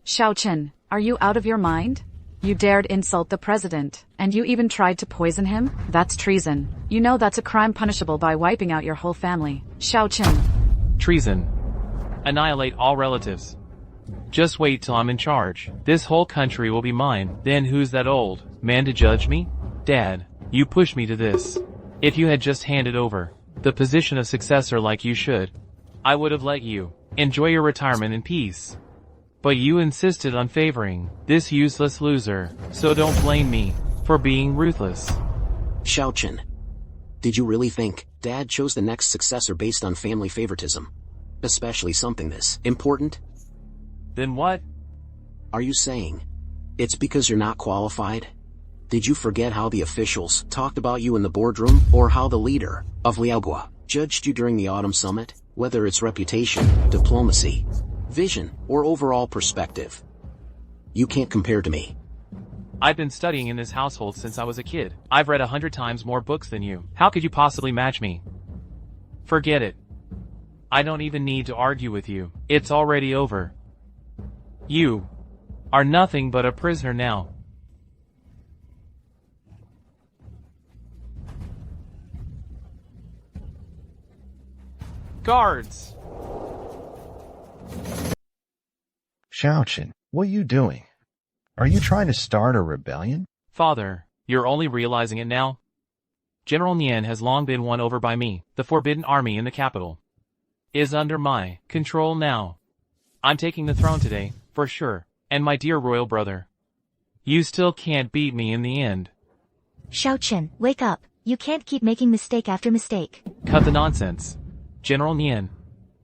Xiaoqin, are you out of your mind? You dared insult the president, and you even tried to poison him? That's treason. You know that's a crime punishable by wiping out your whole family. Xiaoqin. Treason. Annihilate all relatives. Just wait till I'm in charge. This whole country will be mine. Then who's that old man to judge me? Dad, you pushed me to this. If you had just handed over the position of successor like you should, I would have let you enjoy your retirement in peace. But you insisted on favoring this useless loser, so don't blame me for being ruthless. Xiaoqin, did you really think Dad chose the next successor based on family favoritism? Especially something this important? Then what? Are you saying it's because you're not qualified? Did you forget how the officials talked about you in the boardroom, or how the leader of Liaogua judged you during the autumn summit? Whether it's reputation, diplomacy, vision, or overall perspective, you can't compare to me. I've been studying in this household since I was a kid. I've read 100 times more books than you. How could you possibly match me? Forget it. I don't even need to argue with you. It's already over. You are nothing but a prisoner now. Guards! Shouchin, what are you doing? Are you trying to start a rebellion? Father, you're only realizing it now? General Nian has long been won over by me. The Forbidden Army in the capital is under my control now. I'm taking the throne today, for sure. And my dear royal brother, you still can't beat me in the end. Shouchin, wake up. You can't keep making mistake after mistake. Cut the nonsense. General Nian,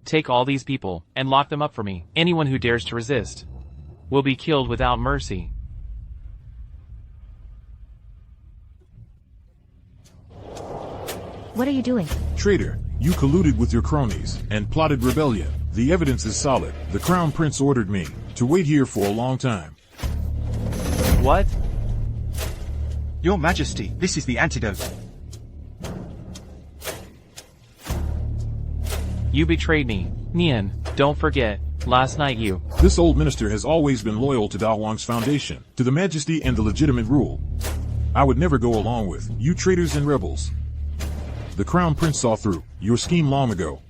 take all these people and lock them up for me. Anyone who dares to resist will be killed without mercy. What are you doing? Traitor, you colluded with your cronies and plotted rebellion. The evidence is solid. The Crown Prince ordered me to wait here for a long time. What? Your Majesty, this is the antidote. You betrayed me. Nian, don't forget, last night you... This old minister has always been loyal to Da Huang's foundation, to the majesty and the legitimate rule. I would never go along with you traitors and rebels. The Crown Prince saw through your scheme long ago.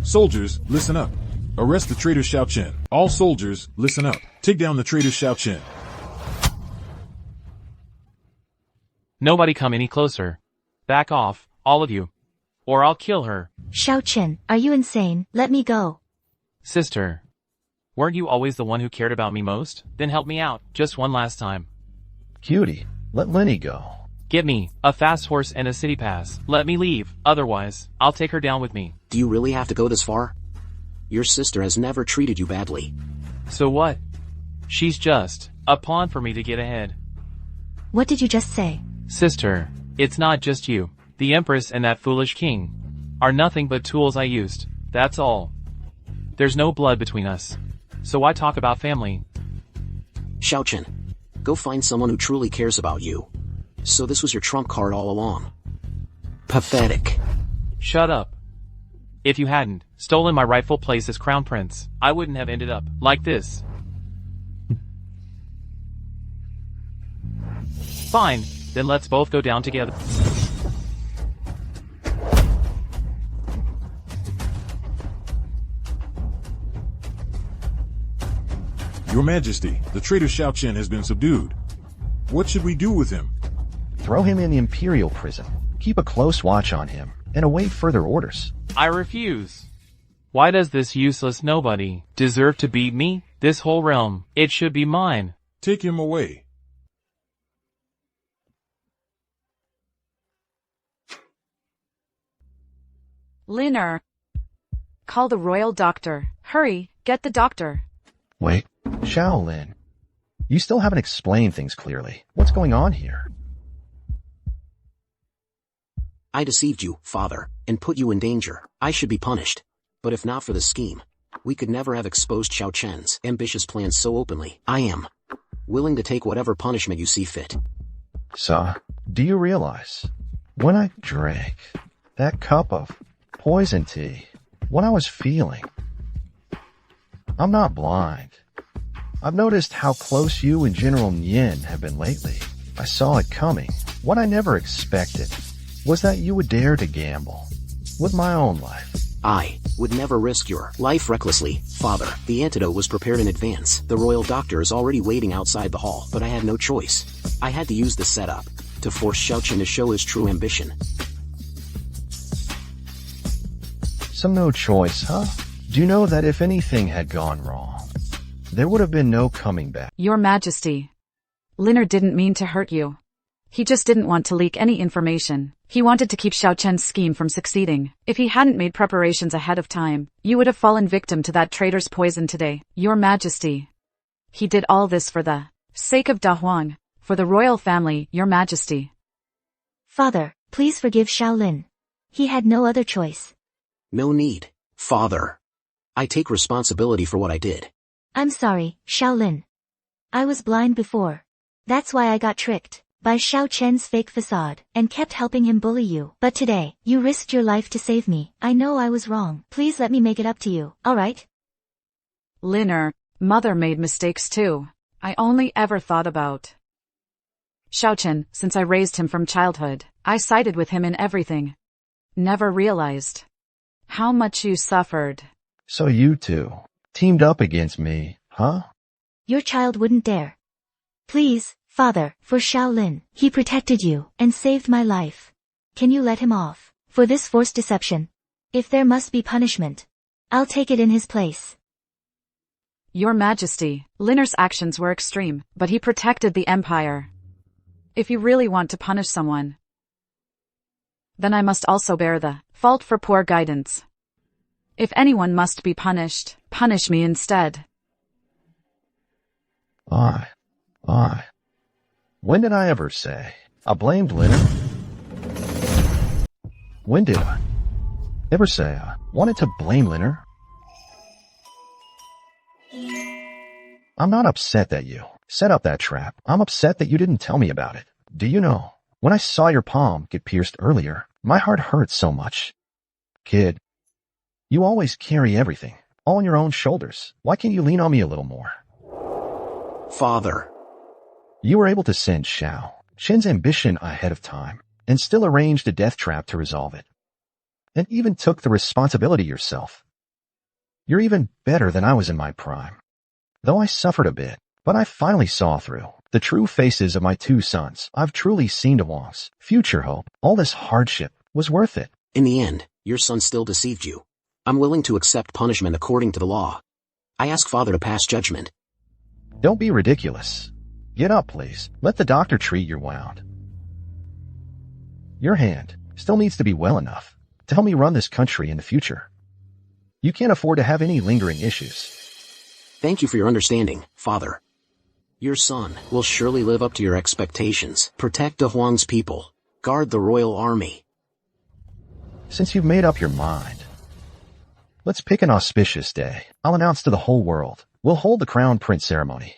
Soldiers, listen up. Arrest the traitor Xiao Chen. All soldiers, listen up. Take down the traitor Xiao Chen. Nobody come any closer. Back off, all of you. Or I'll kill her. Shouchin, are you insane? Let me go. Sister, weren't you always the one who cared about me most? Then help me out, just one last time. Cutie, let Lenny go. Get me a fast horse and a city pass. Let me leave, otherwise, I'll take her down with me. Do you really have to go this far? Your sister has never treated you badly. So what? She's just a pawn for me to get ahead. What did you just say? Sister, it's not just you. The Empress and that foolish king are nothing but tools I used, that's all. There's no blood between us. So why talk about family? Xiao Chen, go find someone who truly cares about you. So this was your trump card all along. Pathetic. Shut up. If you hadn't stolen my rightful place as Crown Prince, I wouldn't have ended up like this. Fine, then let's both go down together. Your Majesty, the traitor Xiao Chen has been subdued. What should we do with him? Throw him in the Imperial prison. Keep a close watch on him, and await further orders. I refuse. Why does this useless nobody deserve to beat me? This whole realm, it should be mine. Take him away. Liner. Call the royal doctor. Hurry, get the doctor. Wait, Shaolin. You still haven't explained things clearly. What's going on here? I deceived you, father, and put you in danger. I should be punished. But if not for the scheme, we could never have exposed Xiao Chen's ambitious plans so openly. I am willing to take whatever punishment you see fit. So, do you realize, when I drank that cup of poison tea, what I was feeling? I'm not blind. I've noticed how close you and General Nian have been lately. I saw it coming. What I never expected was that you would dare to gamble with my own life. I would never risk your life recklessly, father. The antidote was prepared in advance. The royal doctor is already waiting outside the hall, but I had no choice. I had to use the setup to force Xiao Chen to show his true ambition. So no choice, huh? Do you know that if anything had gone wrong, there would have been no coming back? Your Majesty. Liner didn't mean to hurt you. He just didn't want to leak any information. He wanted to keep Xiao Chen's scheme from succeeding. If he hadn't made preparations ahead of time, you would have fallen victim to that traitor's poison today. Your Majesty. He did all this for the sake of Da Huang, for the royal family, Your Majesty. Father, please forgive Shaolin. He had no other choice. No need, father. I take responsibility for what I did. I'm sorry, Shaolin. I was blind before. That's why I got tricked by Xiao Chen's fake facade, and kept helping him bully you. But today, you risked your life to save me. I know I was wrong. Please let me make it up to you, alright? Liner, Mother made mistakes too. I only ever thought about Shaochen. Since I raised him from childhood, I sided with him in everything. Never realized how much you suffered. So you two teamed up against me, huh? Your child wouldn't dare. Please, Father, for Shaolin, he protected you and saved my life. Can you let him off for this forced deception? If there must be punishment, I'll take it in his place. Your Majesty, Liner's actions were extreme, but he protected the Empire. If you really want to punish someone, then I must also bear the fault for poor guidance. If anyone must be punished, punish me instead. When did I ever say I blamed Liner? When did I ever say I wanted to blame Liner? I'm not upset that you set up that trap. I'm upset that you didn't tell me about it. Do you know, when I saw your palm get pierced earlier, my heart hurt so much. Kid, you always carry everything, all on your own shoulders. Why can't you lean on me a little more? Father. You were able to send Shen's ambition ahead of time, and still arranged a death trap to resolve it. And even took the responsibility yourself. You're even better than I was in my prime. Though I suffered a bit, but I finally saw through the true faces of my two sons. I've truly seen DeWong's future hope. All this hardship was worth it. In the end, your son still deceived you. I'm willing to accept punishment according to the law. I ask Father to pass judgment. Don't be ridiculous. Get up, please. Let the doctor treat your wound. Your hand still needs to be well enough to help me run this country in the future. You can't afford to have any lingering issues. Thank you for your understanding, Father. Your son will surely live up to your expectations. Protect De Huang's people. Guard the royal army. Since you've made up your mind, let's pick an auspicious day. I'll announce to the whole world. We'll hold the crown prince ceremony.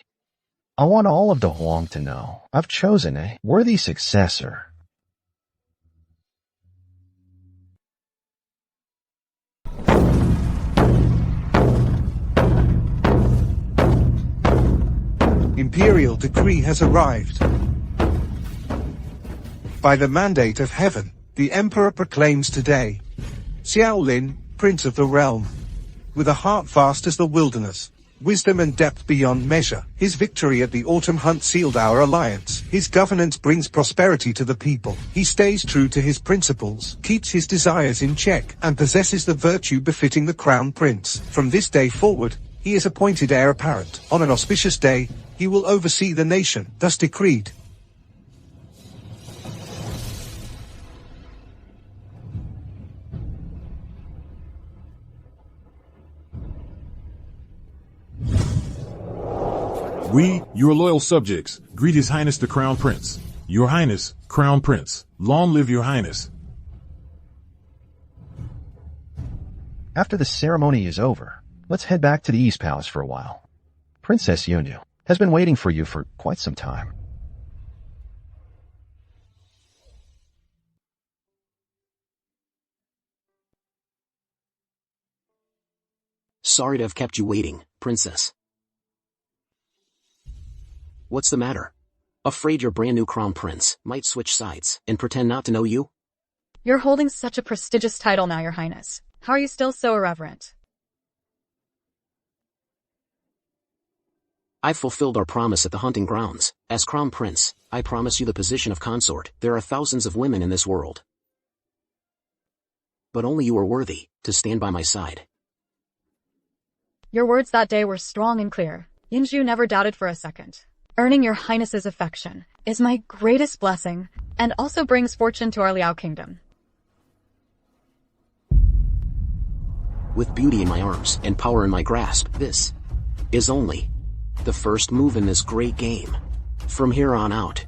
I want all of De Huang to know I've chosen a worthy successor. Imperial decree has arrived. By the mandate of heaven, the Emperor proclaims today, Xiaolin, Prince of the Realm, with a heart vast as the wilderness, wisdom and depth beyond measure. His victory at the autumn hunt sealed our alliance. His governance brings prosperity to the people. He stays true to his principles, keeps his desires in check, and possesses the virtue befitting the crown prince. From this day forward, he is appointed heir apparent. On an auspicious day, he will oversee the nation, thus decreed. We, your loyal subjects, greet His Highness the Crown Prince. Your Highness, Crown Prince, long live your Highness. After the ceremony is over, let's head back to the East Palace for a while. Princess Yunyu has been waiting for you for quite some time. Sorry to have kept you waiting, Princess. What's the matter? Afraid your brand new crown prince might switch sides and pretend not to know you? You're holding such a prestigious title now, Your Highness. How are you still so irreverent? I've fulfilled our promise at the hunting grounds. As crown prince, I promise you the position of consort. There are thousands of women in this world. But only you are worthy to stand by my side. Your words that day were strong and clear. Yinju never doubted for a second. Earning Your Highness's affection is my greatest blessing, and also brings fortune to our Liao kingdom. With beauty in my arms and power in my grasp, this is only the first move in this great game. From here on out,